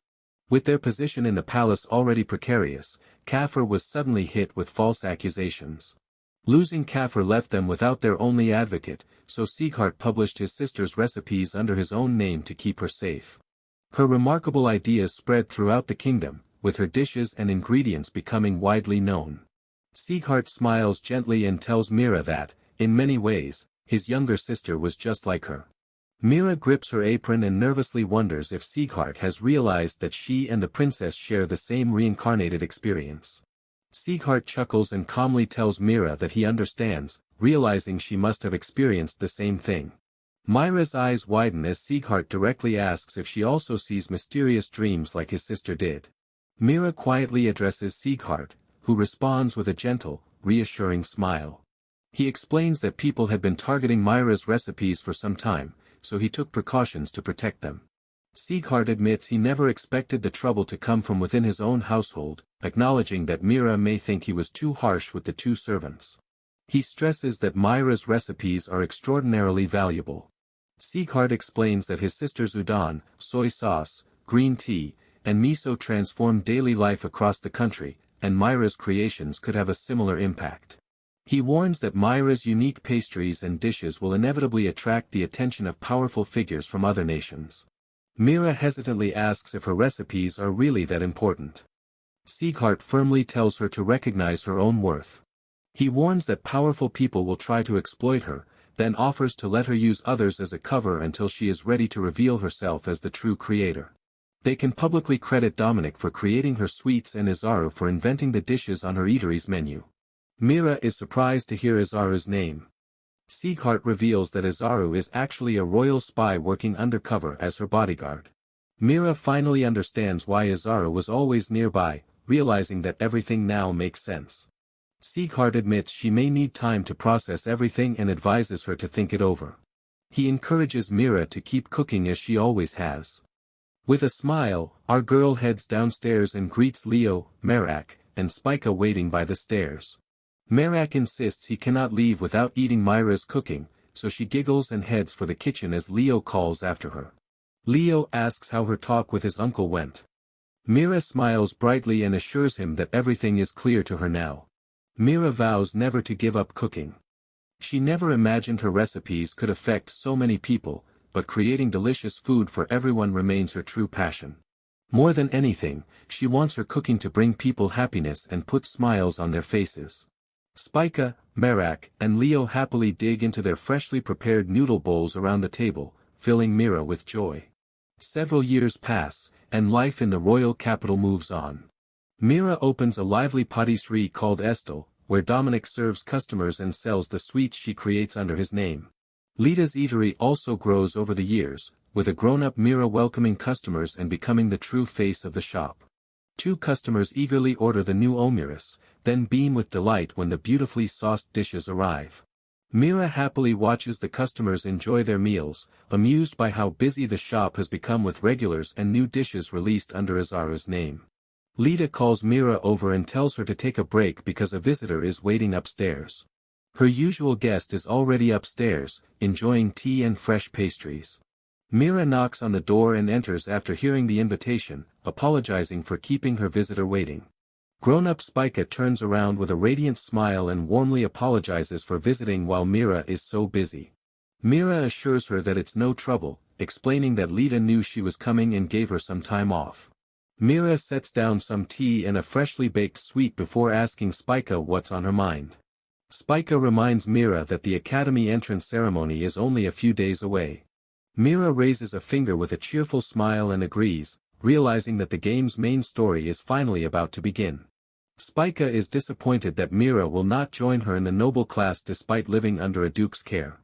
With their position in the palace already precarious, Kafir was suddenly hit with false accusations. Losing Kafir left them without their only advocate, so Isekai'd published his sister's recipes under his own name to keep her safe. Her remarkable ideas spread throughout the kingdom, with her dishes and ingredients becoming widely known. Isekai'd smiles gently and tells Mira that, in many ways, his younger sister was just like her. Mira grips her apron and nervously wonders if Isekai'd has realized that she and the princess share the same reincarnated experience. Isekai'd chuckles and calmly tells Mira that he understands, realizing she must have experienced the same thing. Mira's eyes widen as Isekai'd directly asks if she also sees mysterious dreams like his sister did. Mira quietly addresses Isekai'd, who responds with a gentle, reassuring smile. He explains that people had been targeting Mira's recipes for some time, so he took precautions to protect them. Isekai'd admits he never expected the trouble to come from within his own household, acknowledging that Mira may think he was too harsh with the two servants. He stresses that Mira's recipes are extraordinarily valuable. Isekai'd explains that his sister's udon, soy sauce, green tea, and miso transform daily life across the country, and Mira's creations could have a similar impact. He warns that Mira's unique pastries and dishes will inevitably attract the attention of powerful figures from other nations. Mira hesitantly asks if her recipes are really that important. Isekai'd firmly tells her to recognize her own worth. He warns that powerful people will try to exploit her, then offers to let her use others as a cover until she is ready to reveal herself as the true creator. They can publicly credit Dominic for creating her sweets and Izaru for inventing the dishes on her eatery's menu. Mira is surprised to hear Izaru's name. Isekai'd reveals that Izaru is actually a royal spy working undercover as her bodyguard. Mira finally understands why Izaru was always nearby, realizing that everything now makes sense. Isekai'd admits she may need time to process everything and advises her to think it over. He encourages Mira to keep cooking as she always has. With a smile, our girl heads downstairs and greets Leo, Merak, and Spica waiting by the stairs. Merak insists he cannot leave without eating Mira's cooking, so she giggles and heads for the kitchen as Leo calls after her. Leo asks how her talk with his uncle went. Mira smiles brightly and assures him that everything is clear to her now. Mira vows never to give up cooking. She never imagined her recipes could affect so many people, but creating delicious food for everyone remains her true passion. More than anything, she wants her cooking to bring people happiness and put smiles on their faces. Spica, Merak, and Leo happily dig into their freshly prepared noodle bowls around the table, filling Mira with joy. Several years pass, and life in the royal capital moves on. Mira opens a lively patisserie called Estel, where Dominic serves customers and sells the sweets she creates under his name. Lita's eatery also grows over the years, with a grown-up Mira welcoming customers and becoming the true face of the shop. 2 customers eagerly order the new omuris, then beam with delight when the beautifully sauced dishes arrive. Mira happily watches the customers enjoy their meals, amused by how busy the shop has become with regulars and new dishes released under Izaru's name. Lita calls Mira over and tells her to take a break because a visitor is waiting upstairs. Her usual guest is already upstairs, enjoying tea and fresh pastries. Mira knocks on the door and enters after hearing the invitation, apologizing for keeping her visitor waiting. Grown-up Spica turns around with a radiant smile and warmly apologizes for visiting while Mira is so busy. Mira assures her that it's no trouble, explaining that Lita knew she was coming and gave her some time off. Mira sets down some tea and a freshly baked sweet before asking Spica what's on her mind. Spica reminds Mira that the academy entrance ceremony is only a few days away. Mira raises a finger with a cheerful smile and agrees, realizing that the game's main story is finally about to begin. Spica is disappointed that Mira will not join her in the noble class despite living under a duke's care.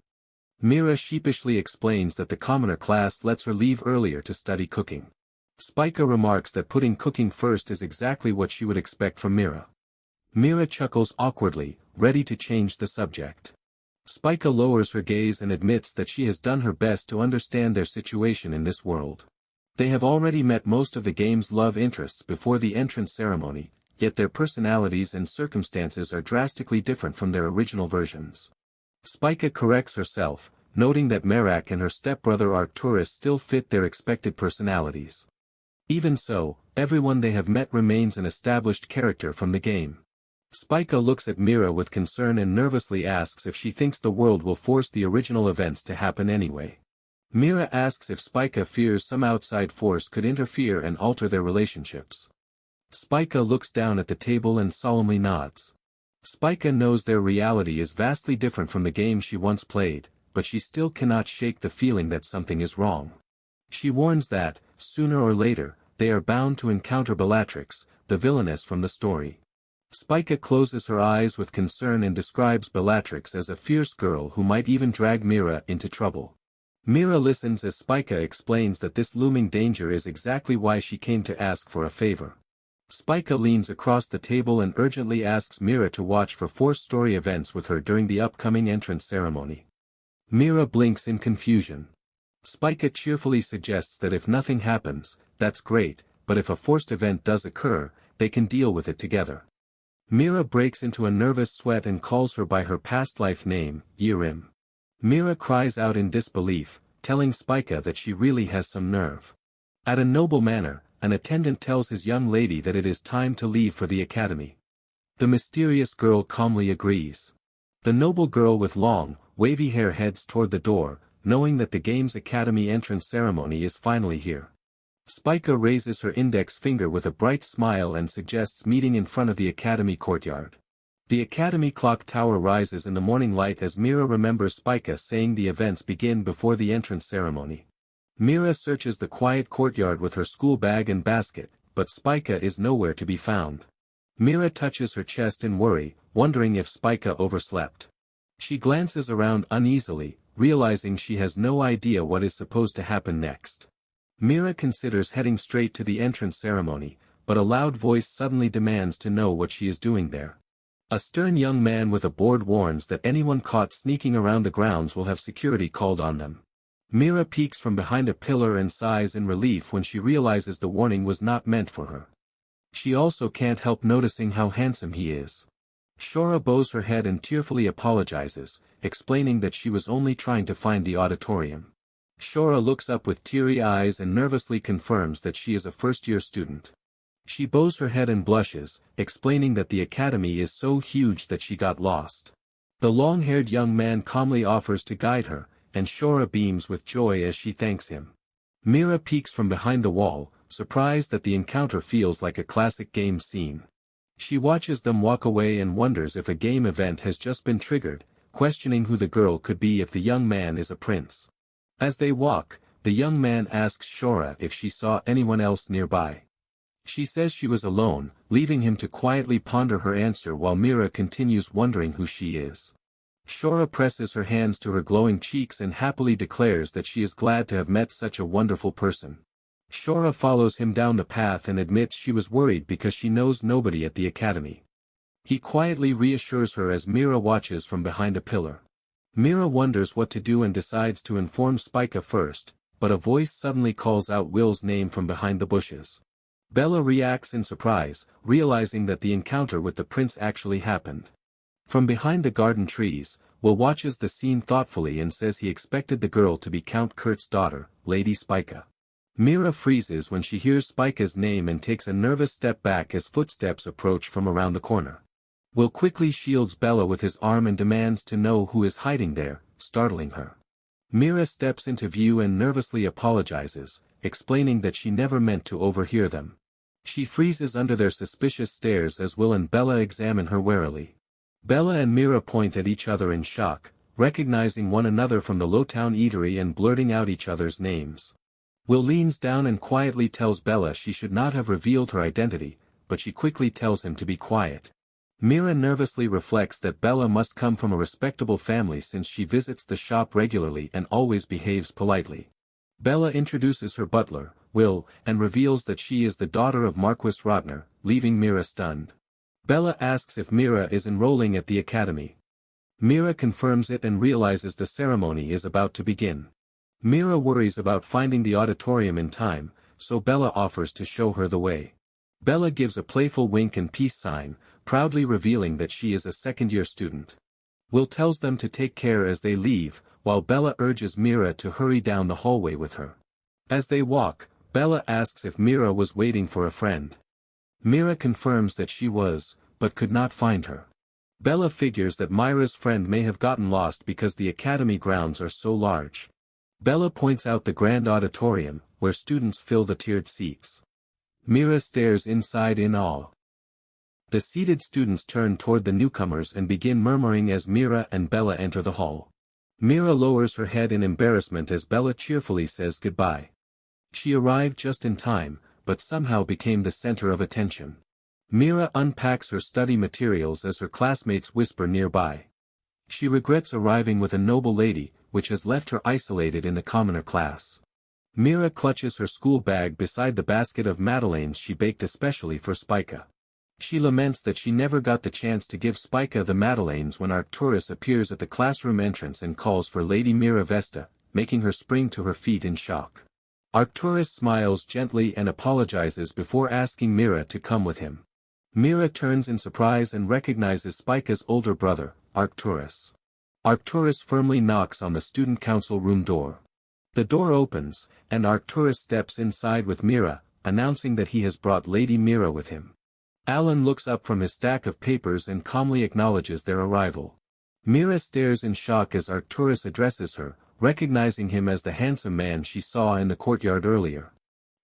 Mira sheepishly explains that the commoner class lets her leave earlier to study cooking. Spica remarks that putting cooking first is exactly what she would expect from Mira. Mira chuckles awkwardly, ready to change the subject. Spica lowers her gaze and admits that she has done her best to understand their situation in this world. They have already met most of the game's love interests before the entrance ceremony, yet their personalities and circumstances are drastically different from their original versions. Spica corrects herself, noting that Merak and her stepbrother Arcturus still fit their expected personalities. Even so, everyone they have met remains an established character from the game. Spica looks at Mira with concern and nervously asks if she thinks the world will force the original events to happen anyway. Mira asks if Spica fears some outside force could interfere and alter their relationships. Spica looks down at the table and solemnly nods. Spica knows their reality is vastly different from the game she once played, but she still cannot shake the feeling that something is wrong. She warns that, sooner or later, they are bound to encounter Bellatrix, the villainess from the story. Spica closes her eyes with concern and describes Bellatrix as a fierce girl who might even drag Mira into trouble. Mira listens as Spica explains that this looming danger is exactly why she came to ask for a favor. Spica leans across the table and urgently asks Mira to watch for 4-story events with her during the upcoming entrance ceremony. Mira blinks in confusion. Spica cheerfully suggests that if nothing happens, that's great, but if a forced event does occur, they can deal with it together. Mira breaks into a nervous sweat and calls her by her past life name, Yirim. Mira cries out in disbelief, telling Spica that she really has some nerve. At a noble manner, an attendant tells his young lady that it is time to leave for the academy. The mysterious girl calmly agrees. The noble girl with long, wavy hair heads toward the door, knowing that the game's academy entrance ceremony is finally here. Spica raises her index finger with a bright smile and suggests meeting in front of the academy courtyard. The academy clock tower rises in the morning light as Mira remembers Spica saying the events begin before the entrance ceremony. Mira searches the quiet courtyard with her school bag and basket, but Spica is nowhere to be found. Mira touches her chest in worry, wondering if Spica overslept. She glances around uneasily, realizing she has no idea what is supposed to happen next. Mira considers heading straight to the entrance ceremony, but a loud voice suddenly demands to know what she is doing there. A stern young man with a board warns that anyone caught sneaking around the grounds will have security called on them. Mira peeks from behind a pillar and sighs in relief when she realizes the warning was not meant for her. She also can't help noticing how handsome he is. Shora bows her head and tearfully apologizes, explaining that she was only trying to find the auditorium. Shora looks up with teary eyes and nervously confirms that she is a first-year student. She bows her head and blushes, explaining that the academy is so huge that she got lost. The long-haired young man calmly offers to guide her, and Shora beams with joy as she thanks him. Mira peeks from behind the wall, surprised that the encounter feels like a classic game scene. She watches them walk away and wonders if a game event has just been triggered, questioning who the girl could be if the young man is a prince. As they walk, the young man asks Shora if she saw anyone else nearby. She says she was alone, leaving him to quietly ponder her answer while Mira continues wondering who she is. Shora presses her hands to her glowing cheeks and happily declares that she is glad to have met such a wonderful person. Shora follows him down the path and admits she was worried because she knows nobody at the academy. He quietly reassures her as Mira watches from behind a pillar. Mira wonders what to do and decides to inform Spica first, but a voice suddenly calls out Will's name from behind the bushes. Bella reacts in surprise, realizing that the encounter with the prince actually happened. From behind the garden trees, Will watches the scene thoughtfully and says he expected the girl to be Count Kurt's daughter, Lady Spica. Mira freezes when she hears Spica's name and takes a nervous step back as footsteps approach from around the corner. Will quickly shields Bella with his arm and demands to know who is hiding there, startling her. Mira steps into view and nervously apologizes, explaining that she never meant to overhear them. She freezes under their suspicious stares as Will and Bella examine her warily. Bella and Mira point at each other in shock, recognizing one another from the Lowtown eatery and blurting out each other's names. Will leans down and quietly tells Bella she should not have revealed her identity, but she quickly tells him to be quiet. Mira nervously reflects that Bella must come from a respectable family since she visits the shop regularly and always behaves politely. Bella introduces her butler, Will, and reveals that she is the daughter of Marquis Rotner, leaving Mira stunned. Bella asks if Mira is enrolling at the academy. Mira confirms it and realizes the ceremony is about to begin. Mira worries about finding the auditorium in time, so Bella offers to show her the way. Bella gives a playful wink and peace sign, proudly revealing that she is a second-year student. Will tells them to take care as they leave, while Bella urges Mira to hurry down the hallway with her. As they walk, Bella asks if Mira was waiting for a friend. Mira confirms that she was, but could not find her. Bella figures that Mira's friend may have gotten lost because the academy grounds are so large. Bella points out the grand auditorium, where students fill the tiered seats. Mira stares inside in awe. The seated students turn toward the newcomers and begin murmuring as Mira and Bella enter the hall. Mira lowers her head in embarrassment as Bella cheerfully says goodbye. She arrived just in time, but somehow became the center of attention. Mira unpacks her study materials as her classmates whisper nearby. She regrets arriving with a noble lady, which has left her isolated in the commoner class. Mira clutches her school bag beside the basket of madeleines she baked especially for Spica. She laments that she never got the chance to give Spica the madeleines when Arcturus appears at the classroom entrance and calls for Lady Mira Vesta, making her spring to her feet in shock. Arcturus smiles gently and apologizes before asking Mira to come with him. Mira turns in surprise and recognizes Spica's older brother, Arcturus. Arcturus firmly knocks on the student council room door. The door opens, and Arcturus steps inside with Mira, announcing that he has brought Lady Mira with him. Alan looks up from his stack of papers and calmly acknowledges their arrival. Mira stares in shock as Arcturus addresses her, recognizing him as the handsome man she saw in the courtyard earlier.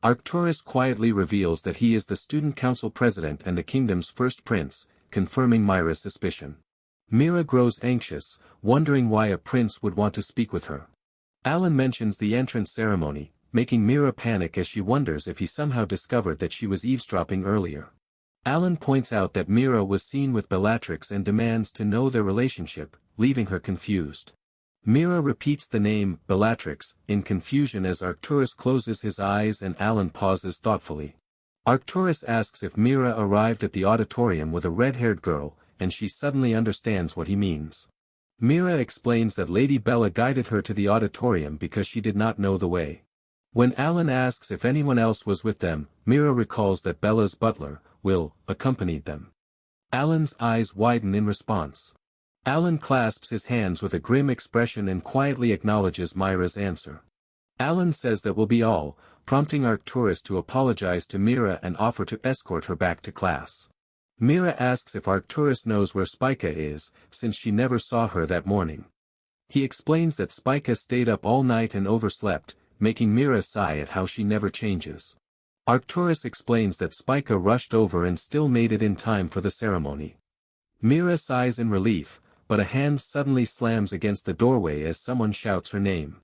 Arcturus quietly reveals that he is the student council president and the kingdom's first prince, confirming Mira's suspicion. Mira grows anxious, wondering why a prince would want to speak with her. Alan mentions the entrance ceremony, making Mira panic as she wonders if he somehow discovered that she was eavesdropping earlier. Alan points out that Mira was seen with Bellatrix and demands to know their relationship, leaving her confused. Mira repeats the name, Bellatrix, in confusion as Arcturus closes his eyes and Alan pauses thoughtfully. Arcturus asks if Mira arrived at the auditorium with a red-haired girl, and she suddenly understands what he means. Mira explains that Lady Bella guided her to the auditorium because she did not know the way. When Alan asks if anyone else was with them, Mira recalls that Bella's butler, Will, accompanied them. Alan's eyes widen in response. Alan clasps his hands with a grim expression and quietly acknowledges Mira's answer. Alan says that will be all, prompting Arcturus to apologize to Mira and offer to escort her back to class. Mira asks if Arcturus knows where Spica is, since she never saw her that morning. He explains that Spica stayed up all night and overslept, making Mira sigh at how she never changes. Arcturus explains that Spica rushed over and still made it in time for the ceremony. Mira sighs in relief, but a hand suddenly slams against the doorway as someone shouts her name.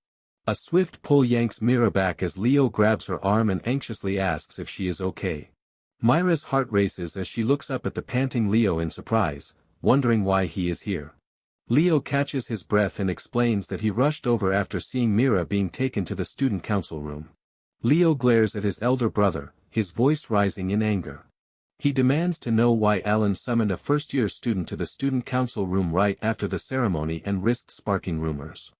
A swift pull yanks Mira back as Leo grabs her arm and anxiously asks if she is okay. Mira's heart races as she looks up at the panting Leo in surprise, wondering why he is here. Leo catches his breath and explains that he rushed over after seeing Mira being taken to the student council room. Leo glares at his elder brother, his voice rising in anger. He demands to know why Alan summoned a first-year student to the student council room right after the ceremony and risked sparking rumors.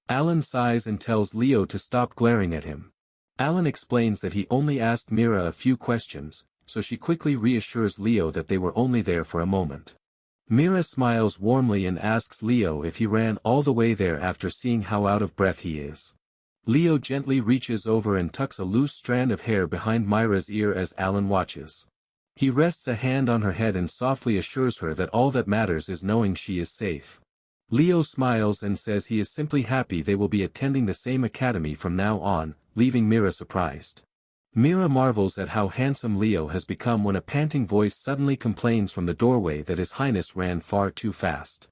Alan sighs and tells Leo to stop glaring at him. Alan explains that he only asked Mira a few questions, so she quickly reassures Leo that they were only there for a moment. Mira smiles warmly and asks Leo if he ran all the way there after seeing how out of breath he is. Leo gently reaches over and tucks a loose strand of hair behind Mira's ear as Alan watches. He rests a hand on her head and softly assures her that all that matters is knowing she is safe. Leo smiles and says he is simply happy they will be attending the same academy from now on, leaving Mira surprised. Mira marvels at how handsome Leo has become when a panting voice suddenly complains from the doorway that His Highness ran far too fast.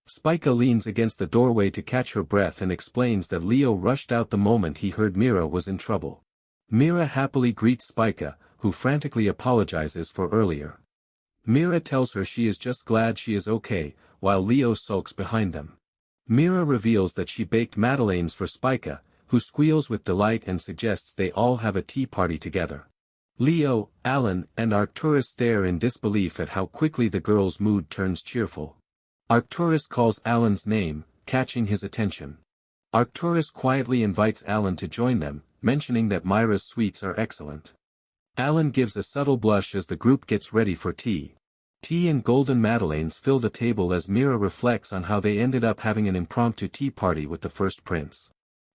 Spica leans against the doorway to catch her breath and explains that Leo rushed out the moment he heard Mira was in trouble. Mira happily greets Spica, who frantically apologizes for earlier. Mira tells her she is just glad she is okay, while Leo sulks behind them. Mira reveals that she baked madeleines for Spica, who squeals with delight and suggests they all have a tea party together. Leo, Alan, and Arcturus stare in disbelief at how quickly the girl's mood turns cheerful. Arcturus calls Alan's name, catching his attention. Arcturus quietly invites Alan to join them, mentioning that Myra's sweets are excellent. Alan gives a subtle blush as the group gets ready for tea. Tea and golden madeleines fill the table as Mira reflects on how they ended up having an impromptu tea party with the first prince.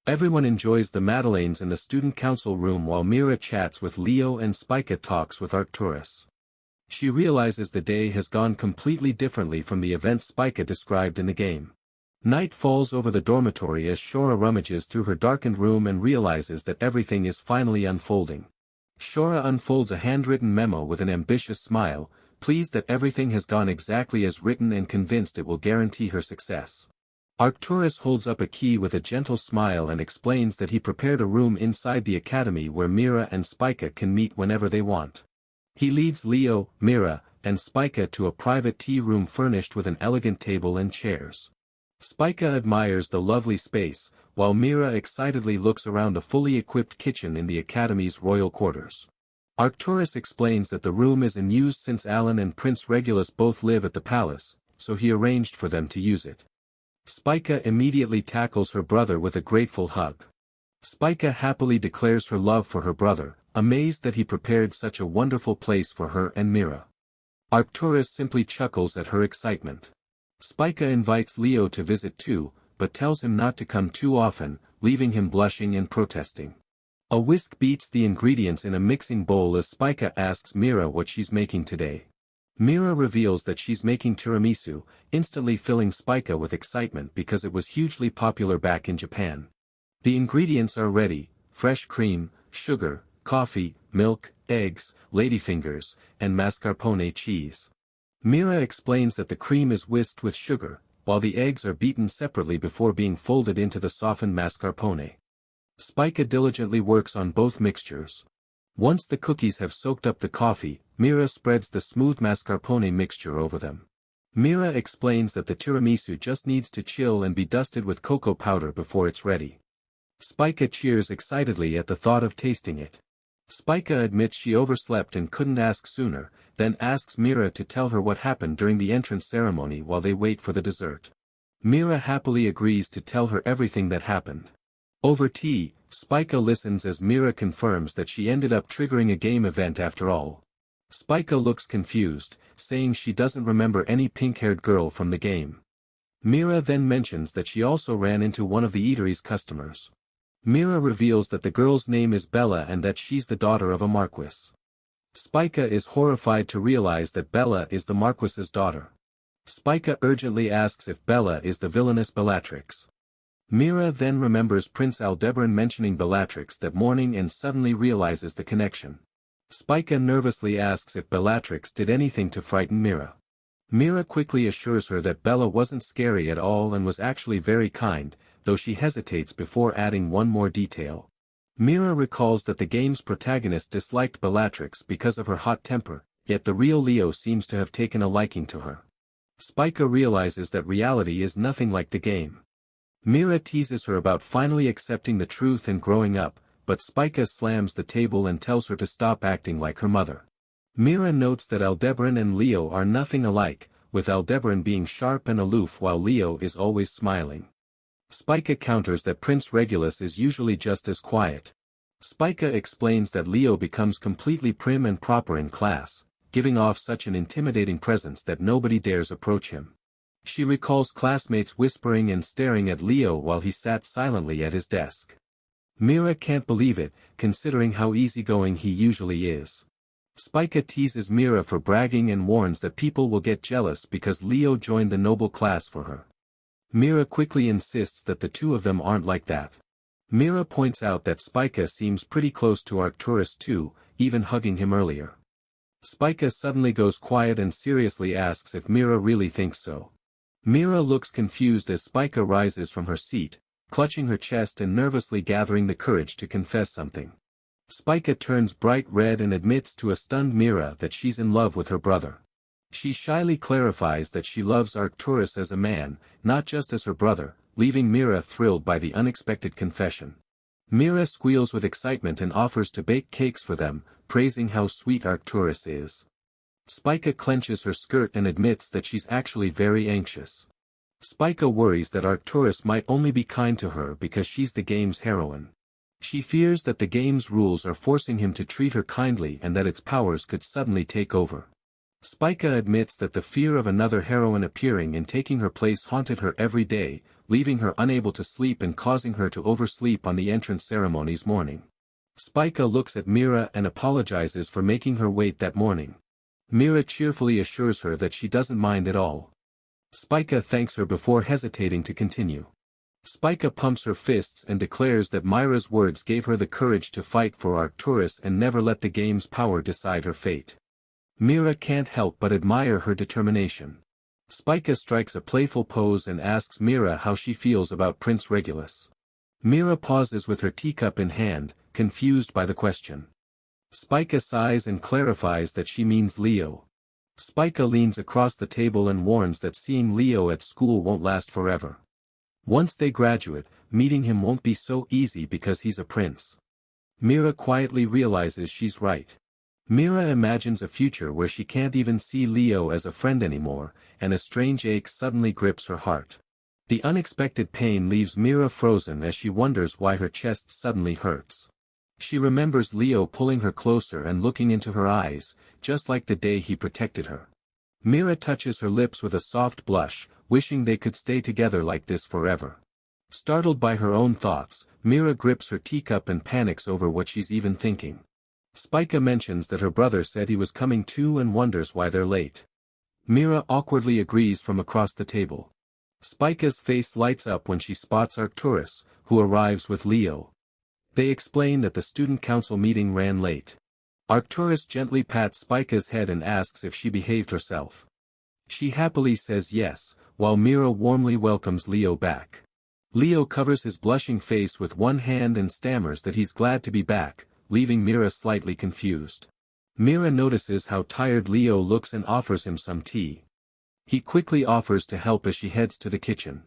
Everyone enjoys the madeleines in the student council room while Mira chats with Leo and Spica talks with Arcturus. She realizes the day has gone completely differently from the events Spica described in the game. Night falls over the dormitory as Shora rummages through her darkened room and realizes that everything is finally unfolding. Shora unfolds a handwritten memo with an ambitious smile, pleased that everything has gone exactly as written and convinced it will guarantee her success. Arcturus holds up a key with a gentle smile and explains that he prepared a room inside the academy where Mira and Spica can meet whenever they want. He leads Leo, Mira, and Spica to a private tea room furnished with an elegant table and chairs. Spica admires the lovely space, while Mira excitedly looks around the fully equipped kitchen in the academy's royal quarters. Arcturus explains that the room is in use since Alan and Prince Regulus both live at the palace, so he arranged for them to use it. Spica immediately tackles her brother with a grateful hug. Spica happily declares her love for her brother, amazed that he prepared such a wonderful place for her and Mira. Arcturus simply chuckles at her excitement. Spica invites Leo to visit too, but tells him not to come too often, leaving him blushing and protesting. A whisk beats the ingredients in a mixing bowl as Spica asks Mira what she's making today. Mira reveals that she's making tiramisu, instantly filling Spica with excitement because it was hugely popular back in Japan. The ingredients are ready: fresh cream, sugar, coffee, milk, eggs, ladyfingers, and mascarpone cheese. Mira explains that the cream is whisked with sugar, while the eggs are beaten separately before being folded into the softened mascarpone. Spica diligently works on both mixtures. Once the cookies have soaked up the coffee, Mira spreads the smooth mascarpone mixture over them. Mira explains that the tiramisu just needs to chill and be dusted with cocoa powder before it's ready. Spica cheers excitedly at the thought of tasting it. Spica admits she overslept and couldn't ask sooner, then asks Mira to tell her what happened during the entrance ceremony while they wait for the dessert. Mira happily agrees to tell her everything that happened. Over tea, Spica listens as Mira confirms that she ended up triggering a game event after all. Spica looks confused, saying she doesn't remember any pink-haired girl from the game. Mira then mentions that she also ran into one of the eatery's customers. Mira reveals that the girl's name is Bella and that she's the daughter of a marquis. Spica is horrified to realize that Bella is the marquis's daughter. Spica urgently asks if Bella is the villainess Bellatrix. Mira then remembers Prince Aldebaran mentioning Bellatrix that morning and suddenly realizes the connection. Spica nervously asks if Bellatrix did anything to frighten Mira. Mira quickly assures her that Bella wasn't scary at all and was actually very kind, though she hesitates before adding one more detail. Mira recalls that the game's protagonist disliked Bellatrix because of her hot temper, yet the real Leo seems to have taken a liking to her. Spica realizes that reality is nothing like the game. Mira teases her about finally accepting the truth and growing up, but Spica slams the table and tells her to stop acting like her mother. Mira notes that Aldebaran and Leo are nothing alike, with Aldebaran being sharp and aloof while Leo is always smiling. Spica counters that Prince Regulus is usually just as quiet. Spica explains that Leo becomes completely prim and proper in class, giving off such an intimidating presence that nobody dares approach him. She recalls classmates whispering and staring at Leo while he sat silently at his desk. Mira can't believe it, considering how easygoing he usually is. Spica teases Mira for bragging and warns that people will get jealous because Leo joined the noble class for her. Mira quickly insists that the two of them aren't like that. Mira points out that Spica seems pretty close to Arcturus too, even hugging him earlier. Spica suddenly goes quiet and seriously asks if Mira really thinks so. Mira looks confused as Spica rises from her seat, clutching her chest and nervously gathering the courage to confess something. Spica turns bright red and admits to a stunned Mira that she's in love with her brother. She shyly clarifies that she loves Arcturus as a man, not just as her brother, leaving Mira thrilled by the unexpected confession. Mira squeals with excitement and offers to bake cakes for them, praising how sweet Arcturus is. Spica clenches her skirt and admits that she's actually very anxious. Spica worries that Arcturus might only be kind to her because she's the game's heroine. She fears that the game's rules are forcing him to treat her kindly and that its powers could suddenly take over. Spica admits that the fear of another heroine appearing and taking her place haunted her every day, leaving her unable to sleep and causing her to oversleep on the entrance ceremony's morning. Spica looks at Mira and apologizes for making her wait that morning. Mira cheerfully assures her that she doesn't mind at all. Spica thanks her before hesitating to continue. Spica pumps her fists and declares that Mira's words gave her the courage to fight for Arcturus and never let the game's power decide her fate. Mira can't help but admire her determination. Spica strikes a playful pose and asks Mira how she feels about Prince Regulus. Mira pauses with her teacup in hand, confused by the question. Spica sighs and clarifies that she means Leo. Spica leans across the table and warns that seeing Leo at school won't last forever. Once they graduate, meeting him won't be so easy because he's a prince. Mira quietly realizes she's right. Mira imagines a future where she can't even see Leo as a friend anymore, and a strange ache suddenly grips her heart. The unexpected pain leaves Mira frozen as she wonders why her chest suddenly hurts. She remembers Leo pulling her closer and looking into her eyes, just like the day he protected her. Mira touches her lips with a soft blush, wishing they could stay together like this forever. Startled by her own thoughts, Mira grips her teacup and panics over what she's even thinking. Spica mentions that her brother said he was coming too and wonders why they're late. Mira awkwardly agrees from across the table. Spica's face lights up when she spots Arcturus, who arrives with Leo. They explain that the student council meeting ran late. Arcturus gently pats Spica's head and asks if she behaved herself. She happily says yes, while Mira warmly welcomes Leo back. Leo covers his blushing face with one hand and stammers that he's glad to be back, leaving Mira slightly confused. Mira notices how tired Leo looks and offers him some tea. He quickly offers to help as she heads to the kitchen.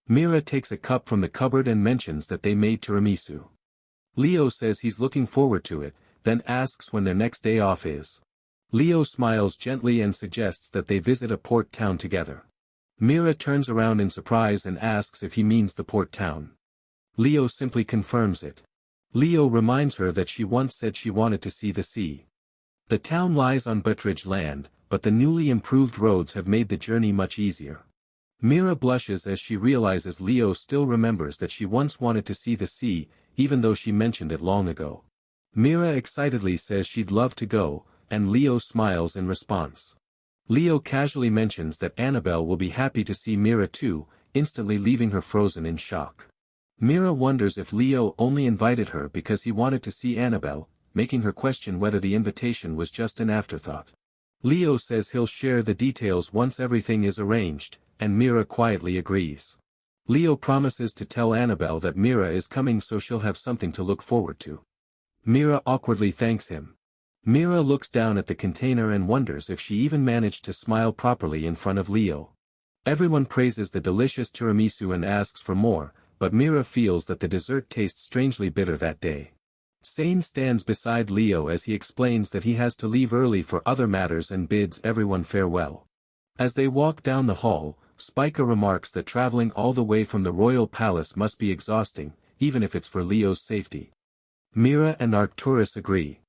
Mira takes a cup from the cupboard and mentions that they made tiramisu. Leo says he's looking forward to it, then asks when their next day off is. Leo smiles gently and suggests that they visit a port town together. Mira turns around in surprise and asks if he means the port town. Leo simply confirms it. Leo reminds her that she once said she wanted to see the sea. The town lies on Buttridge land, but the newly improved roads have made the journey much easier. Mira blushes as she realizes Leo still remembers that she once wanted to see the sea, even though she mentioned it long ago. Mira excitedly says she'd love to go, and Leo smiles in response. Leo casually mentions that Annabelle will be happy to see Mira too, instantly leaving her frozen in shock. Mira wonders if Leo only invited her because he wanted to see Annabelle, making her question whether the invitation was just an afterthought. Leo says he'll share the details once everything is arranged, and Mira quietly agrees. Leo promises to tell Annabelle that Mira is coming so she'll have something to look forward to. Mira awkwardly thanks him. Mira looks down at the container and wonders if she even managed to smile properly in front of Leo. Everyone praises the delicious tiramisu and asks for more, but Mira feels that the dessert tastes strangely bitter that day. Sane stands beside Leo as he explains that he has to leave early for other matters and bids everyone farewell. As they walk down the hall, Spica remarks that traveling all the way from the royal palace must be exhausting, even if it's for Leo's safety. Mira and Arcturus agree.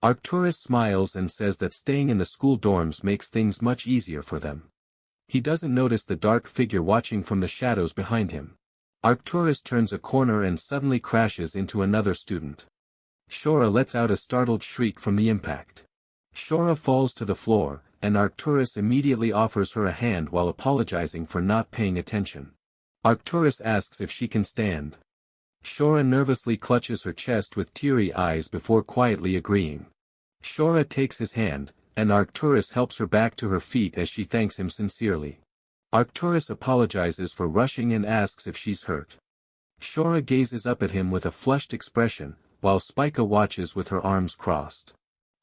Arcturus smiles and says that staying in the school dorms makes things much easier for them. He doesn't notice the dark figure watching from the shadows behind him. Arcturus turns a corner and suddenly crashes into another student. Shora lets out a startled shriek from the impact. Shora falls to the floor, and Arcturus immediately offers her a hand while apologizing for not paying attention. Arcturus asks if she can stand. Shora nervously clutches her chest with teary eyes before quietly agreeing. Shora takes his hand, and Arcturus helps her back to her feet as she thanks him sincerely. Arcturus apologizes for rushing and asks if she's hurt. Shora gazes up at him with a flushed expression, while Spica watches with her arms crossed.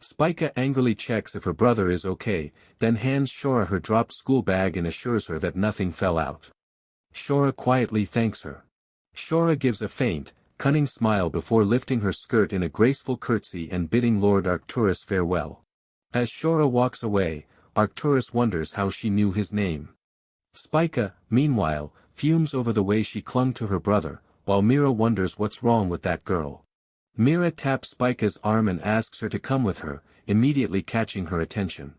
Spica angrily checks if her brother is okay, then hands Shora her dropped school bag and assures her that nothing fell out. Shora quietly thanks her. Shora gives a faint, cunning smile before lifting her skirt in a graceful curtsy and bidding Lord Arcturus farewell. As Shora walks away, Arcturus wonders how she knew his name. Spica, meanwhile, fumes over the way she clung to her brother, while Mira wonders what's wrong with that girl. Mira taps Spica's arm and asks her to come with her, immediately catching her attention.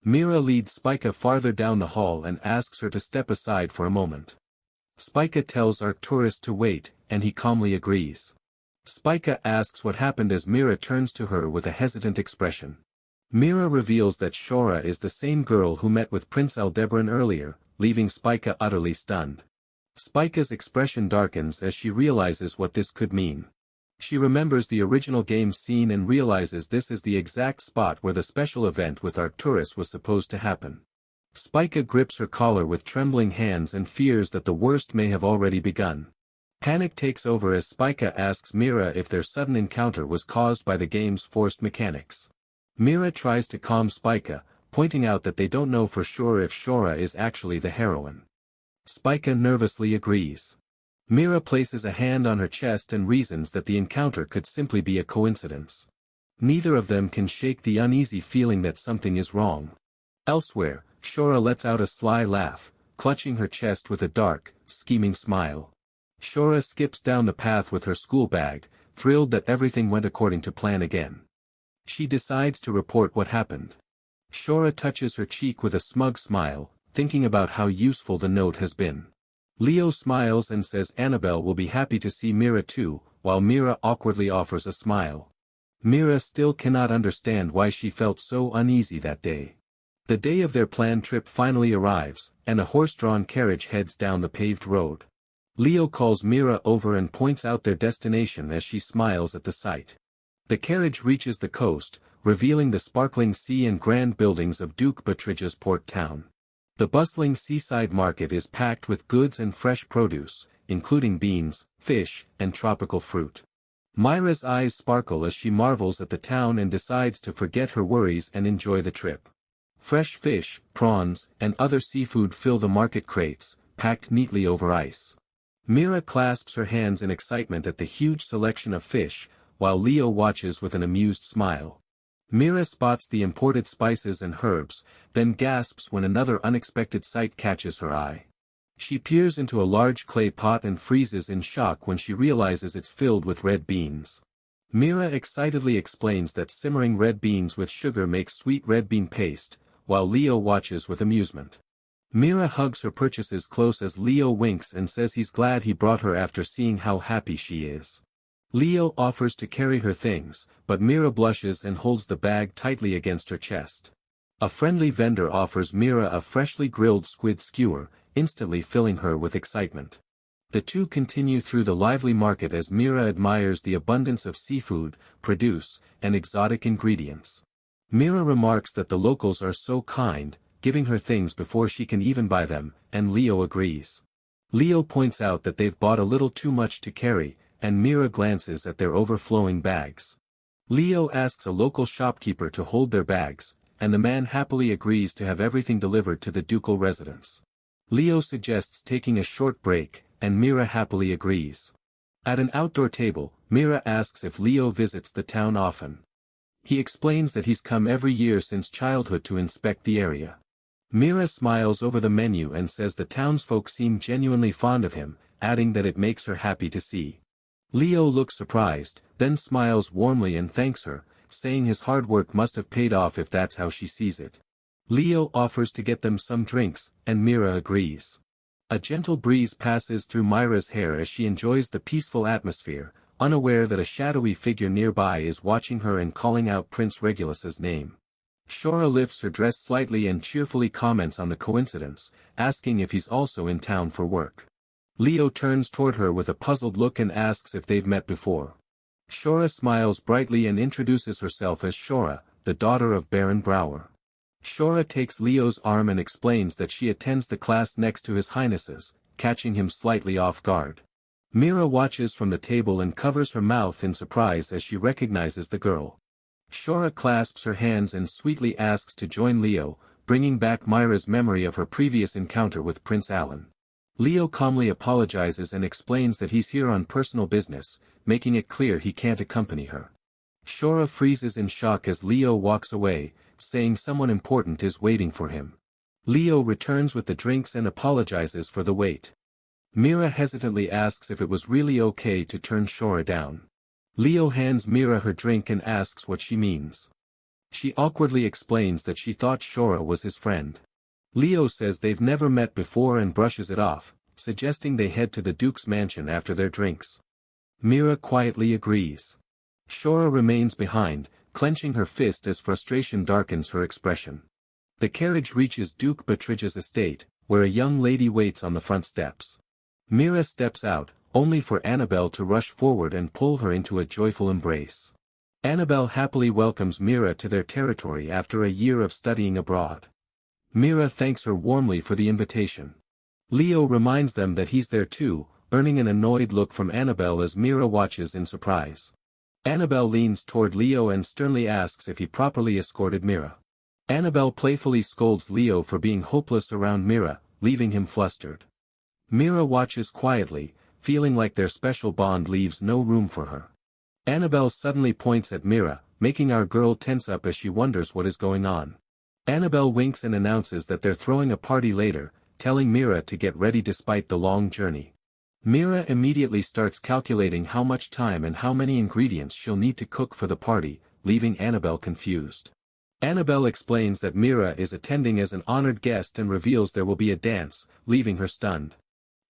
Mira leads Spica farther down the hall and asks her to step aside for a moment. Spica tells Arcturus to wait, and he calmly agrees. Spica asks what happened as Mira turns to her with a hesitant expression. Mira reveals that Shora is the same girl who met with Prince Aldebaran earlier, leaving Spica utterly stunned. Spica's expression darkens as she realizes what this could mean. She remembers the original game scene and realizes this is the exact spot where the special event with Arcturus was supposed to happen. Spica grips her collar with trembling hands and fears that the worst may have already begun. Panic takes over as Spica asks Mira if their sudden encounter was caused by the game's forced mechanics. Mira tries to calm Spica, pointing out that they don't know for sure if Shora is actually the heroine. Spica nervously agrees. Mira places a hand on her chest and reasons that the encounter could simply be a coincidence. Neither of them can shake the uneasy feeling that something is wrong. Elsewhere, Shora lets out a sly laugh, clutching her chest with a dark, scheming smile. Shora skips down the path with her school bag, thrilled that everything went according to plan again. She decides to report what happened. Shora touches her cheek with a smug smile, thinking about how useful the note has been. Leo smiles and says Annabelle will be happy to see Mira too, while Mira awkwardly offers a smile. Mira still cannot understand why she felt so uneasy that day. The day of their planned trip finally arrives, and a horse-drawn carriage heads down the paved road. Leo calls Mira over and points out their destination as she smiles at the sight. The carriage reaches the coast, revealing the sparkling sea and grand buildings of Duke Batrija's port town. The bustling seaside market is packed with goods and fresh produce, including beans, fish, and tropical fruit. Myra's eyes sparkle as she marvels at the town and decides to forget her worries and enjoy the trip. Fresh fish, prawns, and other seafood fill the market crates, packed neatly over ice. Mira clasps her hands in excitement at the huge selection of fish, while Leo watches with an amused smile. Mira spots the imported spices and herbs, then gasps when another unexpected sight catches her eye. She peers into a large clay pot and freezes in shock when she realizes it's filled with red beans. Mira excitedly explains that simmering red beans with sugar makes sweet red bean paste, while Leo watches with amusement. Mira hugs her purchases close as Leo winks and says he's glad he brought her after seeing how happy she is. Leo offers to carry her things, but Mira blushes and holds the bag tightly against her chest. A friendly vendor offers Mira a freshly grilled squid skewer, instantly filling her with excitement. The two continue through the lively market as Mira admires the abundance of seafood, produce, and exotic ingredients. Mira remarks that the locals are so kind, giving her things before she can even buy them, and Leo agrees. Leo points out that they've bought a little too much to carry, and Mira glances at their overflowing bags. Leo asks a local shopkeeper to hold their bags, and the man happily agrees to have everything delivered to the ducal residence. Leo suggests taking a short break, and Mira happily agrees. At an outdoor table, Mira asks if Leo visits the town often. He explains that he's come every year since childhood to inspect the area. Mira smiles over the menu and says the townsfolk seem genuinely fond of him, adding that it makes her happy to see. Leo looks surprised, then smiles warmly and thanks her, saying his hard work must have paid off if that's how she sees it. Leo offers to get them some drinks, and Mira agrees. A gentle breeze passes through Myra's hair as she enjoys the peaceful atmosphere, unaware that a shadowy figure nearby is watching her and calling out Prince Regulus's name. Shora lifts her dress slightly and cheerfully comments on the coincidence, asking if he's also in town for work. Leo turns toward her with a puzzled look and asks if they've met before. Shora smiles brightly and introduces herself as Shora, the daughter of Baron Brower. Shora takes Leo's arm and explains that she attends the class next to His Highness's, catching him slightly off guard. Mira watches from the table and covers her mouth in surprise as she recognizes the girl. Shora clasps her hands and sweetly asks to join Leo, bringing back Myra's memory of her previous encounter with Prince Alan. Leo calmly apologizes and explains that he's here on personal business, making it clear he can't accompany her. Shora freezes in shock as Leo walks away, saying someone important is waiting for him. Leo returns with the drinks and apologizes for the wait. Mira hesitantly asks if it was really okay to turn Shora down. Leo hands Mira her drink and asks what she means. She awkwardly explains that she thought Shora was his friend. Leo says they've never met before and brushes it off, suggesting they head to the Duke's mansion after their drinks. Mira quietly agrees. Shora remains behind, clenching her fist as frustration darkens her expression. The carriage reaches Duke Beatrice's estate, where a young lady waits on the front steps. Mira steps out, only for Annabelle to rush forward and pull her into a joyful embrace. Annabelle happily welcomes Mira to their territory after a year of studying abroad. Mira thanks her warmly for the invitation. Leo reminds them that he's there too, earning an annoyed look from Annabelle as Mira watches in surprise. Annabelle leans toward Leo and sternly asks if he properly escorted Mira. Annabelle playfully scolds Leo for being hopeless around Mira, leaving him flustered. Mira watches quietly, feeling like their special bond leaves no room for her. Annabelle suddenly points at Mira, making our girl tense up as she wonders what is going on. Annabelle winks and announces that they're throwing a party later, telling Mira to get ready despite the long journey. Mira immediately starts calculating how much time and how many ingredients she'll need to cook for the party, leaving Annabelle confused. Annabelle explains that Mira is attending as an honored guest and reveals there will be a dance, leaving her stunned.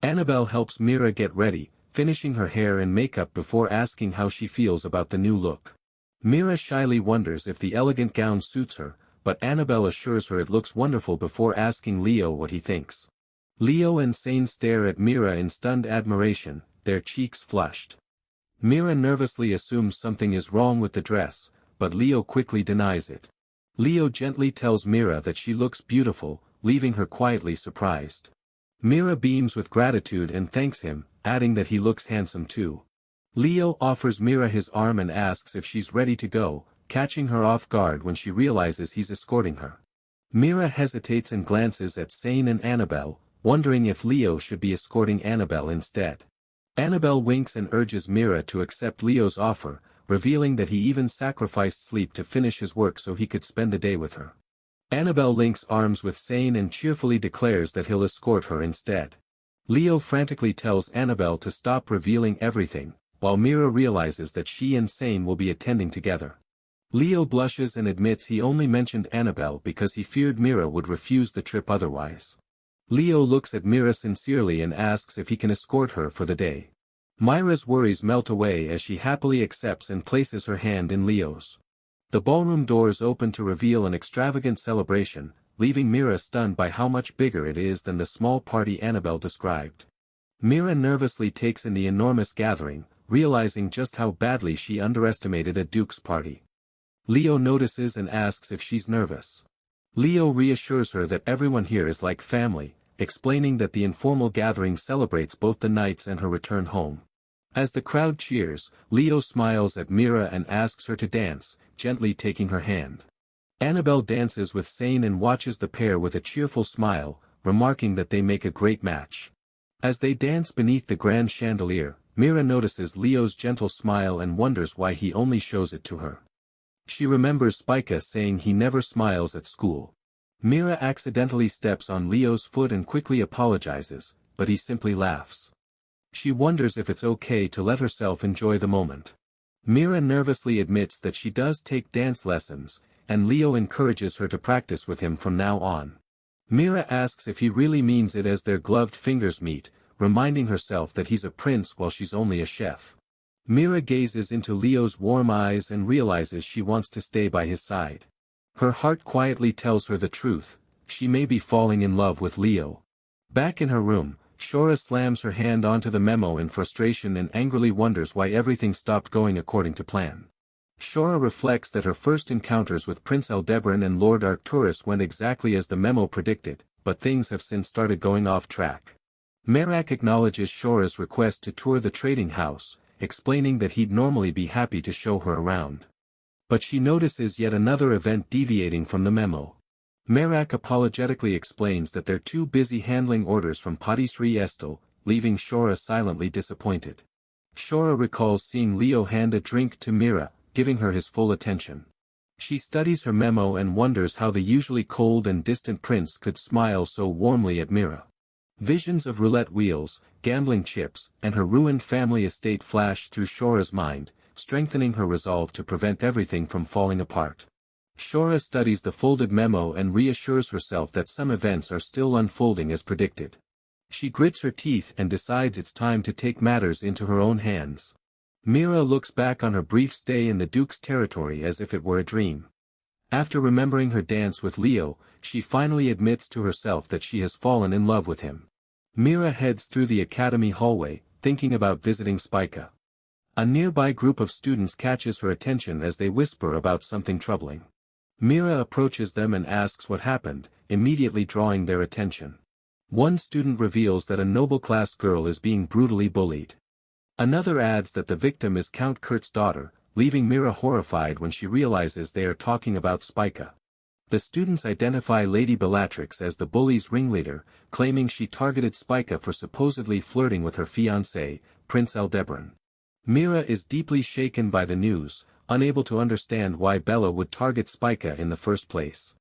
Annabelle helps Mira get ready, finishing her hair and makeup before asking how she feels about the new look. Mira shyly wonders if the elegant gown suits her, but Annabelle assures her it looks wonderful before asking Leo what he thinks. Leo and Sane stare at Mira in stunned admiration, their cheeks flushed. Mira nervously assumes something is wrong with the dress, but Leo quickly denies it. Leo gently tells Mira that she looks beautiful, leaving her quietly surprised. Mira beams with gratitude and thanks him, adding that he looks handsome too. Leo offers Mira his arm and asks if she's ready to go, catching her off guard when she realizes he's escorting her. Mira hesitates and glances at Sane and Annabelle, wondering if Leo should be escorting Annabelle instead. Annabelle winks and urges Mira to accept Leo's offer, revealing that he even sacrificed sleep to finish his work so he could spend the day with her. Annabelle links arms with Sane and cheerfully declares that he'll escort her instead. Leo frantically tells Annabelle to stop revealing everything, while Mira realizes that she and Sane will be attending together. Leo blushes and admits he only mentioned Annabelle because he feared Mira would refuse the trip otherwise. Leo looks at Mira sincerely and asks if he can escort her for the day. Mira's worries melt away as she happily accepts and places her hand in Leo's. The ballroom doors open to reveal an extravagant celebration, leaving Mira stunned by how much bigger it is than the small party Annabelle described. Mira nervously takes in the enormous gathering, realizing just how badly she underestimated a Duke's party. Leo notices and asks if she's nervous. Leo reassures her that everyone here is like family, explaining that the informal gathering celebrates both the knights and her return home. As the crowd cheers, Leo smiles at Mira and asks her to dance, gently taking her hand. Annabelle dances with Sane and watches the pair with a cheerful smile, remarking that they make a great match. As they dance beneath the grand chandelier, Mira notices Leo's gentle smile and wonders why he only shows it to her. She remembers Spica saying he never smiles at school. Mira accidentally steps on Leo's foot and quickly apologizes, but he simply laughs. She wonders if it's okay to let herself enjoy the moment. Mira nervously admits that she does take dance lessons, and Leo encourages her to practice with him from now on. Mira asks if he really means it as their gloved fingers meet, reminding herself that he's a prince while she's only a chef. Mira gazes into Leo's warm eyes and realizes she wants to stay by his side. Her heart quietly tells her the truth, she may be falling in love with Leo. Back in her room, Shora slams her hand onto the memo in frustration and angrily wonders why everything stopped going according to plan. Shora reflects that her first encounters with Prince Aldebaran and Lord Arcturus went exactly as the memo predicted, but things have since started going off track. Merak acknowledges Shora's request to tour the trading house, explaining that he'd normally be happy to show her around. But she notices yet another event deviating from the memo. Merak apologetically explains that they're too busy handling orders from Patisri Estel, leaving Shora silently disappointed. Shora recalls seeing Leo hand a drink to Mira, giving her his full attention. She studies her memo and wonders how the usually cold and distant prince could smile so warmly at Mira. Visions of roulette wheels, gambling chips, and her ruined family estate flash through Shora's mind, strengthening her resolve to prevent everything from falling apart. Shora studies the folded memo and reassures herself that some events are still unfolding as predicted. She grits her teeth and decides it's time to take matters into her own hands. Mira looks back on her brief stay in the Duke's territory as if it were a dream. After remembering her dance with Leo, she finally admits to herself that she has fallen in love with him. Mira heads through the academy hallway, thinking about visiting Spica. A nearby group of students catches her attention as they whisper about something troubling. Mira approaches them and asks what happened, immediately drawing their attention. One student reveals that a noble-class girl is being brutally bullied. Another adds that the victim is Count Kurt's daughter, leaving Mira horrified when she realizes they are talking about Spica. The students identify Lady Bellatrix as the bully's ringleader, claiming she targeted Spica for supposedly flirting with her fiancé, Prince Aldebaran. Mira is deeply shaken by the news, unable to understand why Bella would target Spica in the first place.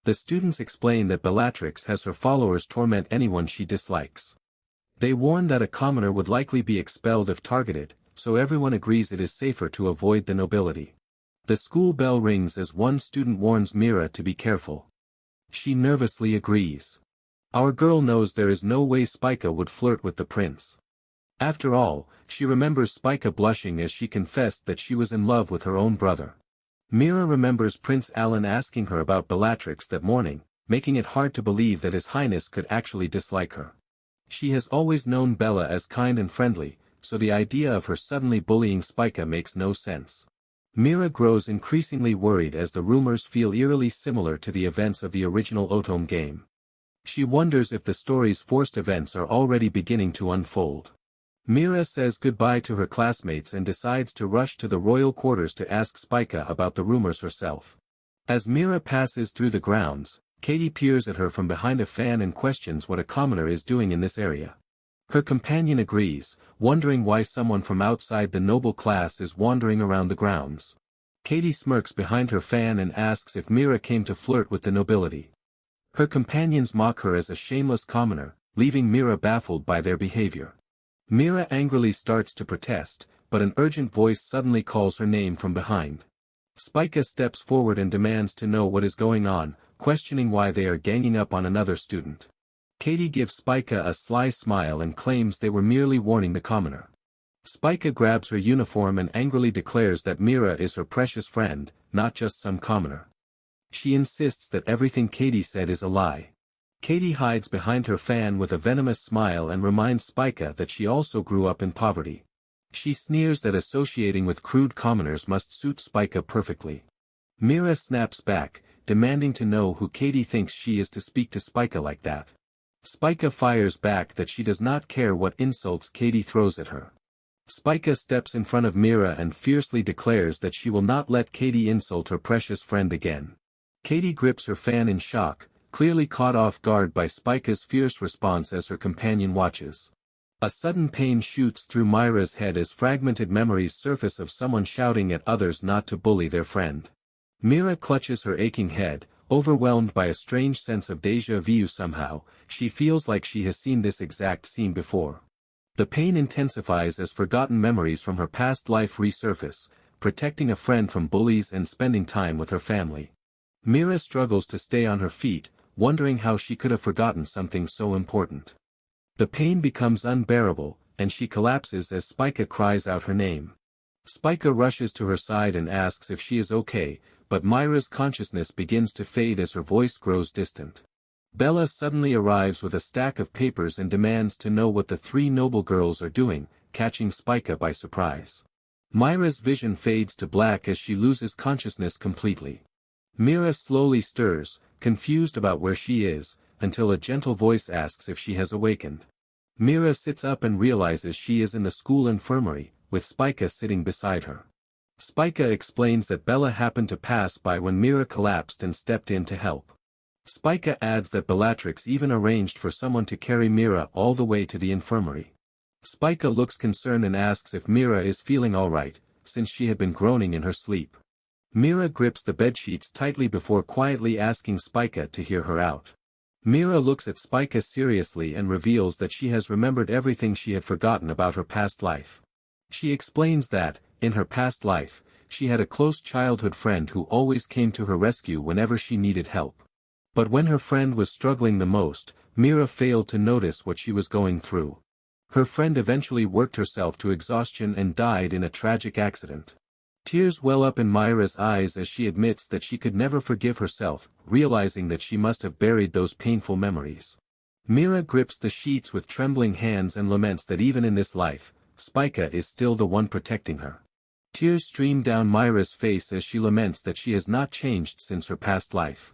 The students explain that Bellatrix has her followers torment anyone she dislikes. They warn that a commoner would likely be expelled if targeted, so everyone agrees it is safer to avoid the nobility. The school bell rings as one student warns Mira to be careful. She nervously agrees. Our girl knows there is no way Spica would flirt with the prince. After all, she remembers Spica blushing as she confessed that she was in love with her own brother. Mira remembers Prince Alan asking her about Bellatrix that morning, making it hard to believe that His Highness could actually dislike her. She has always known Bella as kind and friendly, so the idea of her suddenly bullying Spica makes no sense. Mira grows increasingly worried as the rumors feel eerily similar to the events of the original Otome game. She wonders if the story's forced events are already beginning to unfold. Mira says goodbye to her classmates and decides to rush to the royal quarters to ask Spica about the rumors herself. As Mira passes through the grounds, Katie peers at her from behind a fan and questions what a commoner is doing in this area. Her companion agrees, wondering why someone from outside the noble class is wandering around the grounds. Katie smirks behind her fan and asks if Mira came to flirt with the nobility. Her companions mock her as a shameless commoner, leaving Mira baffled by their behavior. Mira angrily starts to protest, but an urgent voice suddenly calls her name from behind. Spica steps forward and demands to know what is going on, questioning why they are ganging up on another student. Katie gives Spica a sly smile and claims they were merely warning the commoner. Spica grabs her uniform and angrily declares that Mira is her precious friend, not just some commoner. She insists that everything Katie said is a lie. Katie hides behind her fan with a venomous smile and reminds Spica that she also grew up in poverty. She sneers that associating with crude commoners must suit Spica perfectly. Mira snaps back, demanding to know who Katie thinks she is to speak to Spica like that. Spica fires back that she does not care what insults Katie throws at her. Spica steps in front of Mira and fiercely declares that she will not let Katie insult her precious friend again. Katie grips her fan in shock, clearly caught off guard by Spica's fierce response as her companion watches. A sudden pain shoots through Mira's head as fragmented memories surface of someone shouting at others not to bully their friend. Mira clutches her aching head, overwhelmed by a strange sense of déjà vu. Somehow, she feels like she has seen this exact scene before. The pain intensifies as forgotten memories from her past life resurface, protecting a friend from bullies and spending time with her family. Mira struggles to stay on her feet, wondering how she could have forgotten something so important. The pain becomes unbearable, and she collapses as Spica cries out her name. Spica rushes to her side and asks if she is okay, but Mira's consciousness begins to fade as her voice grows distant. Bella suddenly arrives with a stack of papers and demands to know what the three noble girls are doing, catching Spica by surprise. Mira's vision fades to black as she loses consciousness completely. Mira slowly stirs, confused about where she is, until a gentle voice asks if she has awakened. Mira sits up and realizes she is in the school infirmary, with Spica sitting beside her. Spica explains that Bella happened to pass by when Mira collapsed and stepped in to help. Spica adds that Bellatrix even arranged for someone to carry Mira all the way to the infirmary. Spica looks concerned and asks if Mira is feeling alright, since she had been groaning in her sleep. Mira grips the bedsheets tightly before quietly asking Spica to hear her out. Mira looks at Spica seriously and reveals that she has remembered everything she had forgotten about her past life. She explains that, in her past life, she had a close childhood friend who always came to her rescue whenever she needed help. But when her friend was struggling the most, Mira failed to notice what she was going through. Her friend eventually worked herself to exhaustion and died in a tragic accident. Tears well up in Mira's eyes as she admits that she could never forgive herself, realizing that she must have buried those painful memories. Mira grips the sheets with trembling hands and laments that even in this life, Spica is still the one protecting her. Tears stream down Mira's face as she laments that she has not changed since her past life.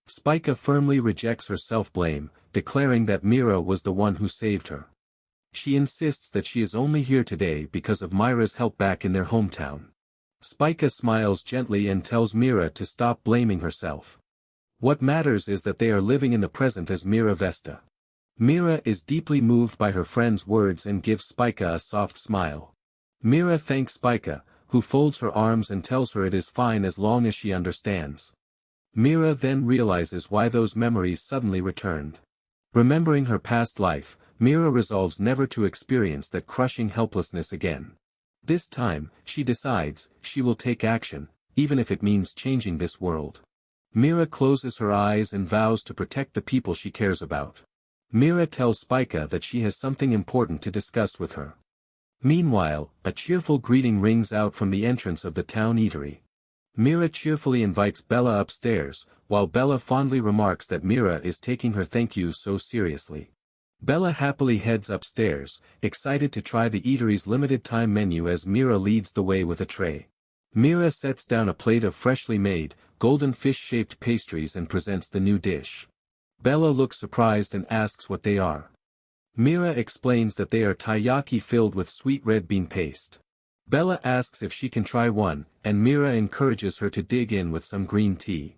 Spica firmly rejects her self-blame, declaring that Mira was the one who saved her. She insists that she is only here today because of Mira's help back in their hometown. Spica smiles gently and tells Mira to stop blaming herself. What matters is that they are living in the present as Mira Vesta. Mira is deeply moved by her friend's words and gives Spica a soft smile. Mira thanks Spica, who folds her arms and tells her it is fine as long as she understands. Mira then realizes why those memories suddenly returned. Remembering her past life, Mira resolves never to experience that crushing helplessness again. This time, she decides, she will take action, even if it means changing this world. Mira closes her eyes and vows to protect the people she cares about. Mira tells Spica that she has something important to discuss with her. Meanwhile, a cheerful greeting rings out from the entrance of the town eatery. Mira cheerfully invites Bella upstairs, while Bella fondly remarks that Mira is taking her thank yous so seriously. Bella happily heads upstairs, excited to try the eatery's limited-time menu as Mira leads the way with a tray. Mira sets down a plate of freshly made, golden fish-shaped pastries and presents the new dish. Bella looks surprised and asks what they are. Mira explains that they are taiyaki filled with sweet red bean paste. Bella asks if she can try one, and Mira encourages her to dig in with some green tea.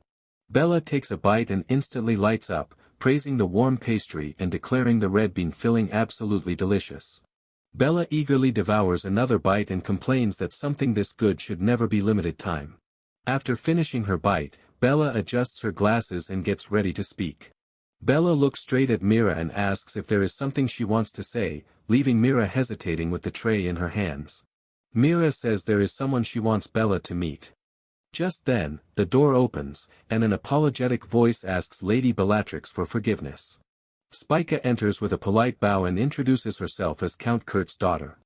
Bella takes a bite and instantly lights up, praising the warm pastry and declaring the red bean filling absolutely delicious. Bella eagerly devours another bite and complains that something this good should never be limited time. After finishing her bite, Bella adjusts her glasses and gets ready to speak. Bella looks straight at Mira and asks if there is something she wants to say, leaving Mira hesitating with the tray in her hands. Mira says there is someone she wants Bella to meet. Just then, the door opens, and an apologetic voice asks Lady Bellatrix for forgiveness. Spica enters with a polite bow and introduces herself as Count Kurt's daughter.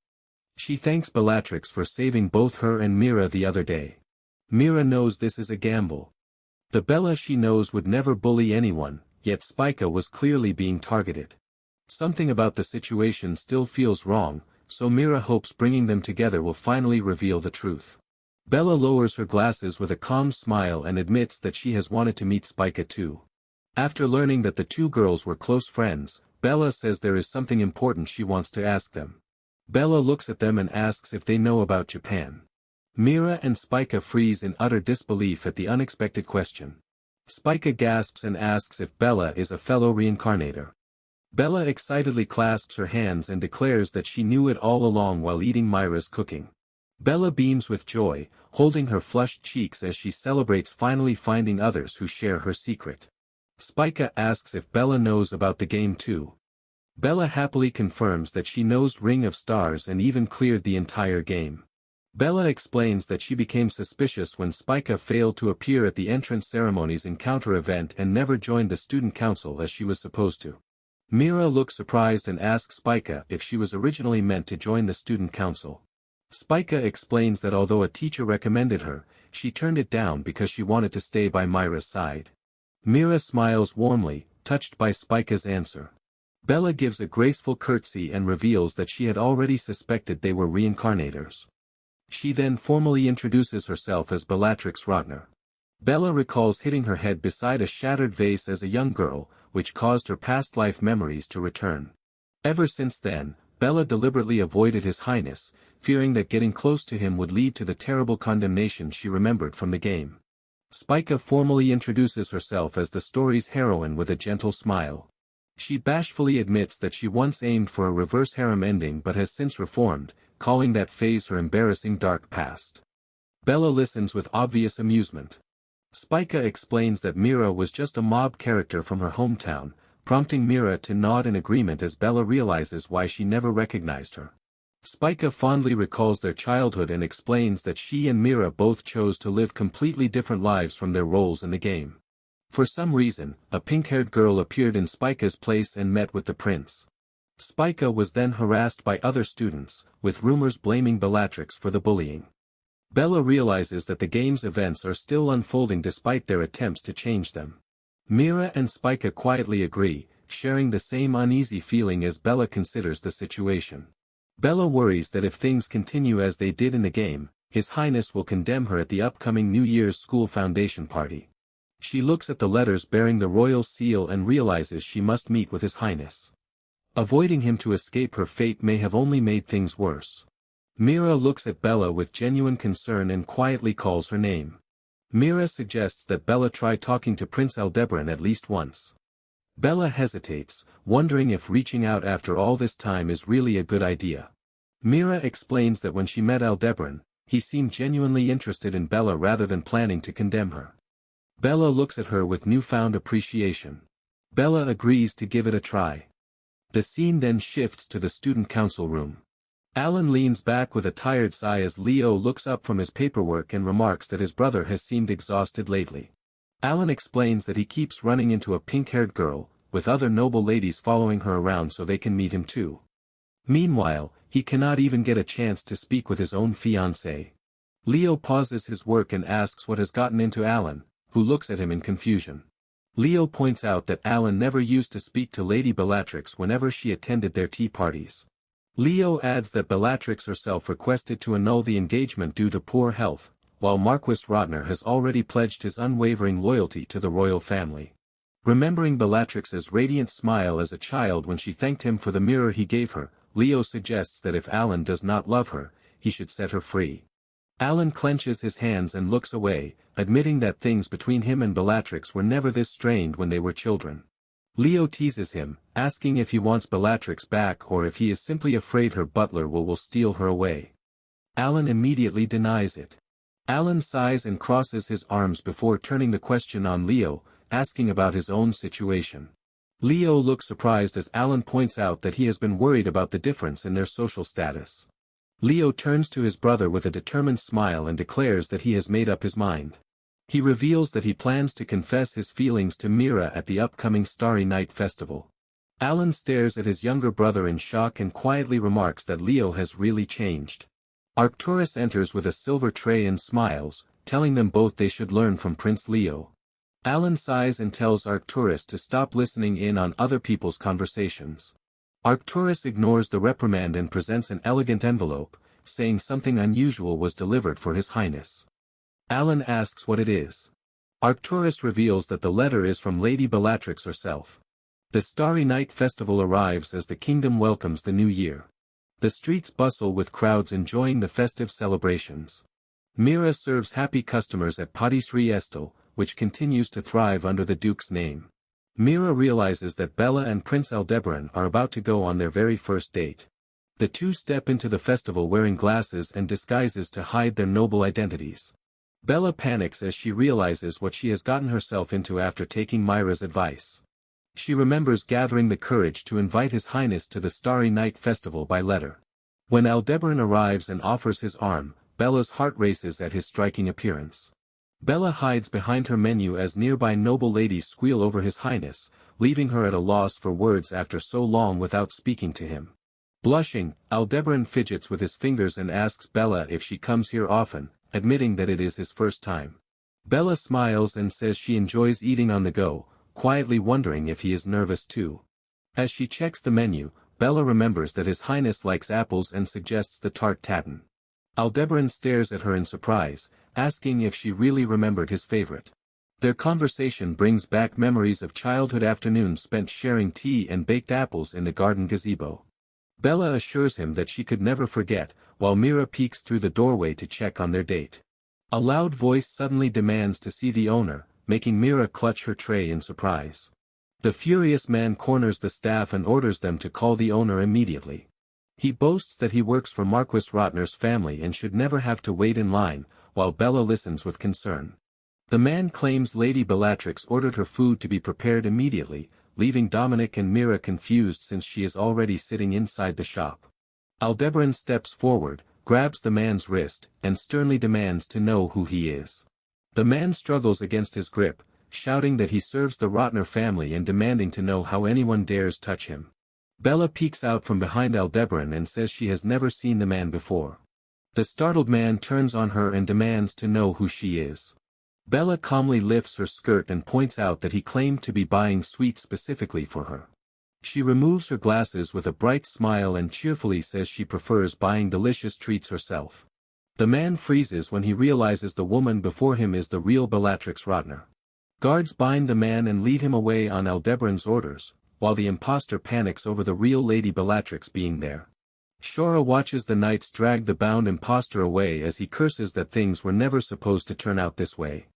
She thanks Bellatrix for saving both her and Mira the other day. Mira knows this is a gamble. The Bella she knows would never bully anyone, yet Spica was clearly being targeted. Something about the situation still feels wrong, so Mira hopes bringing them together will finally reveal the truth. Bella lowers her glasses with a calm smile and admits that she has wanted to meet Spica too. After learning that the two girls were close friends, Bella says there is something important she wants to ask them. Bella looks at them and asks if they know about Japan. Mira and Spica freeze in utter disbelief at the unexpected question. Spica gasps and asks if Bella is a fellow reincarnator. Bella excitedly clasps her hands and declares that she knew it all along while eating Mira's cooking. Bella beams with joy, holding her flushed cheeks as she celebrates finally finding others who share her secret. Spica asks if Bella knows about the game too. Bella happily confirms that she knows Ring of Stars and even cleared the entire game. Bella explains that she became suspicious when Spica failed to appear at the entrance ceremony's encounter event and never joined the student council as she was supposed to. Mira looks surprised and asks Spica if she was originally meant to join the student council. Spica explains that although a teacher recommended her, she turned it down because she wanted to stay by Mira's side. Mira smiles warmly, touched by Spica's answer. Bella gives a graceful curtsy and reveals that she had already suspected they were reincarnators. She then formally introduces herself as Bellatrix Rotner. Bella recalls hitting her head beside a shattered vase as a young girl, which caused her past life memories to return. Ever since then, Bella deliberately avoided His Highness, fearing that getting close to him would lead to the terrible condemnation she remembered from the game. Spica formally introduces herself as the story's heroine with a gentle smile. She bashfully admits that she once aimed for a reverse harem ending but has since reformed, calling that phase her embarrassing dark past. Bella listens with obvious amusement. Spica explains that Mira was just a mob character from her hometown, prompting Mira to nod in agreement as Bella realizes why she never recognized her. Spica fondly recalls their childhood and explains that she and Mira both chose to live completely different lives from their roles in the game. For some reason, a pink-haired girl appeared in Spica's place and met with the prince. Spica was then harassed by other students, with rumors blaming Bellatrix for the bullying. Bella realizes that the game's events are still unfolding despite their attempts to change them. Mira and Spica quietly agree, sharing the same uneasy feeling as Bella considers the situation. Bella worries that if things continue as they did in the game, His Highness will condemn her at the upcoming New Year's school foundation party. She looks at the letters bearing the royal seal and realizes she must meet with His Highness. Avoiding him to escape her fate may have only made things worse. Mira looks at Bella with genuine concern and quietly calls her name. Mira suggests that Bella try talking to Prince Aldebaran at least once. Bella hesitates, wondering if reaching out after all this time is really a good idea. Mira explains that when she met Aldebaran, he seemed genuinely interested in Bella rather than planning to condemn her. Bella looks at her with newfound appreciation. Bella agrees to give it a try. The scene then shifts to the student council room. Alan leans back with a tired sigh as Leo looks up from his paperwork and remarks that his brother has seemed exhausted lately. Alan explains that he keeps running into a pink-haired girl, with other noble ladies following her around so they can meet him too. Meanwhile, he cannot even get a chance to speak with his own fiancée. Leo pauses his work and asks what has gotten into Alan, who looks at him in confusion. Leo points out that Alan never used to speak to Lady Bellatrix whenever she attended their tea parties. Leo adds that Bellatrix herself requested to annul the engagement due to poor health, while Marquis Rotner has already pledged his unwavering loyalty to the royal family. Remembering Bellatrix's radiant smile as a child when she thanked him for the mirror he gave her, Leo suggests that if Alan does not love her, he should set her free. Alan clenches his hands and looks away, admitting that things between him and Bellatrix were never this strained when they were children. Leo teases him, asking if he wants Bellatrix back or if he is simply afraid her butler will steal her away. Alan immediately denies it. Alan sighs and crosses his arms before turning the question on Leo, asking about his own situation. Leo looks surprised as Alan points out that he has been worried about the difference in their social status. Leo turns to his brother with a determined smile and declares that he has made up his mind. He reveals that he plans to confess his feelings to Mira at the upcoming Starry Night Festival. Alan stares at his younger brother in shock and quietly remarks that Leo has really changed. Arcturus enters with a silver tray and smiles, telling them both they should learn from Prince Leo. Alan sighs and tells Arcturus to stop listening in on other people's conversations. Arcturus ignores the reprimand and presents an elegant envelope, saying something unusual was delivered for His Highness. Alan asks what it is. Arcturus reveals that the letter is from Lady Bellatrix herself. The Starry Night Festival arrives as the kingdom welcomes the new year. The streets bustle with crowds enjoying the festive celebrations. Mira serves happy customers at Patisserie Estel, which continues to thrive under the Duke's name. Mira realizes that Bella and Prince Aldebaran are about to go on their very first date. The two step into the festival wearing glasses and disguises to hide their noble identities. Bella panics as she realizes what she has gotten herself into after taking Myra's advice. She remembers gathering the courage to invite His Highness to the Starry Night Festival by letter. When Aldebaran arrives and offers his arm, Bella's heart races at his striking appearance. Bella hides behind her menu as nearby noble ladies squeal over His Highness, leaving her at a loss for words after so long without speaking to him. Blushing, Aldebaran fidgets with his fingers and asks Bella if she comes here often, admitting that it is his first time. Bella smiles and says she enjoys eating on the go, quietly wondering if he is nervous too. As she checks the menu, Bella remembers that His Highness likes apples and suggests the tart tatin. Aldebaran stares at her in surprise, asking if she really remembered his favorite. Their conversation brings back memories of childhood afternoons spent sharing tea and baked apples in the garden gazebo. Bella assures him that she could never forget, while Mira peeks through the doorway to check on their date. A loud voice suddenly demands to see the owner, making Mira clutch her tray in surprise. The furious man corners the staff and orders them to call the owner immediately. He boasts that he works for Marquis Rotner's family and should never have to wait in line, while Bella listens with concern. The man claims Lady Bellatrix ordered her food to be prepared immediately, leaving Dominic and Mira confused since she is already sitting inside the shop. Aldebaran steps forward, grabs the man's wrist, and sternly demands to know who he is. The man struggles against his grip, shouting that he serves the Rotner family and demanding to know how anyone dares touch him. Bella peeks out from behind Aldebaran and says she has never seen the man before. The startled man turns on her and demands to know who she is. Bella calmly lifts her skirt and points out that he claimed to be buying sweets specifically for her. She removes her glasses with a bright smile and cheerfully says she prefers buying delicious treats herself. The man freezes when he realizes the woman before him is the real Bellatrix Rotner. Guards bind the man and lead him away on Aldebaran's orders, while the imposter panics over the real Lady Bellatrix being there. Shora watches the knights drag the bound imposter away as he curses that things were never supposed to turn out this way.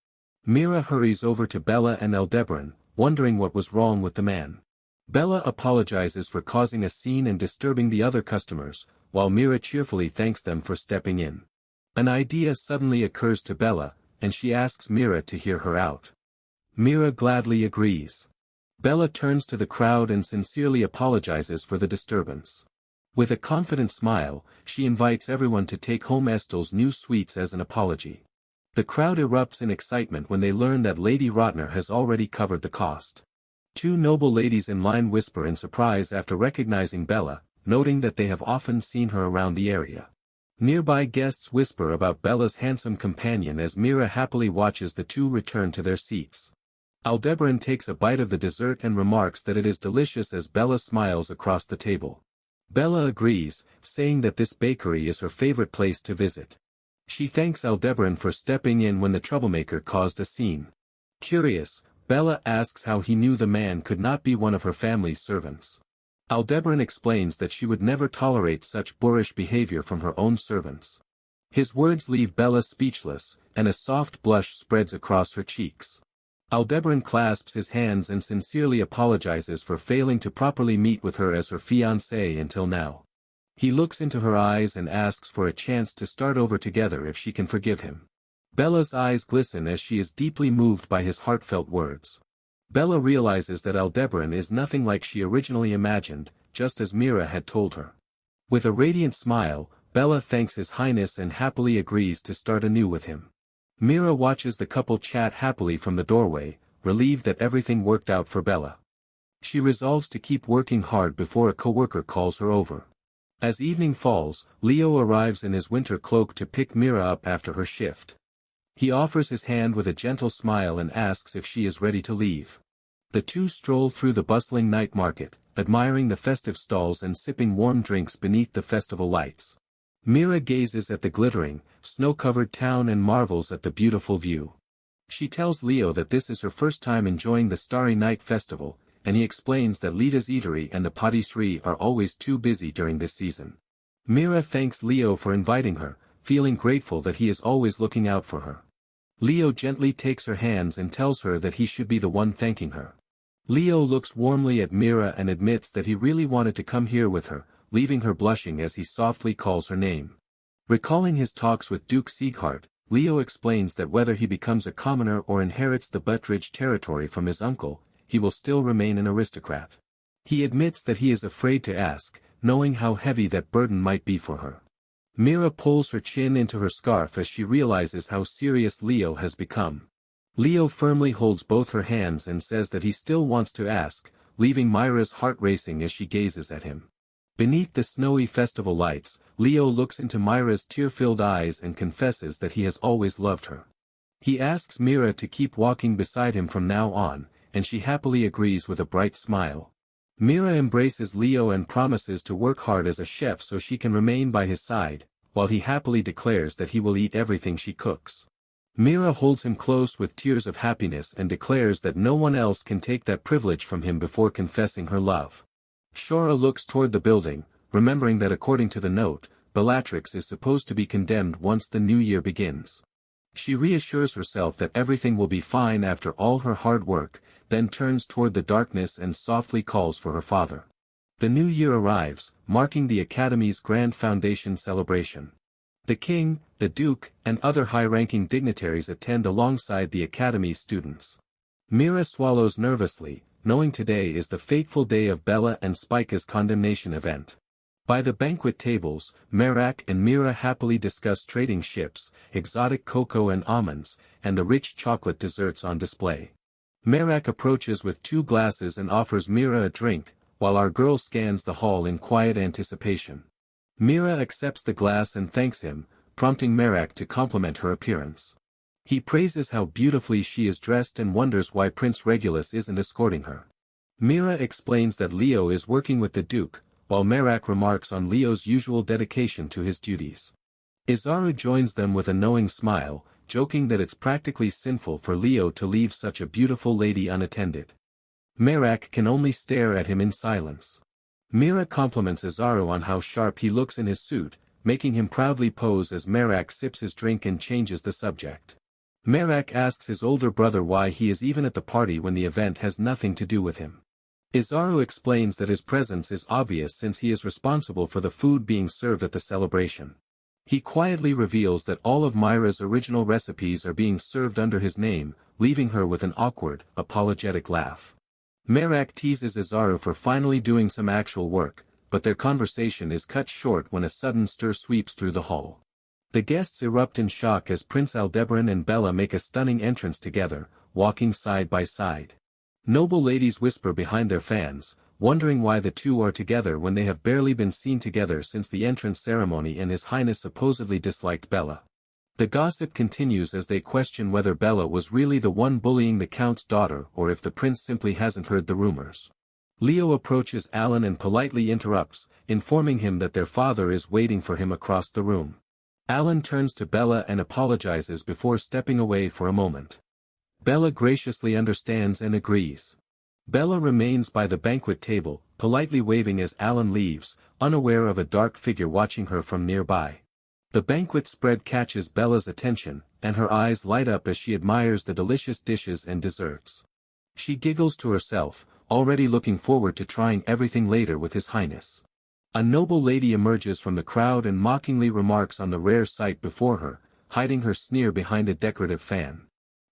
Mira hurries over to Bella and Aldebaran, wondering what was wrong with the man. Bella apologizes for causing a scene and disturbing the other customers, while Mira cheerfully thanks them for stepping in. An idea suddenly occurs to Bella, and she asks Mira to hear her out. Mira gladly agrees. Bella turns to the crowd and sincerely apologizes for the disturbance. With a confident smile, she invites everyone to take home Estel's new sweets as an apology. The crowd erupts in excitement when they learn that Lady Rotner has already covered the cost. Two noble ladies in line whisper in surprise after recognizing Bella, noting that they have often seen her around the area. Nearby guests whisper about Bella's handsome companion as Mira happily watches the two return to their seats. Aldebaran takes a bite of the dessert and remarks that it is delicious as Bella smiles across the table. Bella agrees, saying that this bakery is her favorite place to visit. She thanks Aldebaran for stepping in when the troublemaker caused a scene. Curious, Bella asks how he knew the man could not be one of her family's servants. Aldebaran explains that she would never tolerate such boorish behavior from her own servants. His words leave Bella speechless, and a soft blush spreads across her cheeks. Aldebaran clasps his hands and sincerely apologizes for failing to properly meet with her as her fiancée until now. He looks into her eyes and asks for a chance to start over together if she can forgive him. Bella's eyes glisten as she is deeply moved by his heartfelt words. Bella realizes that Aldebaran is nothing like she originally imagined, just as Mira had told her. With a radiant smile, Bella thanks His Highness and happily agrees to start anew with him. Mira watches the couple chat happily from the doorway, relieved that everything worked out for Bella. She resolves to keep working hard before a coworker calls her over. As evening falls, Leo arrives in his winter cloak to pick Mira up after her shift. He offers his hand with a gentle smile and asks if she is ready to leave. The two stroll through the bustling night market, admiring the festive stalls and sipping warm drinks beneath the festival lights. Mira gazes at the glittering, snow-covered town and marvels at the beautiful view. She tells Leo that this is her first time enjoying the Starry Night Festival, and he explains that Lida's eatery and the patisserie are always too busy during this season. Mira thanks Leo for inviting her, feeling grateful that he is always looking out for her. Leo gently takes her hands and tells her that he should be the one thanking her. Leo looks warmly at Mira and admits that he really wanted to come here with her, leaving her blushing as he softly calls her name. Recalling his talks with Duke Sieghart, Leo explains that whether he becomes a commoner or inherits the Buttridge territory from his uncle, he will still remain an aristocrat. He admits that he is afraid to ask, knowing how heavy that burden might be for her. Mira pulls her chin into her scarf as she realizes how serious Leo has become. Leo firmly holds both her hands and says that he still wants to ask, leaving Myra's heart racing as she gazes at him. Beneath the snowy festival lights, Leo looks into Myra's tear-filled eyes and confesses that he has always loved her. He asks Mira to keep walking beside him from now on, and she happily agrees with a bright smile. Mira embraces Leo and promises to work hard as a chef so she can remain by his side, while he happily declares that he will eat everything she cooks. Mira holds him close with tears of happiness and declares that no one else can take that privilege from him before confessing her love. Shora looks toward the building, remembering that according to the note, Bellatrix is supposed to be condemned once the new year begins. She reassures herself that everything will be fine after all her hard work, then turns toward the darkness and softly calls for her father. The new year arrives, marking the Academy's grand foundation celebration. The king, the duke, and other high-ranking dignitaries attend alongside the Academy's students. Mira swallows nervously, knowing today is the fateful day of Bella and Spike's condemnation event. By the banquet tables, Merak and Mira happily discuss trading ships, exotic cocoa and almonds, and the rich chocolate desserts on display. Merak approaches with 2 glasses and offers Mira a drink, while our girl scans the hall in quiet anticipation. Mira accepts the glass and thanks him, prompting Merak to compliment her appearance. He praises how beautifully she is dressed and wonders why Prince Regulus isn't escorting her. Mira explains that Leo is working with the Duke, while Merak remarks on Leo's usual dedication to his duties. Izaru joins them with a knowing smile, joking that it's practically sinful for Leo to leave such a beautiful lady unattended. Merak can only stare at him in silence. Mira compliments Izaru on how sharp he looks in his suit, making him proudly pose as Merak sips his drink and changes the subject. Merak asks his older brother why he is even at the party when the event has nothing to do with him. Izaru explains that his presence is obvious since he is responsible for the food being served at the celebration. He quietly reveals that all of Myra's original recipes are being served under his name, leaving her with an awkward, apologetic laugh. Merak teases Izaru for finally doing some actual work, but their conversation is cut short when a sudden stir sweeps through the hall. The guests erupt in shock as Prince Aldebaran and Bella make a stunning entrance together, walking side by side. Noble ladies whisper behind their fans, wondering why the two are together when they have barely been seen together since the entrance ceremony and His Highness supposedly disliked Bella. The gossip continues as they question whether Bella was really the one bullying the Count's daughter or if the prince simply hasn't heard the rumors. Leo approaches Alan and politely interrupts, informing him that their father is waiting for him across the room. Alan turns to Bella and apologizes before stepping away for a moment. Bella graciously understands and agrees. Bella remains by the banquet table, politely waving as Alan leaves, unaware of a dark figure watching her from nearby. The banquet spread catches Bella's attention, and her eyes light up as she admires the delicious dishes and desserts. She giggles to herself, already looking forward to trying everything later with His Highness. A noble lady emerges from the crowd and mockingly remarks on the rare sight before her, hiding her sneer behind a decorative fan.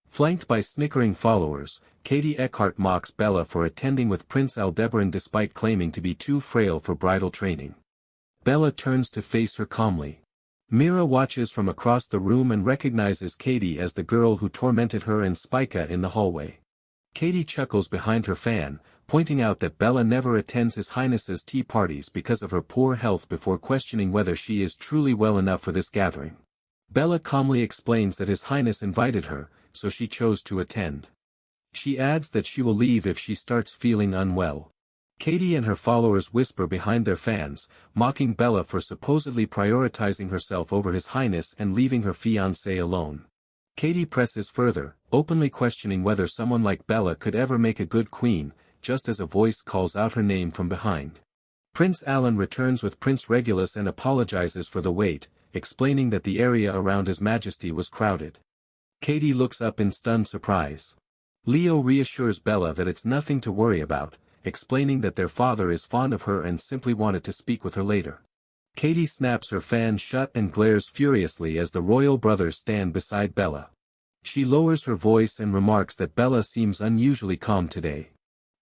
Flanked by snickering followers, Katie Eckhart mocks Bella for attending with Prince Aldebaran despite claiming to be too frail for bridal training. Bella turns to face her calmly. Mira watches from across the room and recognizes Katie as the girl who tormented her and Spica in the hallway. Katie chuckles behind her fan, pointing out that Bella never attends His Highness's tea parties because of her poor health before questioning whether she is truly well enough for this gathering. Bella calmly explains that His Highness invited her, so she chose to attend. She adds that she will leave if she starts feeling unwell. Katie and her followers whisper behind their fans, mocking Bella for supposedly prioritizing herself over His Highness and leaving her fiancé alone. Katie presses further, openly questioning whether someone like Bella could ever make a good queen, just as a voice calls out her name from behind. Prince Alan returns with Prince Regulus and apologizes for the wait, explaining that the area around His Majesty was crowded. Katie looks up in stunned surprise. Leo reassures Bella that it's nothing to worry about, explaining that their father is fond of her and simply wanted to speak with her later. Katie snaps her fan shut and glares furiously as the royal brothers stand beside Bella. She lowers her voice and remarks that Bella seems unusually calm today.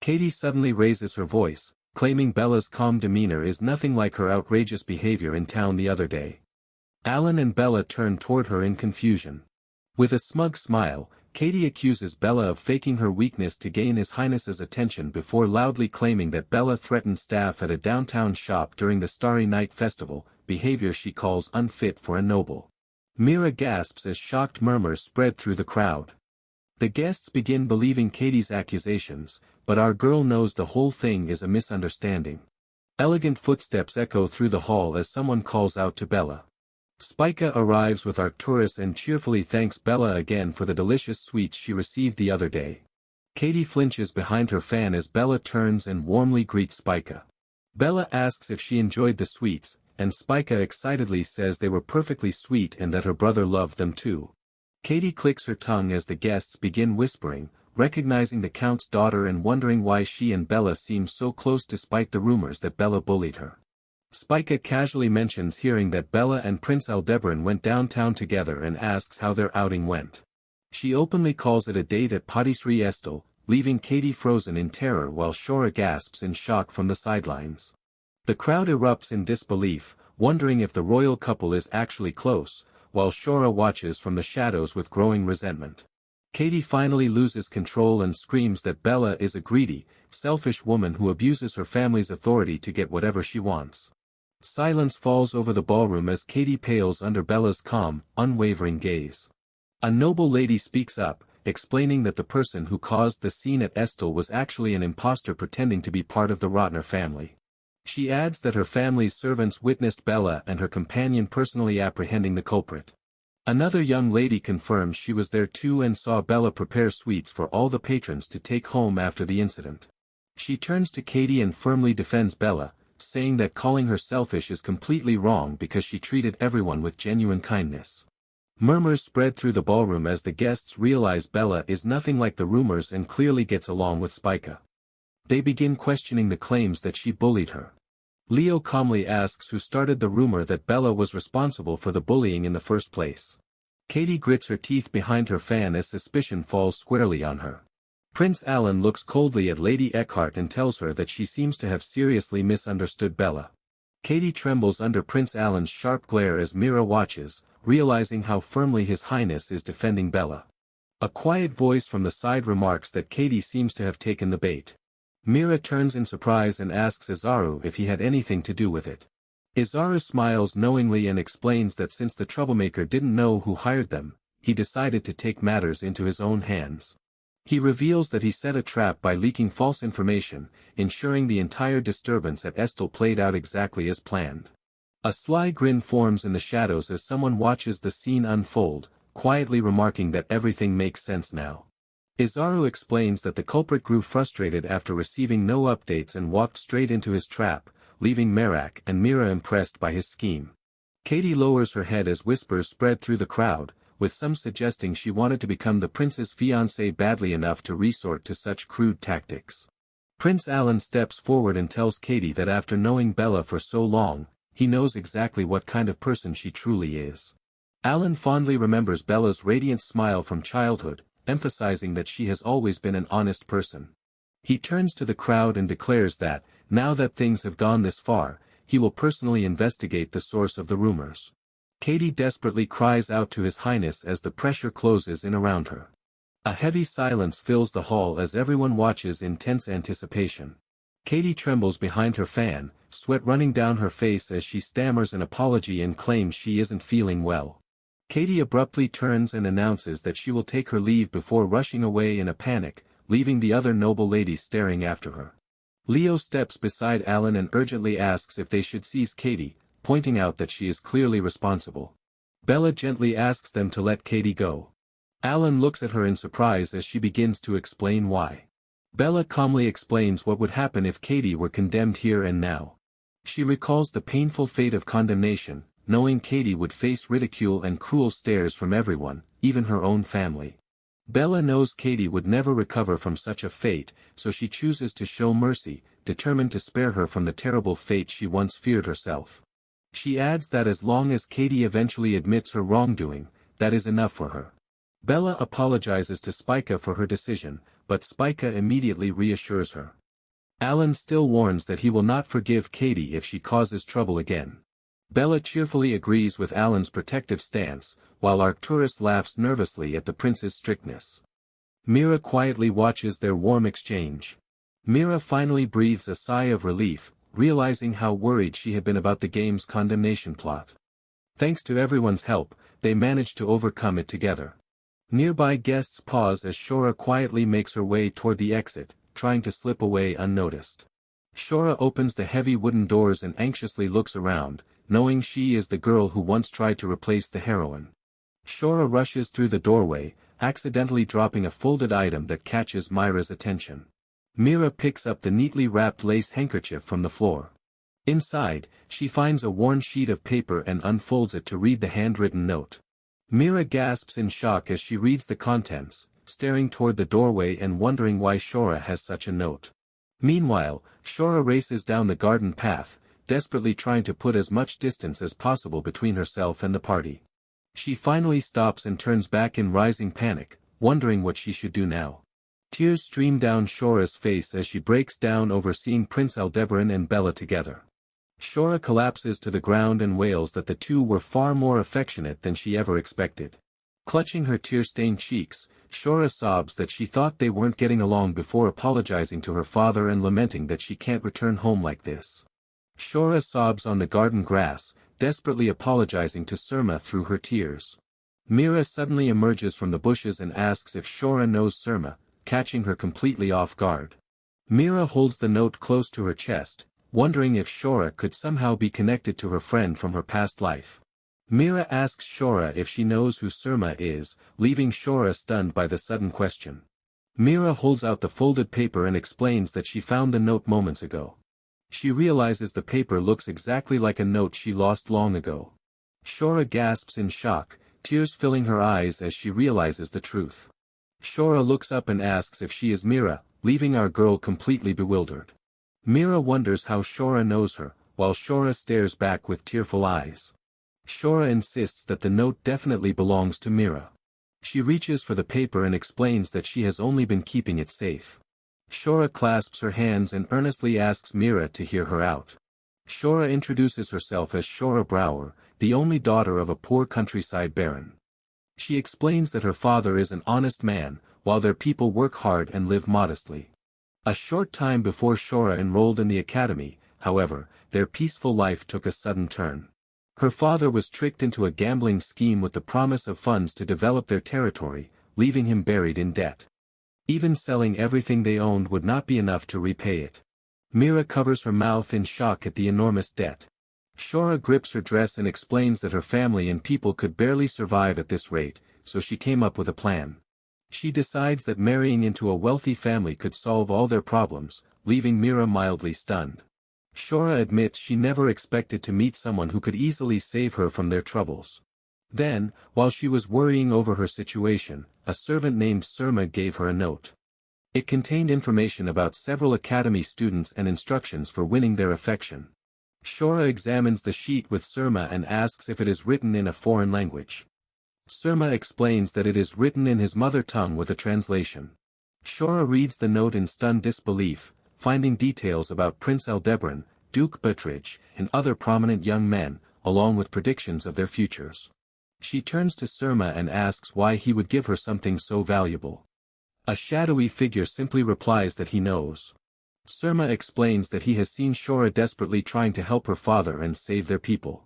Katie suddenly raises her voice, claiming Bella's calm demeanor is nothing like her outrageous behavior in town the other day. Alan and Bella turn toward her in confusion. With a smug smile, Katie accuses Bella of faking her weakness to gain His Highness's attention before loudly claiming that Bella threatened staff at a downtown shop during the Starry Night Festival, behavior she calls unfit for a noble. Mira gasps as shocked murmurs spread through the crowd. The guests begin believing Katie's accusations, but our girl knows the whole thing is a misunderstanding. Elegant footsteps echo through the hall as someone calls out to Bella. Spica arrives with Arcturus and cheerfully thanks Bella again for the delicious sweets she received the other day. Katie flinches behind her fan as Bella turns and warmly greets Spica. Bella asks if she enjoyed the sweets, and Spica excitedly says they were perfectly sweet and that her brother loved them too. Katie clicks her tongue as the guests begin whispering, recognizing the Count's daughter and wondering why she and Bella seem so close despite the rumors that Bella bullied her. Spica casually mentions hearing that Bella and Prince Aldebaran went downtown together and asks how their outing went. She openly calls it a date at Patisserie Estel, leaving Katie frozen in terror while Shora gasps in shock from the sidelines. The crowd erupts in disbelief, wondering if the royal couple is actually close, while Shora watches from the shadows with growing resentment. Katie finally loses control and screams that Bella is a greedy, selfish woman who abuses her family's authority to get whatever she wants. Silence falls over the ballroom as Katie pales under Bella's calm, unwavering gaze. A noble lady speaks up, explaining that the person who caused the scene at Estel was actually an impostor pretending to be part of the Rotner family. She adds that her family's servants witnessed Bella and her companion personally apprehending the culprit. Another young lady confirms she was there too and saw Bella prepare sweets for all the patrons to take home after the incident. She turns to Katie and firmly defends Bella, saying that calling her selfish is completely wrong because she treated everyone with genuine kindness. Murmurs spread through the ballroom as the guests realize Bella is nothing like the rumors and clearly gets along with Spica. They begin questioning the claims that she bullied her. Leo calmly asks who started the rumor that Bella was responsible for the bullying in the first place. Katie grits her teeth behind her fan as suspicion falls squarely on her. Prince Alan looks coldly at Lady Eckhart and tells her that she seems to have seriously misunderstood Bella. Katie trembles under Prince Alan's sharp glare as Mira watches, realizing how firmly His Highness is defending Bella. A quiet voice from the side remarks that Katie seems to have taken the bait. Mira turns in surprise and asks Izaru if he had anything to do with it. Izaru smiles knowingly and explains that since the troublemaker didn't know who hired them, he decided to take matters into his own hands. He reveals that he set a trap by leaking false information, ensuring the entire disturbance at Estel played out exactly as planned. A sly grin forms in the shadows as someone watches the scene unfold, quietly remarking that everything makes sense now. Izaru explains that the culprit grew frustrated after receiving no updates and walked straight into his trap, leaving Merak and Mira impressed by his scheme. Katie lowers her head as whispers spread through the crowd, with some suggesting she wanted to become the prince's fiancée badly enough to resort to such crude tactics. Prince Alan steps forward and tells Katie that after knowing Bella for so long, he knows exactly what kind of person she truly is. Alan fondly remembers Bella's radiant smile from childhood, emphasizing that she has always been an honest person. He turns to the crowd and declares that, now that things have gone this far, he will personally investigate the source of the rumors. Katie desperately cries out to His Highness as the pressure closes in around her. A heavy silence fills the hall as everyone watches in tense anticipation. Katie trembles behind her fan, sweat running down her face as she stammers an apology and claims she isn't feeling well. Katie abruptly turns and announces that she will take her leave before rushing away in a panic, leaving the other noble ladies staring after her. Leo steps beside Alan and urgently asks if they should seize Katie, pointing out that she is clearly responsible. Bella gently asks them to let Katie go. Alan looks at her in surprise as she begins to explain why. Bella calmly explains what would happen if Katie were condemned here and now. She recalls the painful fate of condemnation, knowing Katie would face ridicule and cruel stares from everyone, even her own family. Bella knows Katie would never recover from such a fate, so she chooses to show mercy, determined to spare her from the terrible fate she once feared herself. She adds that as long as Katie eventually admits her wrongdoing, that is enough for her. Bella apologizes to Spica for her decision, but Spica immediately reassures her. Alan still warns that he will not forgive Katie if she causes trouble again. Bella cheerfully agrees with Alan's protective stance, while Arcturus laughs nervously at the prince's strictness. Mira quietly watches their warm exchange. Mira finally breathes a sigh of relief, realizing how worried she had been about the game's condemnation plot. Thanks to everyone's help, they managed to overcome it together. Nearby guests pause as Shora quietly makes her way toward the exit, trying to slip away unnoticed. Shora opens the heavy wooden doors and anxiously looks around, knowing she is the girl who once tried to replace the heroine. Shora rushes through the doorway, accidentally dropping a folded item that catches Myra's attention. Mira picks up the neatly wrapped lace handkerchief from the floor. Inside, she finds a worn sheet of paper and unfolds it to read the handwritten note. Mira gasps in shock as she reads the contents, staring toward the doorway and wondering why Shora has such a note. Meanwhile, Shora races down the garden path, desperately trying to put as much distance as possible between herself and the party. She finally stops and turns back in rising panic, wondering what she should do now. Tears stream down Shora's face as she breaks down over seeing Prince Aldebaran and Bella together. Shora collapses to the ground and wails that the two were far more affectionate than she ever expected. Clutching her tear-stained cheeks, Shora sobs that she thought they weren't getting along before apologizing to her father and lamenting that she can't return home like this. Shora sobs on the garden grass, desperately apologizing to Surma through her tears. Mira suddenly emerges from the bushes and asks if Shora knows Surma, catching her completely off guard. Mira holds the note close to her chest, wondering if Shora could somehow be connected to her friend from her past life. Mira asks Shora if she knows who Surma is, leaving Shora stunned by the sudden question. Mira holds out the folded paper and explains that she found the note moments ago. She realizes the paper looks exactly like a note she lost long ago. Shora gasps in shock, tears filling her eyes as she realizes the truth. Shora looks up and asks if she is Mira, leaving our girl completely bewildered. Mira wonders how Shora knows her, while Shora stares back with tearful eyes. Shora insists that the note definitely belongs to Mira. She reaches for the paper and explains that she has only been keeping it safe. Shora clasps her hands and earnestly asks Mira to hear her out. Shora introduces herself as Shora Brower, the only daughter of a poor countryside baron. She explains that her father is an honest man, while their people work hard and live modestly. A short time before Shora enrolled in the academy, however, their peaceful life took a sudden turn. Her father was tricked into a gambling scheme with the promise of funds to develop their territory, leaving him buried in debt. Even selling everything they owned would not be enough to repay it. Mira covers her mouth in shock at the enormous debt. Shora grips her dress and explains that her family and people could barely survive at this rate, so she came up with a plan. She decides that marrying into a wealthy family could solve all their problems, leaving Mira mildly stunned. Shora admits she never expected to meet someone who could easily save her from their troubles. Then, while she was worrying over her situation, a servant named Surma gave her a note. It contained information about several academy students and instructions for winning their affection. Shora examines the sheet with Surma and asks if it is written in a foreign language. Surma explains that it is written in his mother tongue with a translation. Shora reads the note in stunned disbelief, finding details about Prince Aldebaran, Duke Butridge, and other prominent young men, along with predictions of their futures. She turns to Surma and asks why he would give her something so valuable. A shadowy figure simply replies that he knows. Surma explains that he has seen Shora desperately trying to help her father and save their people.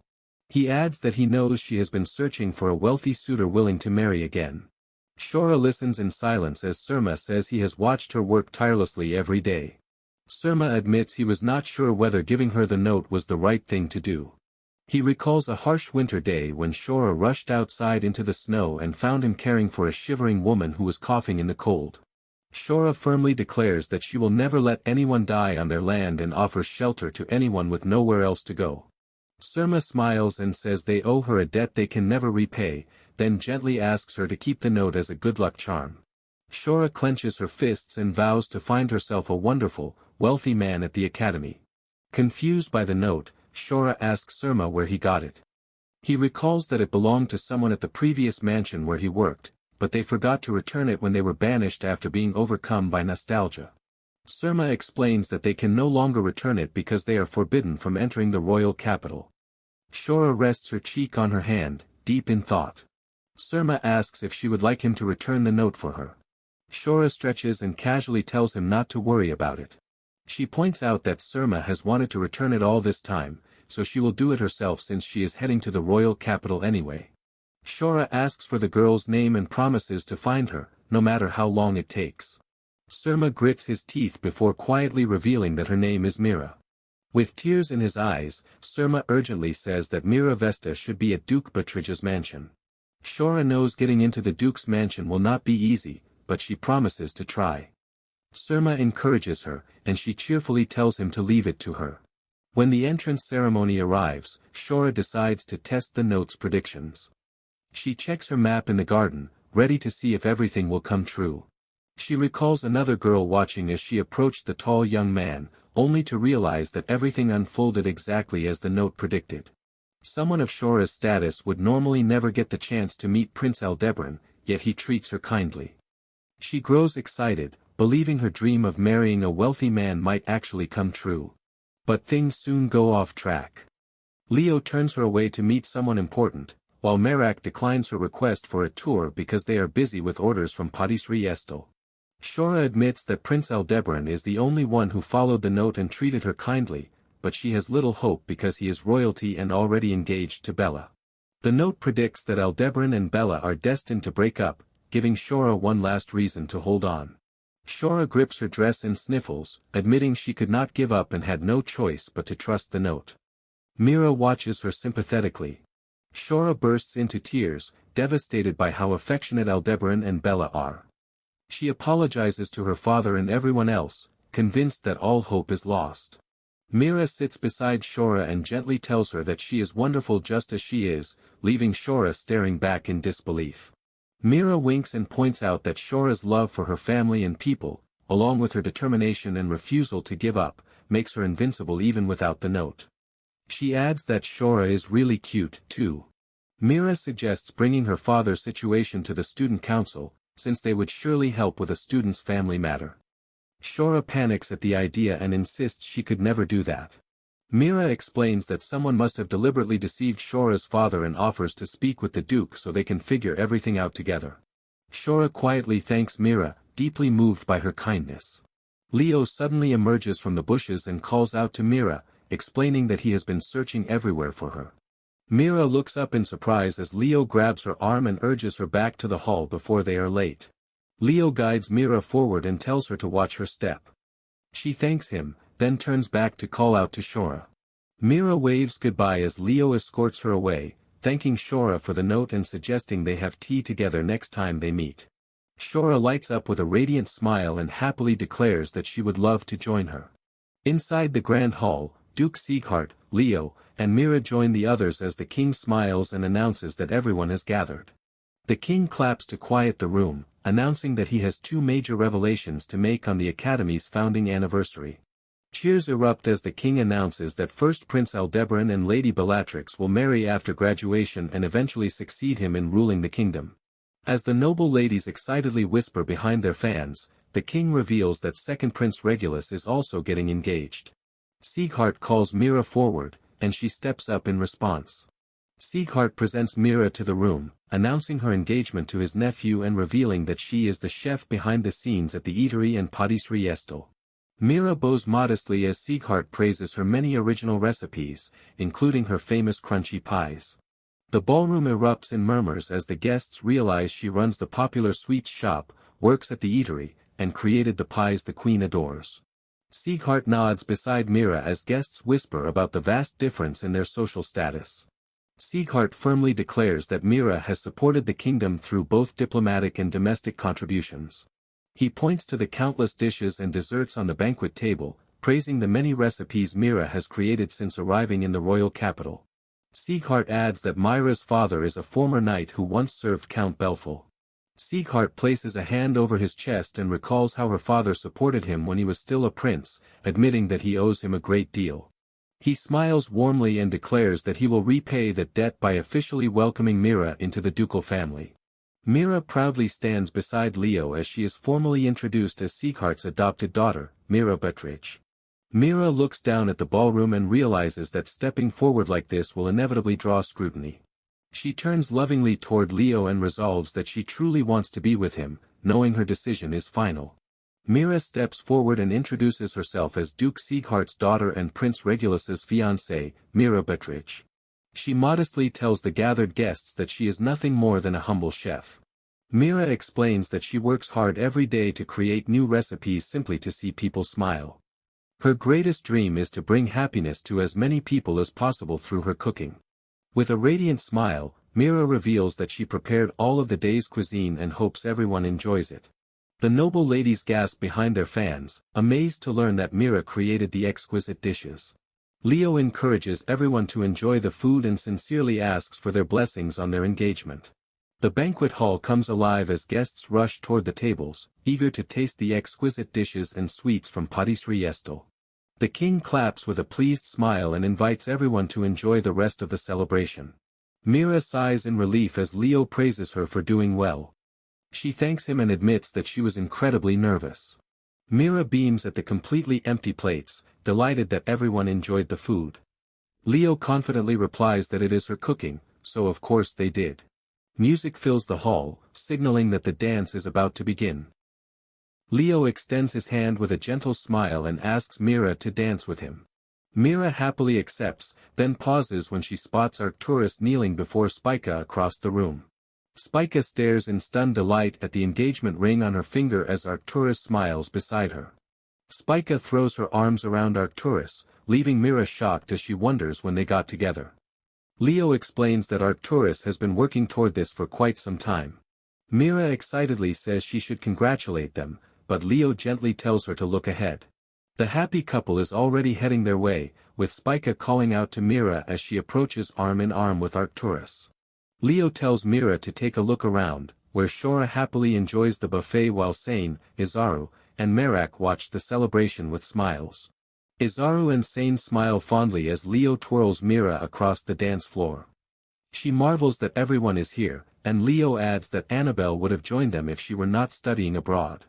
He adds that he knows she has been searching for a wealthy suitor willing to marry again. Shora listens in silence as Surma says he has watched her work tirelessly every day. Surma admits he was not sure whether giving her the note was the right thing to do. He recalls a harsh winter day when Shora rushed outside into the snow and found him caring for a shivering woman who was coughing in the cold. Shora firmly declares that she will never let anyone die on their land and offers shelter to anyone with nowhere else to go. Surma smiles and says they owe her a debt they can never repay, then gently asks her to keep the note as a good luck charm. Shora clenches her fists and vows to find herself a wonderful, wealthy man at the academy. Confused by the note, Shora asks Surma where he got it. He recalls that it belonged to someone at the previous mansion where he worked, but they forgot to return it when they were banished after being overcome by nostalgia. Surma explains that they can no longer return it because they are forbidden from entering the royal capital. Shora rests her cheek on her hand, deep in thought. Surma asks if she would like him to return the note for her. Shora stretches and casually tells him not to worry about it. She points out that Surma has wanted to return it all this time, so she will do it herself since she is heading to the royal capital anyway. Shora asks for the girl's name and promises to find her, no matter how long it takes. Surma grits his teeth before quietly revealing that her name is Mira. With tears in his eyes, Surma urgently says that Mira Vesta should be at Duke Butridge's mansion. Shora knows getting into the Duke's mansion will not be easy, but she promises to try. Surma encourages her, and she cheerfully tells him to leave it to her. When the entrance ceremony arrives, Shora decides to test the note's predictions. She checks her map in the garden, ready to see if everything will come true. She recalls another girl watching as she approached the tall young man, only to realize that everything unfolded exactly as the note predicted. Someone of Shora's status would normally never get the chance to meet Prince Aldebaran, yet he treats her kindly. She grows excited, believing her dream of marrying a wealthy man might actually come true. But things soon go off track. Leo turns her away to meet someone important, while Merak declines her request for a tour because they are busy with orders from Patisserie Estel. Shora admits that Prince Aldebaran is the only one who followed the note and treated her kindly, but she has little hope because he is royalty and already engaged to Bella. The note predicts that Aldebaran and Bella are destined to break up, giving Shora one last reason to hold on. Shora grips her dress and sniffles, admitting she could not give up and had no choice but to trust the note. Mira watches her sympathetically. Shora bursts into tears, devastated by how affectionate Aldebaran and Bella are. She apologizes to her father and everyone else, convinced that all hope is lost. Mira sits beside Shora and gently tells her that she is wonderful just as she is, leaving Shora staring back in disbelief. Mira winks and points out that Shora's love for her family and people, along with her determination and refusal to give up, makes her invincible even without the note. She adds that Shora is really cute, too. Mira suggests bringing her father's situation to the student council, since they would surely help with a student's family matter. Shora panics at the idea and insists she could never do that. Mira explains that someone must have deliberately deceived Shora's father and offers to speak with the Duke so they can figure everything out together. Shora quietly thanks Mira, deeply moved by her kindness. Leo suddenly emerges from the bushes and calls out to Mira, explaining that he has been searching everywhere for her. Mira looks up in surprise as Leo grabs her arm and urges her back to the hall before they are late. Leo guides Mira forward and tells her to watch her step. She thanks him, then turns back to call out to Shora. Mira waves goodbye as Leo escorts her away, thanking Shora for the note and suggesting they have tea together next time they meet. Shora lights up with a radiant smile and happily declares that she would love to join her. Inside the grand hall, Duke Isekai'd, Leo, and Mira join the others as the king smiles and announces that everyone has gathered. The king claps to quiet the room, announcing that he has two major revelations to make on the Academy's founding anniversary. Cheers erupt as the king announces that first Prince Aldebaran and Lady Bellatrix will marry after graduation and eventually succeed him in ruling the kingdom. As the noble ladies excitedly whisper behind their fans, the king reveals that second Prince Regulus is also getting engaged. Isekai'd calls Mira forward, and she steps up in response. Isekai'd presents Mira to the room, announcing her engagement to his nephew and revealing that she is the chef behind the scenes at the eatery and Patisserie Estel. Mira bows modestly as Isekai'd praises her many original recipes, including her famous crunchy pies. The ballroom erupts in murmurs as the guests realize she runs the popular sweets shop, works at the eatery, and created the pies the queen adores. Isekai'd nods beside Mira as guests whisper about the vast difference in their social status. Isekai'd firmly declares that Mira has supported the kingdom through both diplomatic and domestic contributions. He points to the countless dishes and desserts on the banquet table, praising the many recipes Mira has created since arriving in the royal capital. Isekai'd adds that Mira's father is a former knight who once served Count Belful. Isekai'd places a hand over his chest and recalls how her father supported him when he was still a prince, admitting that he owes him a great deal. He smiles warmly and declares that he will repay that debt by officially welcoming Mira into the ducal family. Mira proudly stands beside Leo as she is formally introduced as Isekai'd's adopted daughter, Mira Beatrice. Mira looks down at the ballroom and realizes that stepping forward like this will inevitably draw scrutiny. She turns lovingly toward Leo and resolves that she truly wants to be with him, knowing her decision is final. Mira steps forward and introduces herself as Duke Isekai'd's daughter and Prince Regulus's fiancée, Mira Beatrice. She modestly tells the gathered guests that she is nothing more than a humble chef. Mira explains that she works hard every day to create new recipes simply to see people smile. Her greatest dream is to bring happiness to as many people as possible through her cooking. With a radiant smile, Mira reveals that she prepared all of the day's cuisine and hopes everyone enjoys it. The noble ladies gasp behind their fans, amazed to learn that Mira created the exquisite dishes. Leo encourages everyone to enjoy the food and sincerely asks for their blessings on their engagement. The banquet hall comes alive as guests rush toward the tables, eager to taste the exquisite dishes and sweets from Patisserie Estel. The king claps with a pleased smile and invites everyone to enjoy the rest of the celebration. Mira sighs in relief as Leo praises her for doing well. She thanks him and admits that she was incredibly nervous. Mira beams at the completely empty plates, delighted that everyone enjoyed the food. Leo confidently replies that it is her cooking, so of course they did. Music fills the hall, signaling that the dance is about to begin. Leo extends his hand with a gentle smile and asks Mira to dance with him. Mira happily accepts, then pauses when she spots Arcturus kneeling before Spica across the room. Spica stares in stunned delight at the engagement ring on her finger as Arcturus smiles beside her. Spica throws her arms around Arcturus, leaving Mira shocked as she wonders when they got together. Leo explains that Arcturus has been working toward this for quite some time. Mira excitedly says she should congratulate them, but Leo gently tells her to look ahead. The happy couple is already heading their way, with Spica calling out to Mira as she approaches arm in arm with Arcturus. Leo tells Mira to take a look around, where Shora happily enjoys the buffet while Sane, Izaru, and Merak watch the celebration with smiles. Izaru and Sane smile fondly as Leo twirls Mira across the dance floor. She marvels that everyone is here, and Leo adds that Annabelle would have joined them if she were not studying abroad.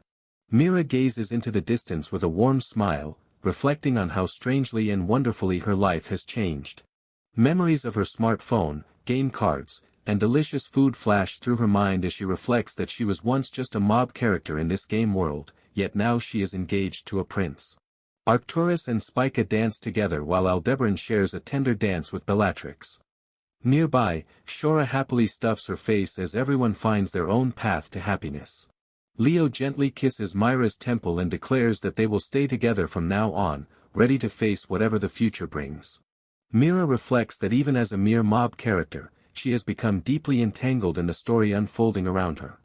Mira gazes into the distance with a warm smile, reflecting on how strangely and wonderfully her life has changed. Memories of her smartphone, game cards, and delicious food flash through her mind as she reflects that she was once just a mob character in this game world, yet now she is engaged to a prince. Arcturus and Spica dance together while Aldebaran shares a tender dance with Bellatrix. Nearby, Shora happily stuffs her face as everyone finds their own path to happiness. Leo gently kisses Myra's temple and declares that they will stay together from now on, ready to face whatever the future brings. Mira reflects that even as a mere mob character, she has become deeply entangled in the story unfolding around her.